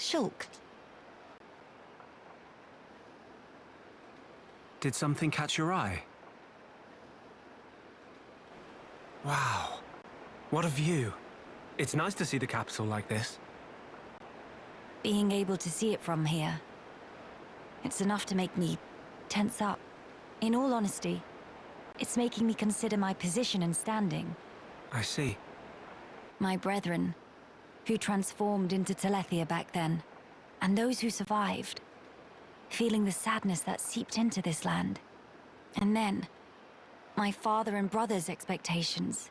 Shulk, Did something catch your eye? Wow. What a view. It's nice to see the capital like this. being able to see it from here, it's enough to make me tense up. In all honesty, it's making me consider my position and standing. I see. My brethren, who transformed into Telethia back then, and those who survived, feeling the sadness that seeped into this land. And then, my father and brother's expectations,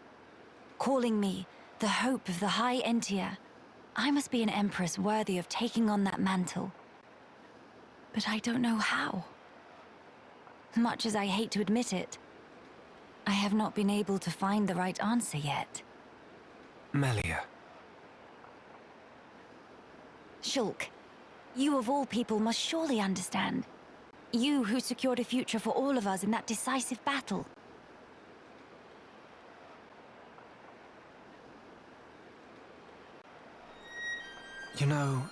calling me the hope of the High Entia. I must be an empress worthy of taking on that mantle. But I don't know how. Much as I hate to admit it, I have not been able to find the right answer yet. Melia. Shulk, you of all people must surely understand. You who secured a future for all of us in that decisive battle. You know,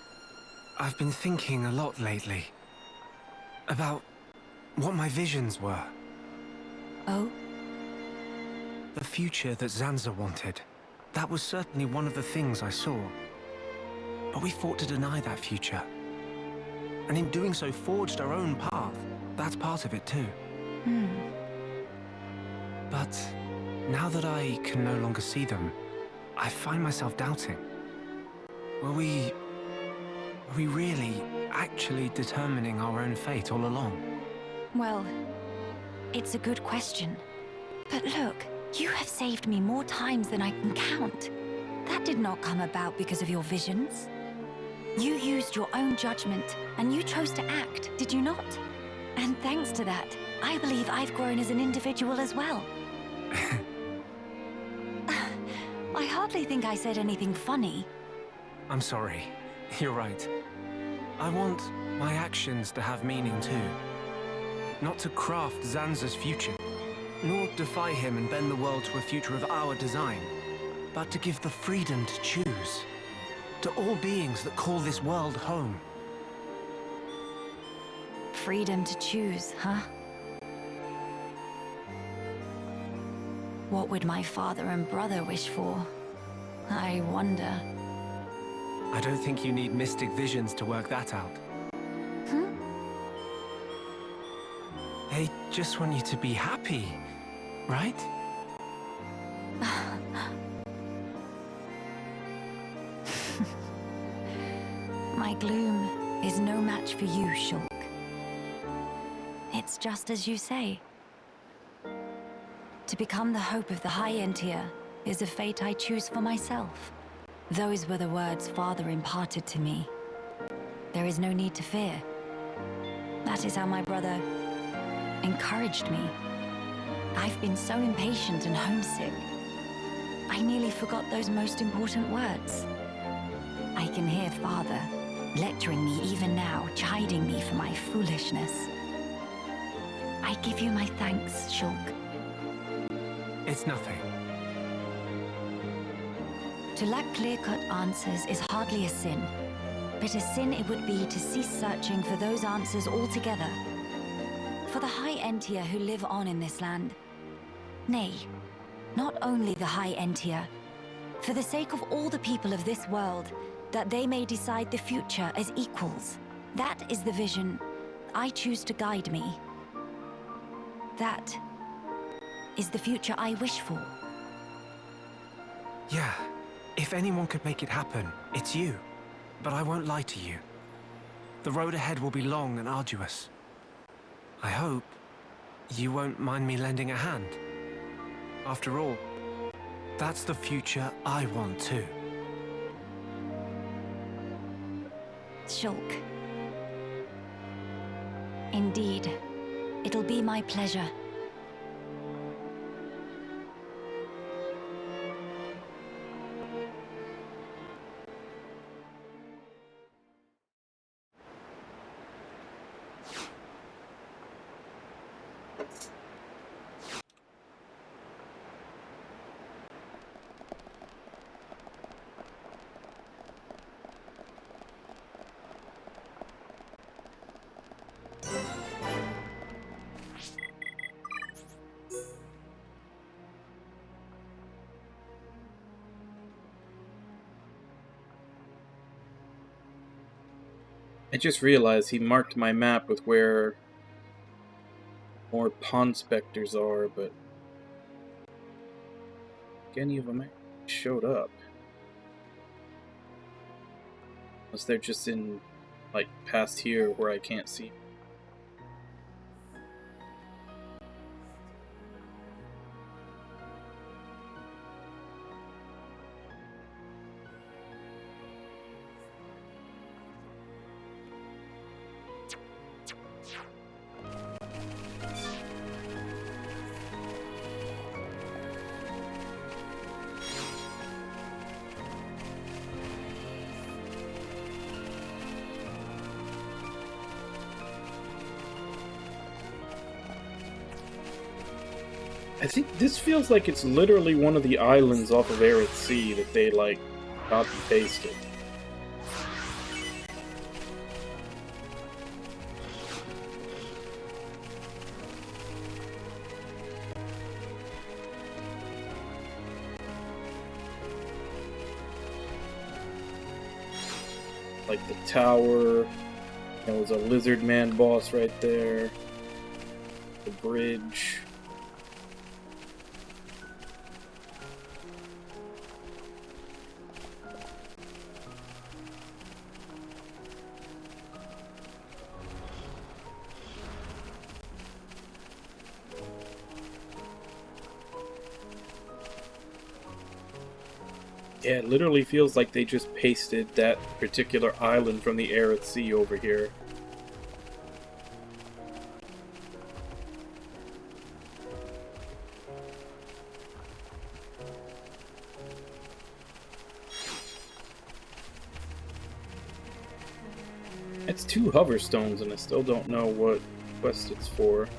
I've been thinking a lot lately about what my visions were. Oh? The future that Zanza wanted. That was certainly one of the things I saw. But we fought to deny that future. And in doing so, forged our own path. That's part of it too. But now that I can no longer see them, I find myself doubting. Were we really actually determining our own fate all along? Well, it's a good question. But look, you have saved me more times than I can count. That did not come about because of your visions. You used your own judgment, and you chose to act, did you not? And thanks to that, I believe I've grown as an individual as well. I hardly think I said anything funny. I'm sorry. You're right. I want my actions to have meaning too. Not to craft Zanza's future, nor defy him and bend the world to a future of our design, but to give the freedom to choose. To all beings that call this world home. Freedom to choose, huh? What would my father and brother wish for? I wonder. I don't think you need mystic visions to work that out. They just want you to be happy, right? My gloom is no match for you, Shulk. It's just as you say. To become the hope of the High Entia is a fate I choose for myself. Those were the words Father imparted to me. There is no need to fear. That is how my brother encouraged me. I've been so impatient and homesick. I nearly forgot those most important words. I can hear Father lecturing me even now, chiding me for my foolishness. I give you my thanks, Shulk. It's nothing. To lack clear-cut answers is hardly a sin, but a sin it would be to cease searching for those answers altogether. For the High Entia who live on in this land. Nay, not only the High Entia, for the sake of all the people of this world, that they may decide the future as equals. That is the vision I choose to guide me. That is the future I wish for. Yeah, if anyone could make it happen, it's you. But I won't lie to you. The road ahead will be long and arduous. I hope you won't mind me lending a hand. After all, that's the future I want too. Shulk. Indeed, it'll be my pleasure. I just realized he marked my map with where more pond specters are, but any of them actually showed up. Unless they're just in, like, past here where I can't see. I think this feels like it's literally one of the islands off of Arid Sea that they, like, copy-pasted. Like the tower, there was a lizard man boss right there, the bridge. Yeah, it literally feels like they just pasted that particular island from the Arid Sea over here. It's 2 hoverstones and I still don't know what quest it's for.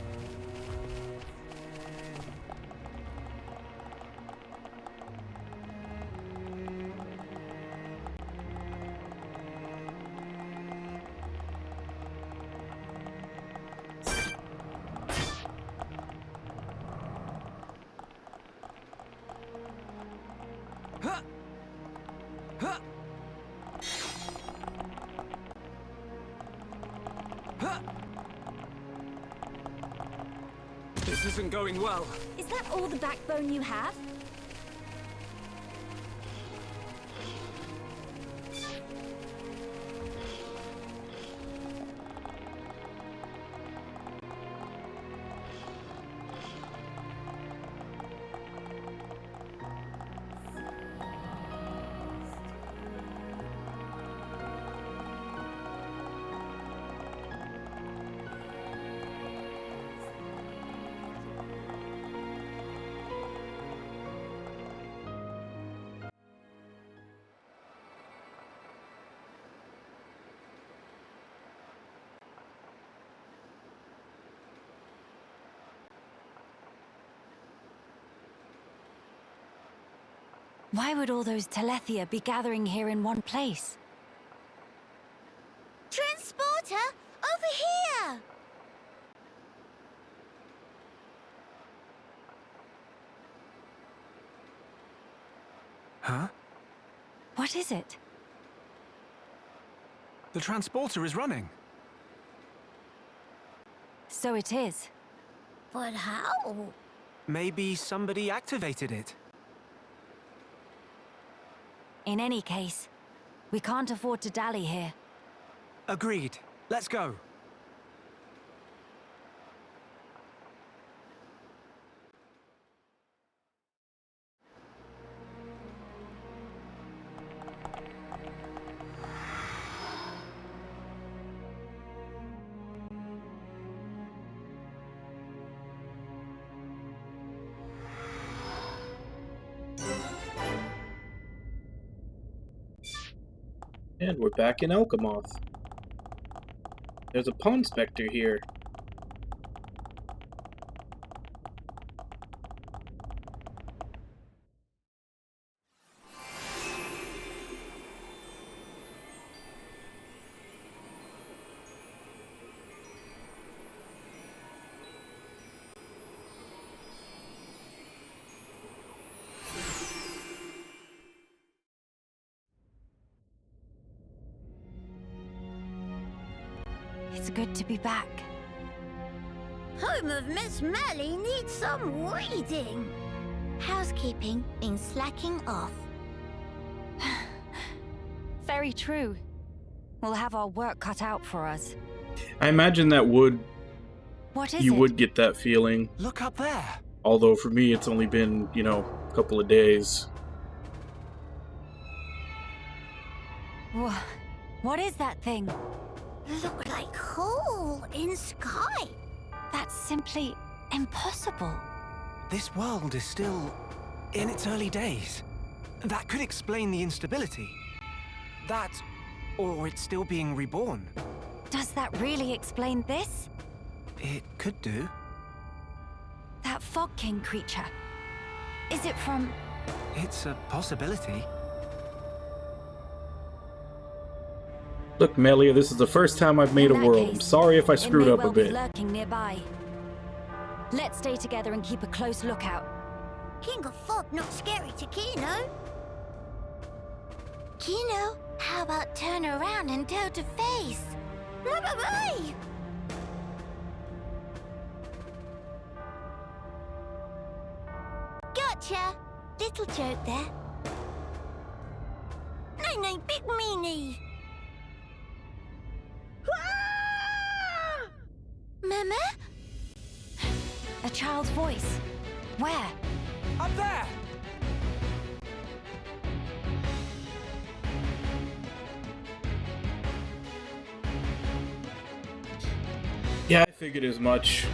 This isn't going well. Is that all the backbone you have? Why would all those Telethia be gathering here in one place? Transporter, over here! Huh? What is it? The transporter is running. So it is. But how? Maybe somebody activated it. In any case, we can't afford to dally here. Agreed. Let's go. And we're back in Alchemoth. There's a Pond Spectre here. It's good to be back. Home of Miss Melly needs some reading. Housekeeping been slacking off. Very true. We'll have our work cut out for us. I imagine that would What is you it? would get that feeling. Look up there. Although for me, it's only been, a couple of days. What is that thing? Look like hole in sky. That's simply impossible. This world is still in its early days. That could explain the instability. That, or it's still being reborn. Does that really explain this? It could do. That Fog King creature. Is it from... It's a possibility. Look, Melia, this is the first time I've made a In that world. I'm case, sorry if I it screwed may up well a be bit. lurking nearby. Let's stay together and keep a close lookout. King of Fog not scary to Kino. Kino, how about turn around and toe to face? Bye-bye-bye! Gotcha! Little joke there. No, big meanie! Ah! Mama? A child's voice. Where? Up there! Yeah, I figured as much.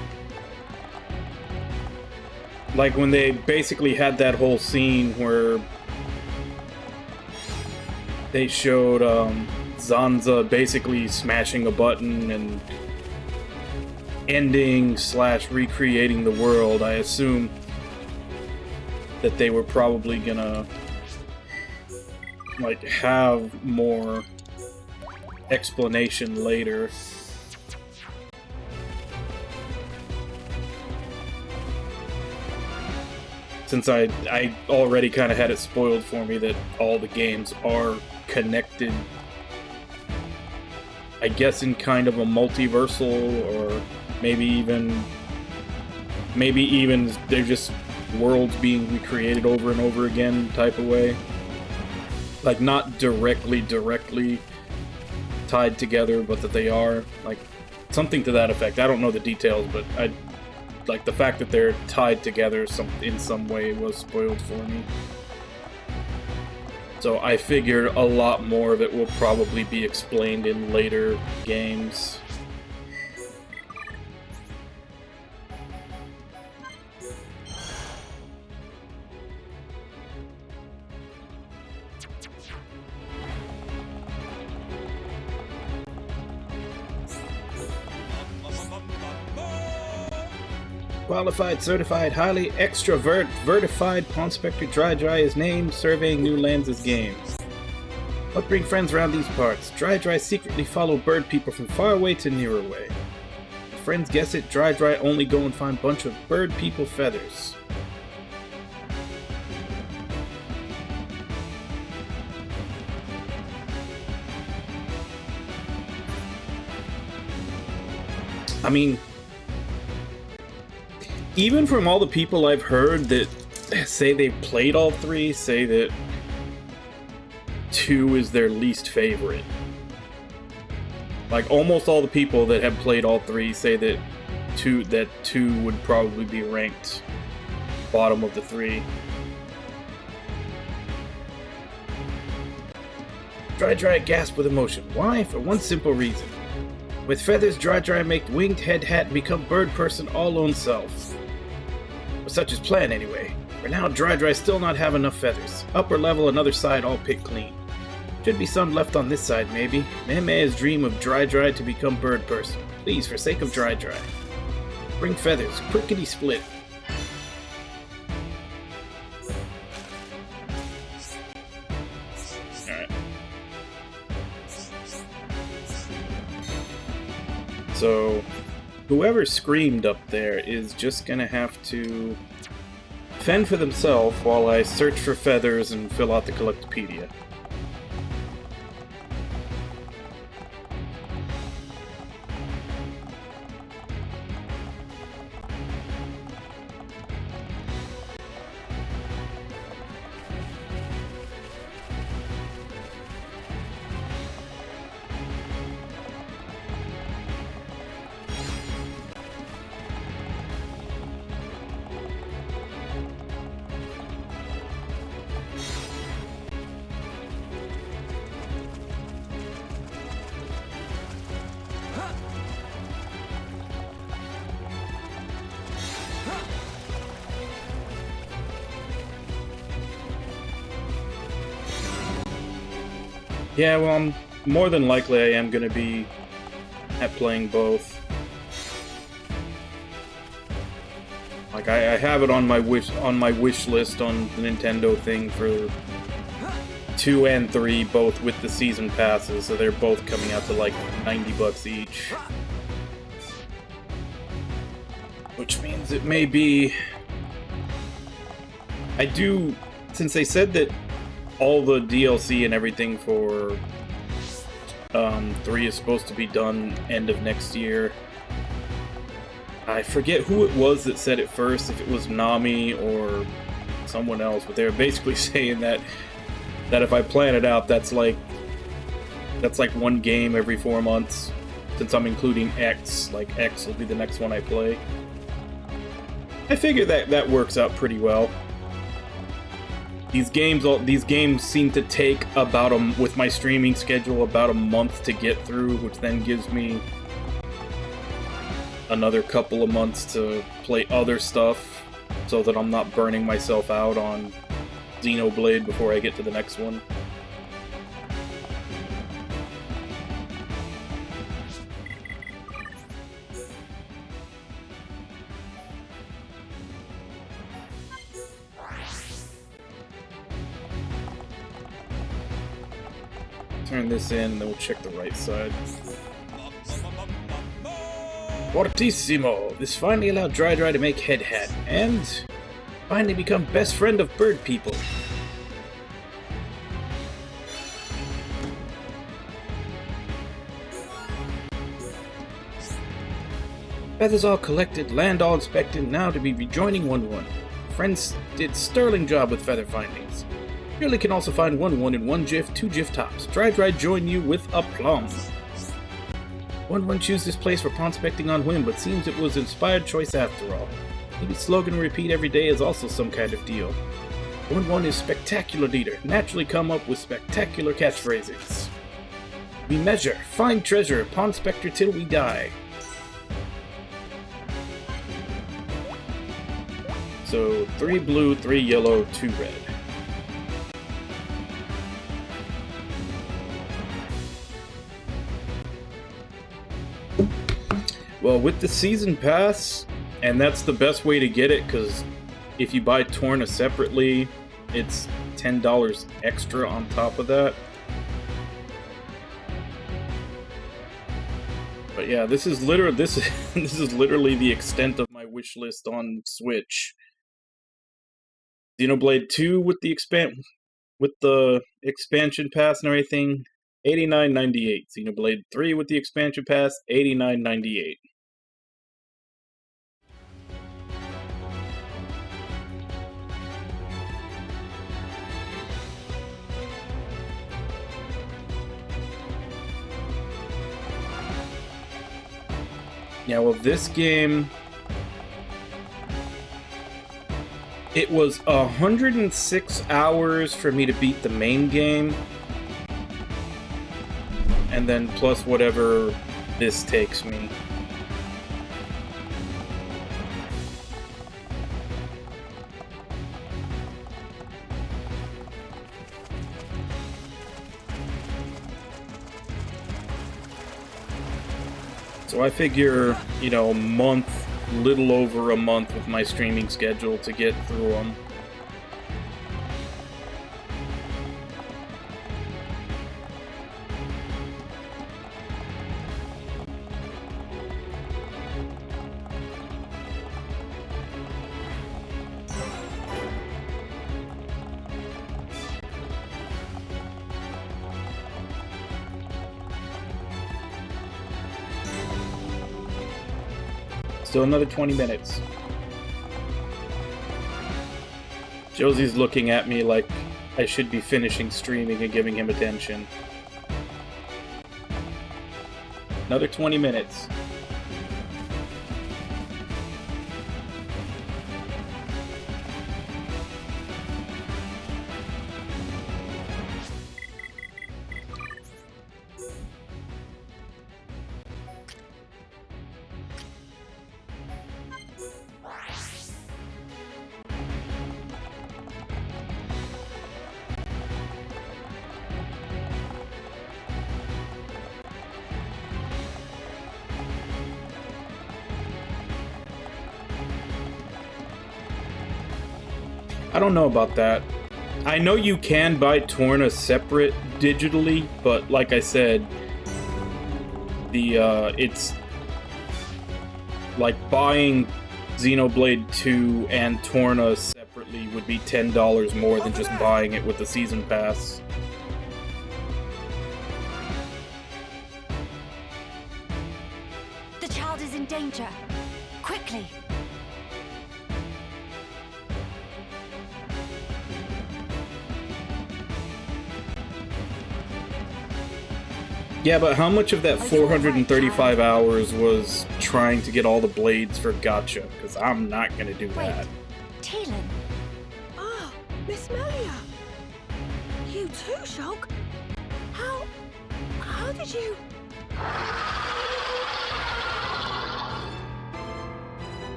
Like when they basically had that whole scene where they showed Zanza basically smashing a button and ending / recreating the world, I assume that they were probably gonna like have more explanation later. Since I already kind of had it spoiled for me that all the games are connected, I guess in kind of a multiversal, or maybe even they're just worlds being recreated over and over again type of way. Like not directly tied together, but that they are, like something to that effect. I don't know the details, but like the fact that they're tied together in some way was spoiled for me. So I figured a lot more of it will probably be explained in later games. Qualified, certified, highly vertified Pawn Spectre Dry is named, surveying new lands as game. What bring friends around these parts? Dry secretly follow bird people from far away to near away. If friends guess it, Dry only go and find bunch of bird people feathers. I mean, even from all the people I've heard that say they've played all three, say that 2 is their least favorite. Like almost all the people that have played all three say that 2 would probably be ranked bottom of the 3. Dry gasped with emotion. Why? For one simple reason. With feathers, Dry make winged head hat and become bird person all own self. Or such is plan anyway. For now, Dry still not have enough feathers. Upper level, another side all picked clean. Should be some left on this side, maybe. Meme's dream of Dry to become bird person. Please, for sake of Dry. Bring feathers, quickety split. Alright. So, whoever screamed up there is just gonna have to fend for themselves while I search for feathers and fill out the Collectopedia. Yeah, well, more than likely I am going to be at playing both. Like I have it on my wish list on the Nintendo thing for 2 and 3, both with the season passes, so they're both coming out to like $90 each. Which means it may be... since they said that all the DLC and everything for 3 is supposed to be done end of next year. I forget who it was that said it first, if it was Nami or someone else, but they were basically saying that if I plan it out, that's like one game every 4 months. Since I'm including X, like X will be the next one I play. I figure that works out pretty well. These games seem to take about with my streaming schedule about a month to get through, which then gives me another couple of months to play other stuff, so that I'm not burning myself out on Xenoblade before I get to the next one. Turn this in, and then we'll check the right side. Fortissimo! This finally allowed Dry to make Head Hat, and finally become best friend of bird people. Feathers all collected, land all inspected, now to be rejoining 1-1. Friends did sterling job with feather findings. Surely can also find 1-1 in 1 GIF, 2 GIF tops. Dry join you with aplomb. 1-1 choose this place for prospecting on whim, but seems it was inspired choice after all. Maybe slogan repeat every day is also some kind of deal. 1-1 is spectacular leader, naturally come up with spectacular catchphrases. We measure, find treasure, pawn spectre till we die. So 3 blue, 3 yellow, 2 red. Well, with the season pass, and that's the best way to get it, because if you buy Torna separately, it's $10 extra on top of that. But yeah, this is literally the extent of my wish list on Switch. Xenoblade 2 with the expansion pass and everything, $89.98. Xenoblade 3 with the expansion pass, $89.98. Yeah, well, this game, it was 106 hours for me to beat the main game, and then plus whatever this takes me. So I figure, a month, little over a month with my streaming schedule to get through them. Still another 20 minutes. Josie's looking at me like I should be finishing streaming and giving him attention. Another 20 minutes. I don't know about that. I know you can buy Torna separate digitally, but like I said, it's like buying Xenoblade 2 and Torna separately would be $10 more than just buying it with the season pass. The child is in danger. Quickly. Yeah, but how much of that 435 hours was trying to get all the blades for Gacha? Because I'm not gonna do that. Teelan. Ah, Miss Melia. You too, Shulk? How did you...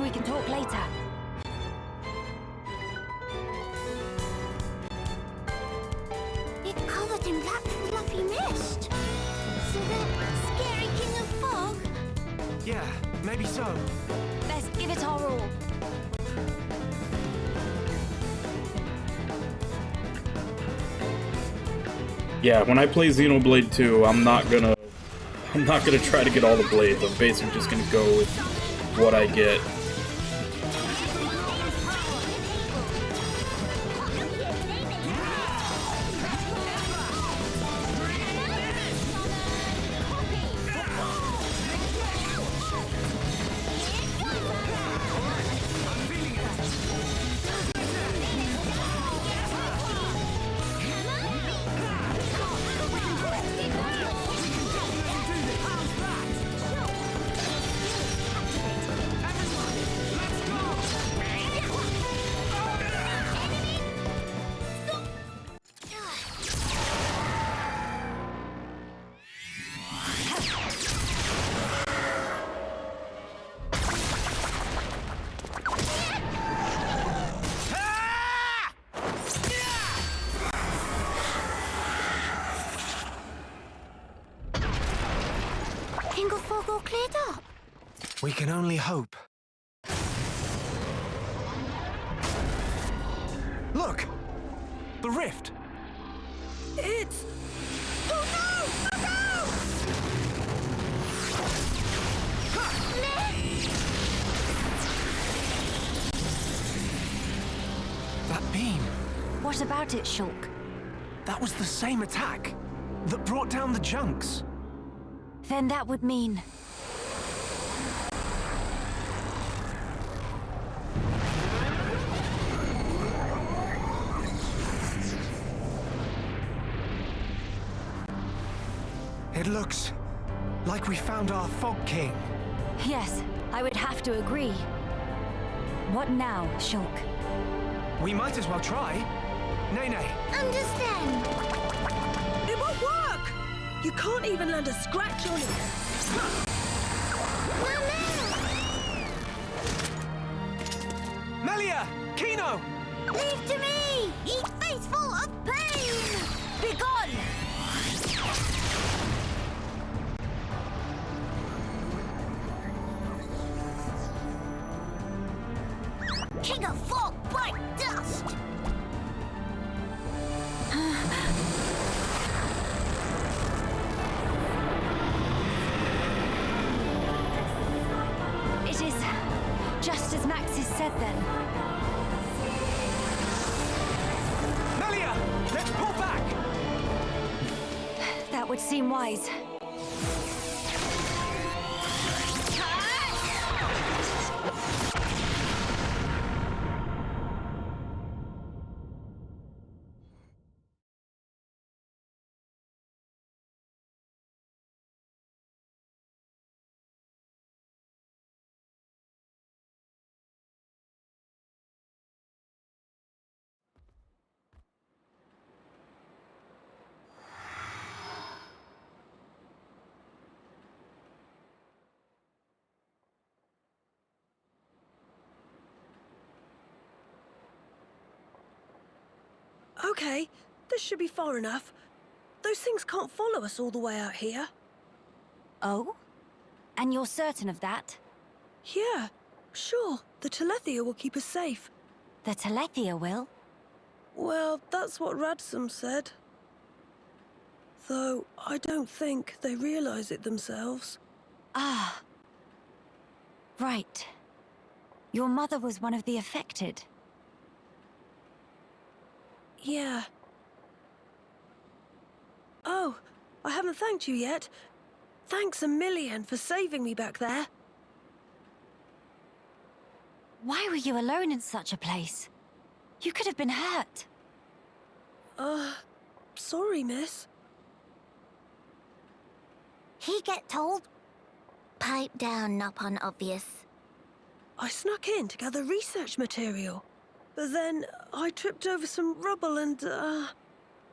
We can talk later. It covered in that fluffy mist. So that scary king of fog? Yeah, maybe so. Best give it our all. Yeah, when I play Xenoblade 2, I'm not gonna try to get all the blades. I'm basically just gonna go with what I get. King of fog all cleared up. We can only hope. Look! The rift! It's... Oh no! Oh That beam! What about it, Shulk? That was the same attack that brought down the junks. Then that would mean... It looks like we found our Fog King. Yes, I would have to agree. What now, Shulk? We might as well try. Nene. Understand. It won't work! You can't even land a scratch on it. Melia! Kino! Leave to me! Ye faithful of pain! Begone! King of fog, bright dust! It is just as Maxis said then. Melia! Let's pull back! That would seem wise. Okay, this should be far enough. Those things can't follow us all the way out here. Oh? And you're certain of that? Yeah, sure. The Telethia will keep us safe. The Telethia will. Well, that's what Radsum said. Though I don't think they realize it themselves. Ah. Right. Your mother was one of the affected. Yeah. Oh, I haven't thanked you yet. Thanks a million for saving me back there. Why were you alone in such a place? You could have been hurt. Sorry, miss. He get told? Pipe down, not obvious. I snuck in to gather research material. But then I tripped over some rubble and,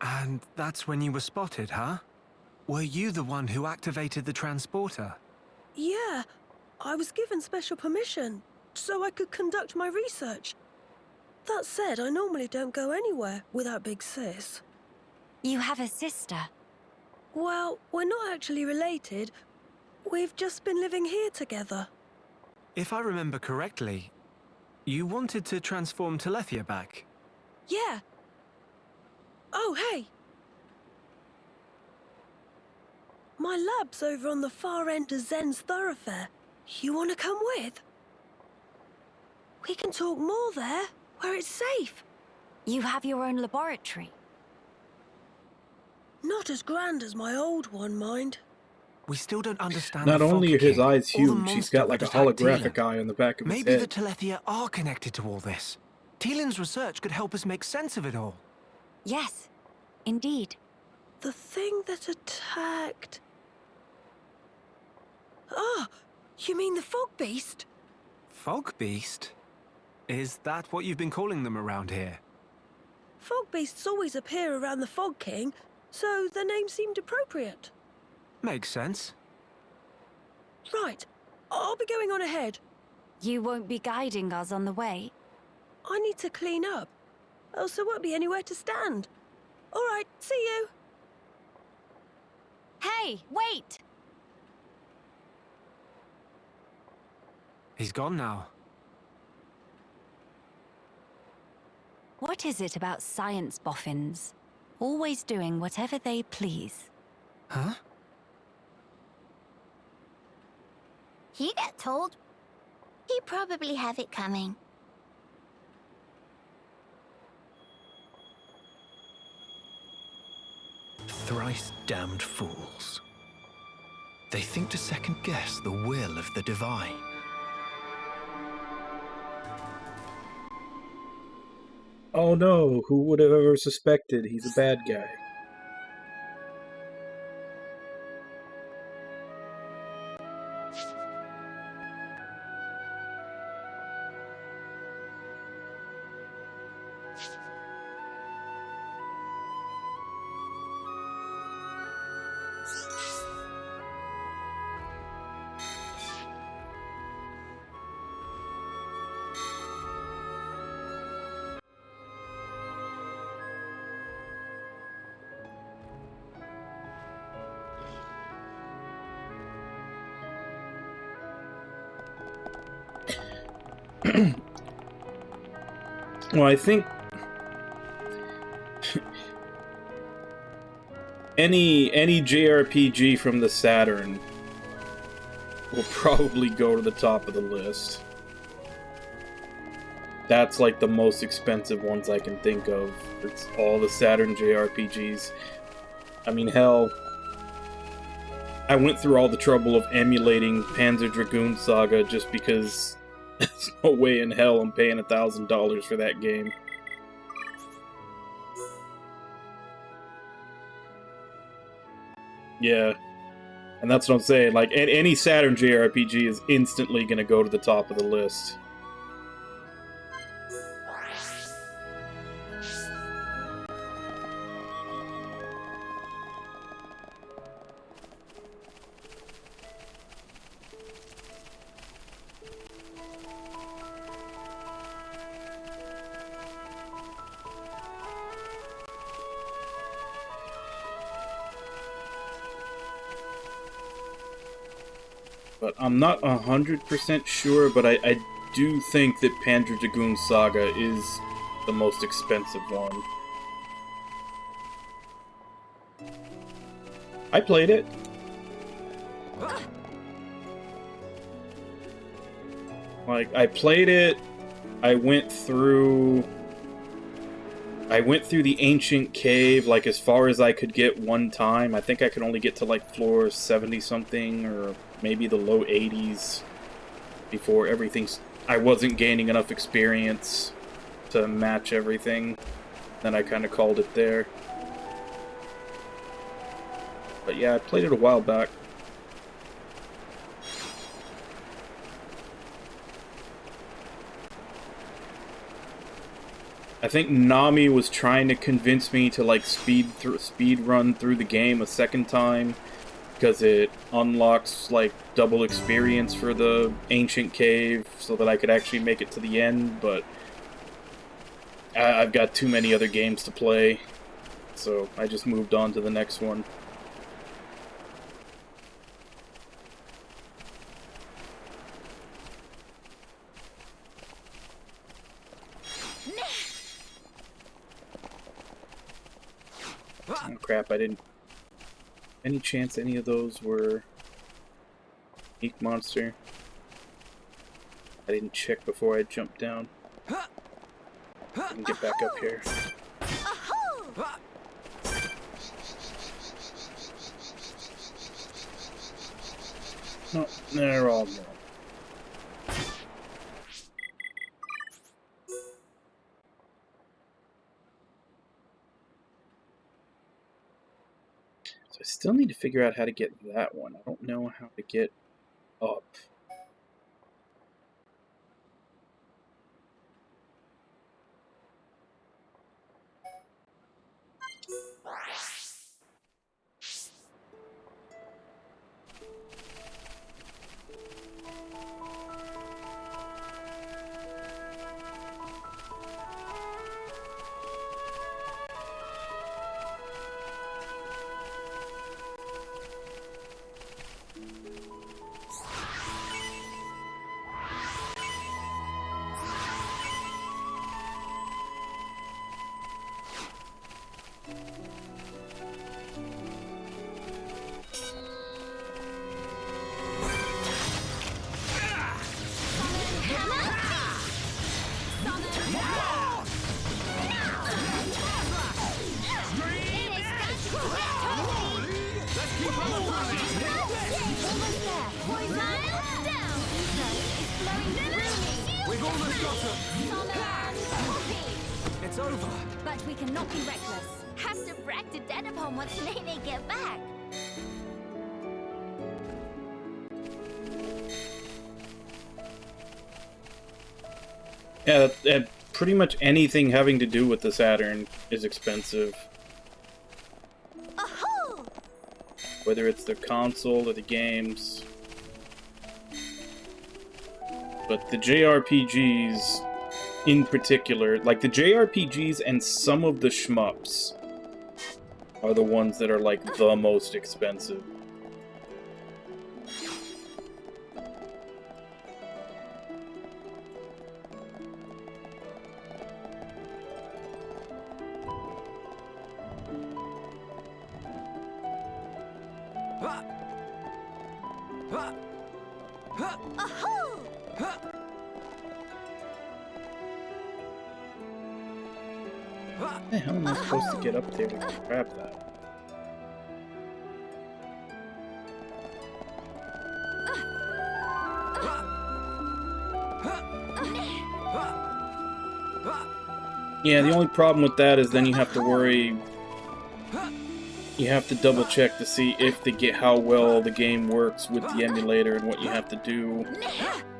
And that's when you were spotted, huh? Were you the one who activated the transporter? Yeah, I was given special permission so I could conduct my research. That said, I normally don't go anywhere without Big Sis. You have a sister. Well, we're not actually related. We've just been living here together. If I remember correctly, you wanted to transform Telethia back. Yeah. Oh, hey! My lab's over on the far end of Zen's thoroughfare. You want to come with? We can talk more there, where it's safe. You have your own laboratory. Not as grand as my old one, mind. We still don't understand Not the only are Fog his King eyes or the huge, he's monster got like a that attacked holographic Teelan. eye on the back of Maybe his the head. Telethia are connected to all this. Teelan's research could help us make sense of it all. Yes, indeed. The thing that attacked... Ah, you mean the Fog Beast? Fog Beast? Is that what you've been calling them around here? Fog Beasts always appear around the Fog King, so the name seemed appropriate. Makes sense. Right, I'll be going on ahead. You won't be guiding us on the way? I need to clean up, else there won't be anywhere to stand. All right, see you. Hey, wait! He's gone now. What is it about science boffins? Always doing whatever they please. Huh? He get told? He probably have it coming. Thrice damned fools. They think to second-guess the will of the divine. Oh no, who would have ever suspected he's a bad guy? Well, I think any JRPG from the Saturn will probably go to the top of the list. That's like the most expensive ones I can think of. It's all the Saturn JRPGs. I mean, hell, I went through all the trouble of emulating Panzer Dragoon Saga just because there's no way in hell I'm paying $1,000 for that game. Yeah. And that's what I'm saying, like, any Saturn JRPG is instantly gonna go to the top of the list. But I'm not 100% sure, but I do think that Panzer Dragoon Saga is the most expensive one. I played it. Like, I played it, I went through the ancient cave, like, as far as I could get one time. I think I could only get to, like, floor 70-something, or maybe the low 80s, before everything's... I wasn't gaining enough experience to match everything. Then I kind of called it there. But yeah, I played it a while back. I think Nami was trying to convince me to like speed run through the game a second time because it unlocks like double experience for the ancient cave so that I could actually make it to the end, but I've got too many other games to play, so I just moved on to the next one. Oh crap, I didn't... Any chance any of those were... Unique monster? I didn't check before I jumped down. I can get back up here. No, they're all gone. I still need to figure out how to get that one. I don't know how to get up. It's over. But we cannot be reckless. Have to brag to dead upon once Nene get back. Yeah, pretty much anything having to do with the Saturn is expensive. Whether it's the console or the games. But the JRPGs in particular, like the JRPGs and some of the shmups are the ones that are like the most expensive. How the hell am I supposed to get up there to grab that? Yeah, the only problem with that is then you have to worry... You have to double check to see if how well the game works with the emulator and what you have to do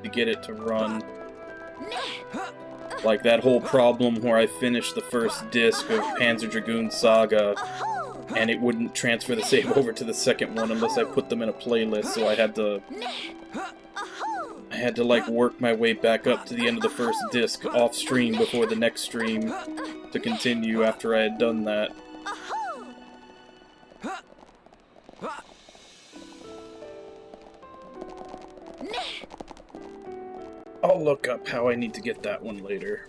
to get it to run. Like that whole problem where I finished the first disc of Panzer Dragoon Saga and it wouldn't transfer the save over to the second one unless I put them in a playlist, so I had to like work my way back up to the end of the first disc off stream before the next stream to continue after I had done that. I'll look up how I need to get that one later.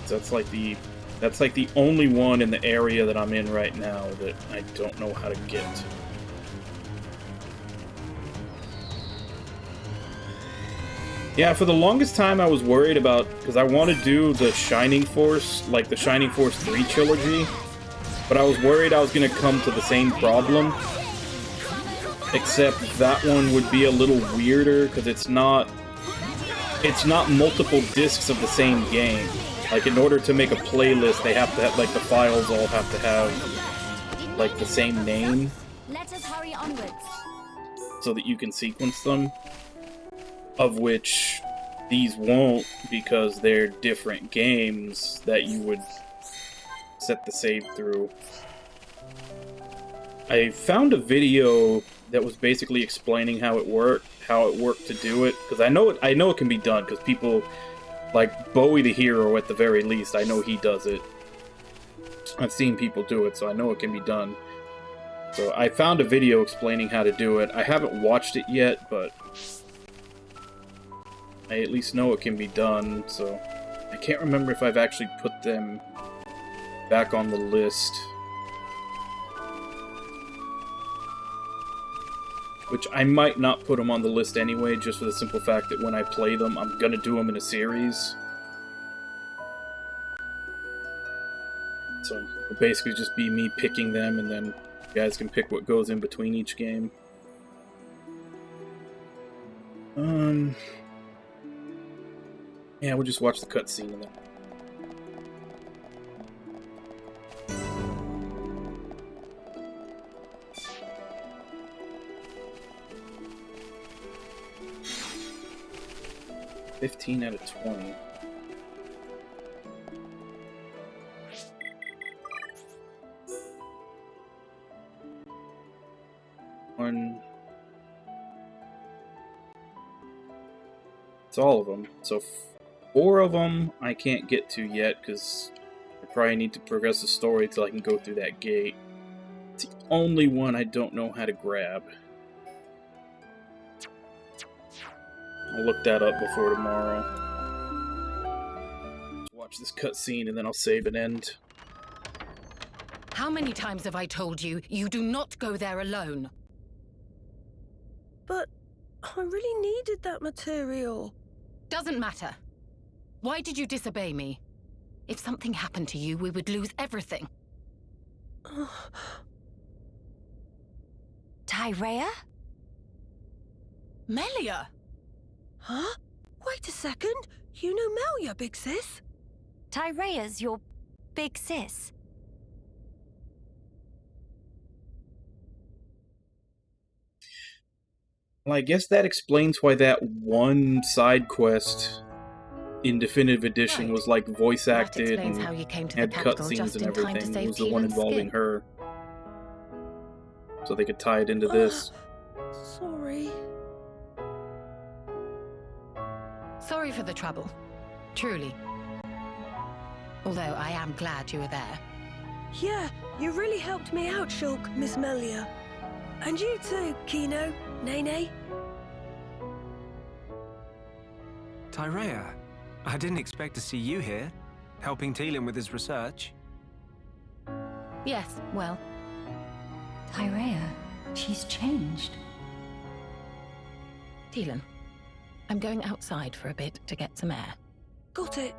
That's like the only one in the area that I'm in right now that I don't know how to get. Yeah, for the longest time I was worried about, because I want to do the Shining Force, like the Shining Force 3 trilogy, but I was worried I was going to come to the same problem, except that one would be a little weirder, because it's not multiple discs of the same game. Like, in order to make a playlist, they have to have, like, the files all have to have, like, the same name. Let us hurry onwards. So that you can sequence them. Of which these won't, because they're different games that you would set the save through. I found a video that was basically explaining how it worked to do it, because I know it can be done, because people like Bowie the Hero, at the very least, I know he does it. I've seen people do it, so I know it can be done. So I found a video explaining how to do it. I haven't watched it yet, but I at least know it can be done, so I can't remember if I've actually put them back on the list. Which I might not put them on the list anyway, just for the simple fact that when I play them, I'm gonna do them in a series. So it'll basically just be me picking them, and then you guys can pick what goes in between each game. Yeah, we'll just watch the cutscene and then. $15 out of $20. One. It's all of them. So 4 of them I can't get to yet because I probably need to progress the story till I can go through that gate. It's the only one I don't know how to grab. I'll look that up before tomorrow. Watch this cutscene and then I'll save and end. How many times have I told you, you do not go there alone? But I really needed that material. Doesn't matter. Why did you disobey me? If something happened to you, we would lose everything. Tyrea? Melia? Huh? Wait a second. You know Melia, big sis? Tyrea's your big sis. Well, I guess that explains why that one side quest in Definitive Edition was like voice acted and how you came to had the capital cutscenes just and in time to everything. It save was the one Keelan's involving skin. her. So they could tie it into this. Sorry. Sorry for the trouble. Truly. Although I am glad you were there. Yeah, you really helped me out, Shulk, Miss Melia. And you too, Kino, Nene. Tyrea, I didn't expect to see you here, helping Teelan with his research. Yes, well, Tyrea, she's changed. Teelan, I'm going outside for a bit to get some air. Got it.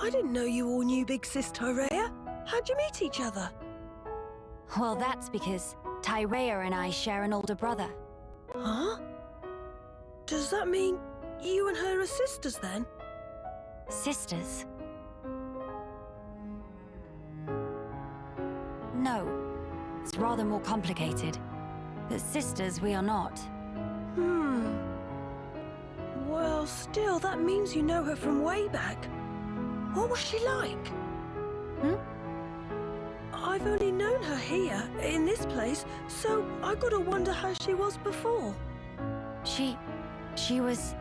I didn't know you all knew Big Sis Tyrea. How'd you meet each other? Well, that's because Tyrea and I share an older brother. Huh? Does that mean you and her are sisters then? Sisters? No. It's rather more complicated. But sisters we are not. Well, still, that means you know her from way back. What was she like? I've only known her here, in this place, so I gotta wonder how she was before. She was...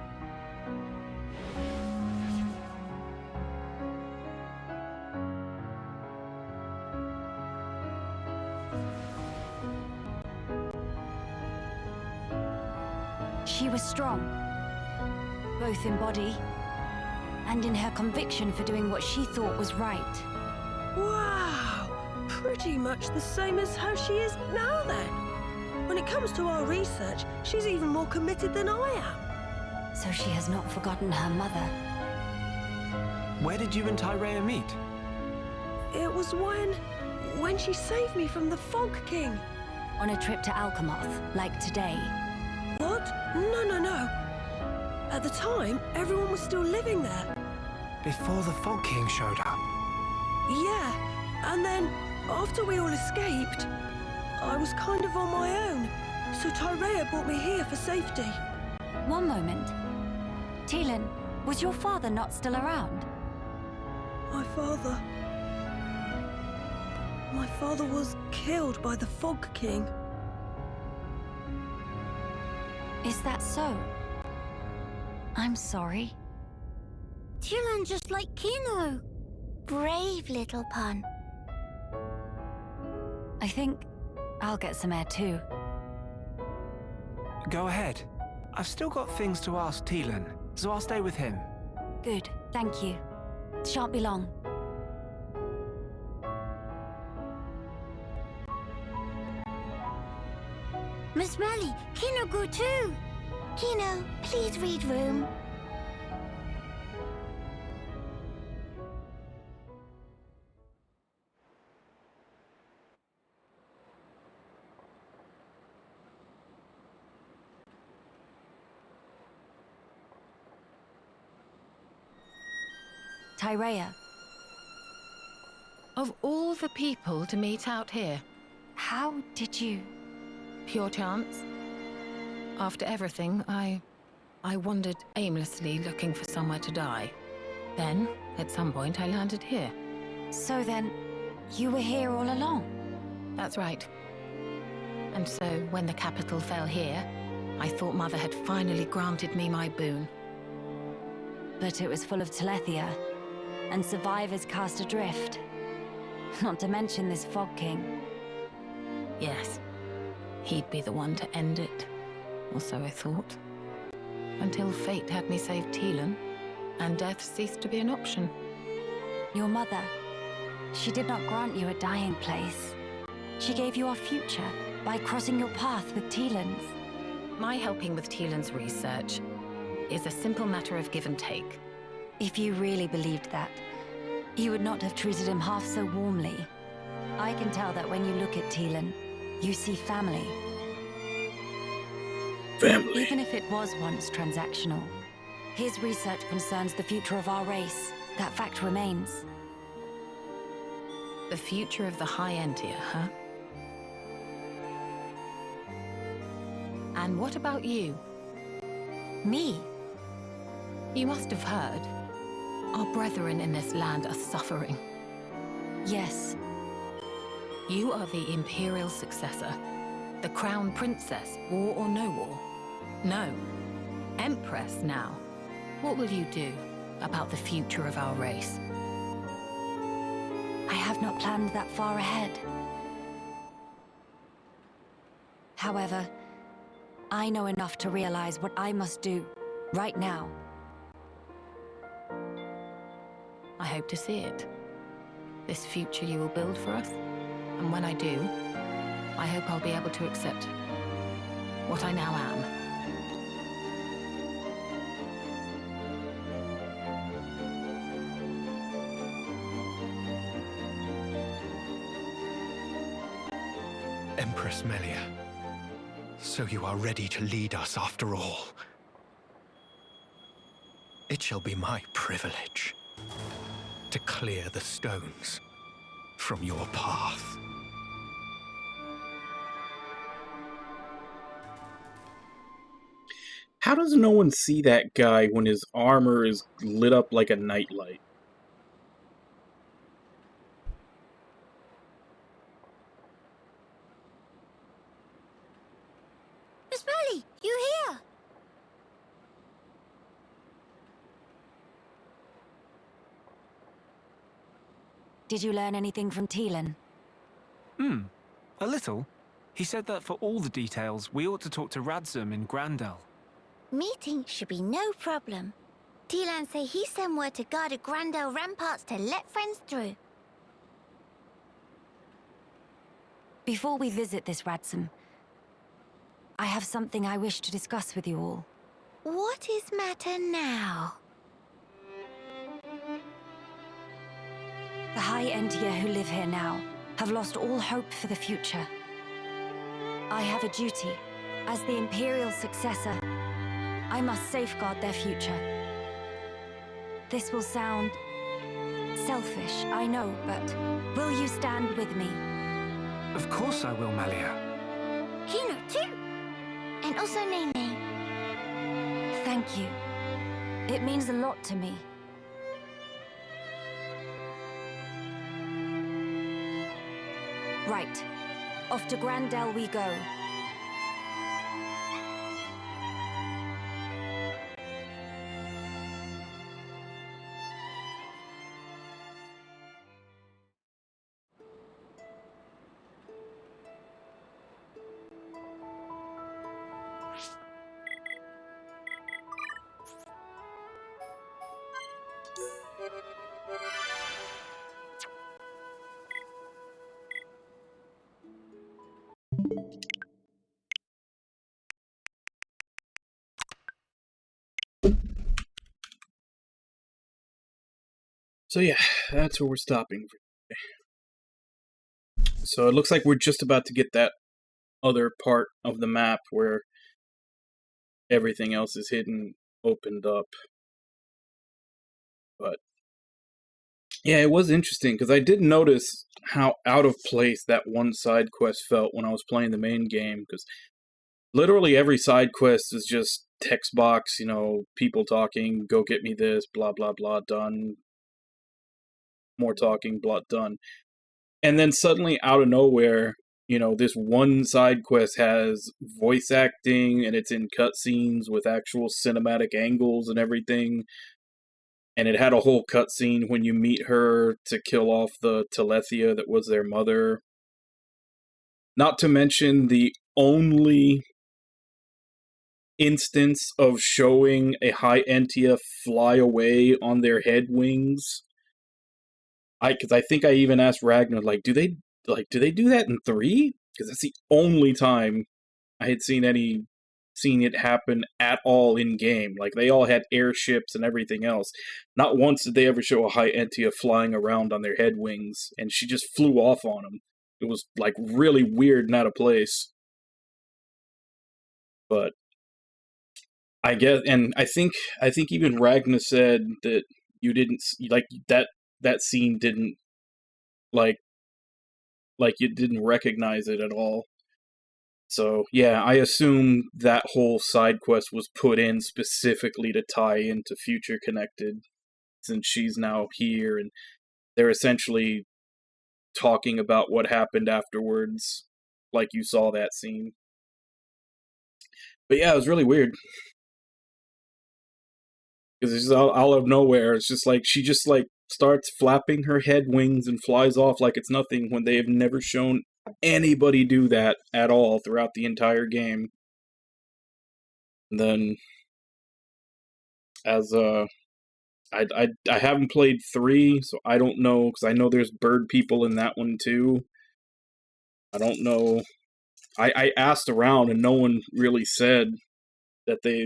She was strong, both in body and in her conviction for doing what she thought was right. Wow! Pretty much the same as how she is now, then. When it comes to our research, she's even more committed than I am. So she has not forgotten her mother. Where did you and Tyrea meet? It was when she saved me from the Fog King. On a trip to Alchemoth, like today. What? No. At the time, everyone was still living there. Before the Fog King showed up. Yeah, and then, after we all escaped, I was kind of on my own, so Tyrea brought me here for safety. One moment. Teelan, was your father not still around? My father was killed by the Fog King. Is that so? I'm sorry. Teelan just like Kino. Brave little pun. I think I'll get some air too. Go ahead. I've still got things to ask Teelan, so I'll stay with him. Good, thank you. Shan't be long. Miss Melly, Kino go too. Kino, please read room. Tyrea, Of all the people to meet out here, how did you... pure chance. After everything, I wandered aimlessly looking for somewhere to die. Then, at some point, I landed here. So then, you were here all along? That's right. And so, when the capital fell here, I thought Mother had finally granted me my boon. But it was full of Telethia, and survivors cast adrift. Not to mention this Fog King. Yes, he'd be the one to end it. Or so I thought. Until fate had me save Teelan, and death ceased to be an option. Your mother, she did not grant you a dying place. She gave you a future by crossing your path with Teelan's. My helping with Teelan's research is a simple matter of give and take. If you really believed that, you would not have treated him half so warmly. I can tell that when you look at Teelan, you see family. Family. Even if it was once transactional, his research concerns the future of our race. That fact remains. The future of the High Entia, huh? And what about you? Me? You must have heard. Our brethren in this land are suffering. Yes. You are the Imperial successor. The Crown Princess, war or no war? No. Empress now. What will you do about the future of our race? I have not planned that far ahead. However, I know enough to realize what I must do, right now. I hope to see it. This future you will build for us. And when I do, I hope I'll be able to accept what I now am. Empress Melia, so you are ready to lead us after all. It shall be my privilege to clear the stones from your path. How does no one see that guy when his armor is lit up like a nightlight? Miss Melly, you here? Did you learn anything from Teelan? A little. He said that for all the details, we ought to talk to Radzum in Grandel. Meeting should be no problem. Teelan say he sent word to guard the Grandel ramparts to let friends through. Before we visit this Radzum, I have something I wish to discuss with you all. What is matter now? The High Entia who live here now have lost all hope for the future. I have a duty. As the Imperial successor, I must safeguard their future. This will sound selfish, I know, but will you stand with me? Of course I will, Malia. Kino too. And also Nene. Thank you. It means a lot to me. Right. Off to Grandel we go. So yeah, that's where we're stopping for today. So it looks like we're just about to get that other part of the map where everything else is hidden opened up. But yeah, it was interesting because I did notice how out of place that one side quest felt when I was playing the main game, because literally every side quest is just text box, people talking, go get me this, blah blah blah, done. More talking, blah, done. And then suddenly out of nowhere, this one side quest has voice acting and it's in cutscenes with actual cinematic angles and everything. And it had a whole cutscene when you meet her to kill off the Telethia that was their mother. Not to mention the only instance of showing a High Entia fly away on their head wings. Because I think I even asked Ragnar, do they do that in 3? Because that's the only time I had seen it happen at all in game. They all had airships and everything else. Not once did they ever show a High Entia flying around on their head wings, and she just flew off on them. It was really weird and out of place. But I guess, and I think even Ragnar said that you didn't that scene didn't you didn't recognize it at all. So yeah, I assume that whole side quest was put in specifically to tie into Future Connected, since she's now here and they're essentially talking about what happened afterwards, like you saw that scene. But yeah, it was really weird. Because it's just out of nowhere. It's just she just starts flapping her head wings and flies off like it's nothing, when they have never shown anybody do that at all throughout the entire game. And then, as I haven't played 3, so I don't know, because I know there's bird people in that one too. I don't know. I asked around and no one really said that they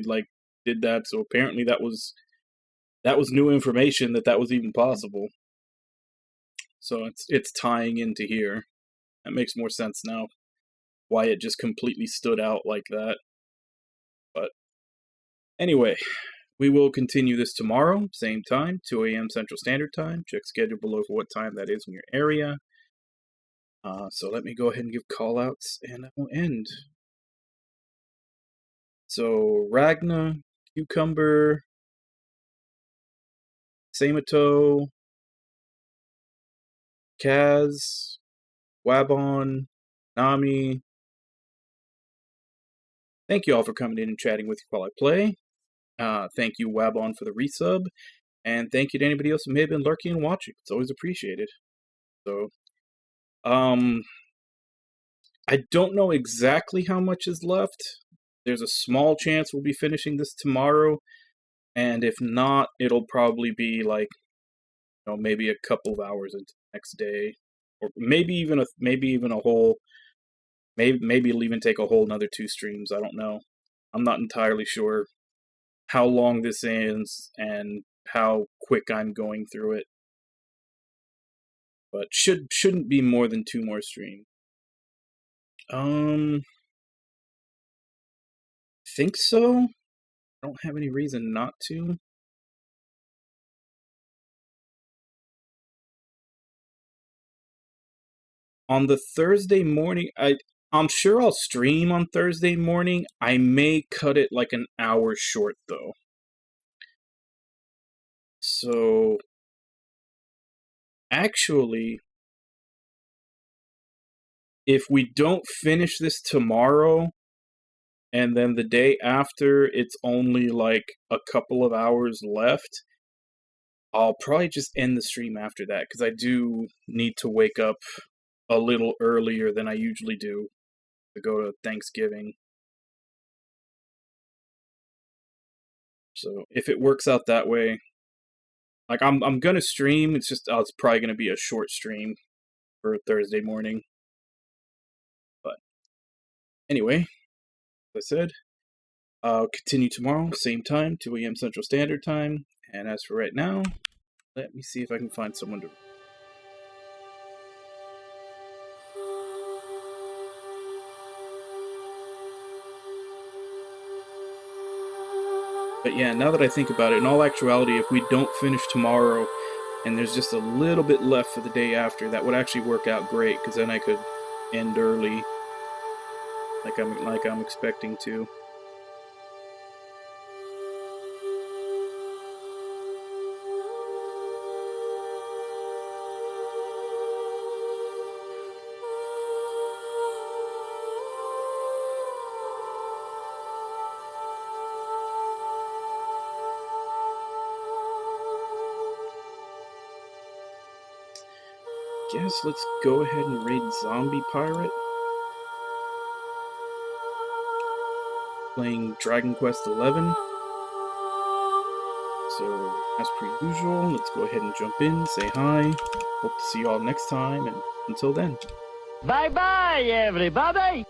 did that, so apparently that was new information that was even possible. So it's tying into here. That makes more sense now, why it just completely stood out like that. But anyway, we will continue this tomorrow, same time, 2 a.m. Central Standard Time. Check schedule below for what time that is in your area. So let me go ahead and give call-outs, and I will end. So Ragna, Cucumber, Samato, Kaz, Wabon, Nami. Thank you all for coming in and chatting with you while I play. Thank you, Wabon, for the resub. And thank you to anybody else who may have been lurking and watching. It's always appreciated. So, I don't know exactly how much is left. There's a small chance we'll be finishing this tomorrow, and if not, it'll probably be like, maybe a couple of hours into the next day, or maybe even a whole, maybe it'll even take a whole another 2 streams. I don't know. I'm not entirely sure how long this ends and how quick I'm going through it, but shouldn't be more than 2 more streams. Think so. I don't have any reason not to. On the Thursday morning, I'm sure I'll stream on Thursday morning. I may cut it like an hour short, though. So, actually, if we don't finish this tomorrow, and then the day after it's only like a couple of hours left, I'll probably just end the stream after that, because I do need to wake up a little earlier than I usually do to go to Thanksgiving. So if it works out that way, like I'm gonna stream. It's probably gonna be a short stream for Thursday morning. But anyway, as I said, I'll continue tomorrow, same time, 2 a.m. Central Standard Time. And as for right now, let me see if I can find someone to. But yeah, now that I think about it, in all actuality, if we don't finish tomorrow and there's just a little bit left for the day after, that would actually work out great, because then I could end early, like I'm expecting to. Guess let's go ahead and raid Zombie Pirate. Playing Dragon Quest XI. So, as per usual, let's go ahead and jump in, say hi. Hope to see you all next time, and until then. Bye-bye, everybody!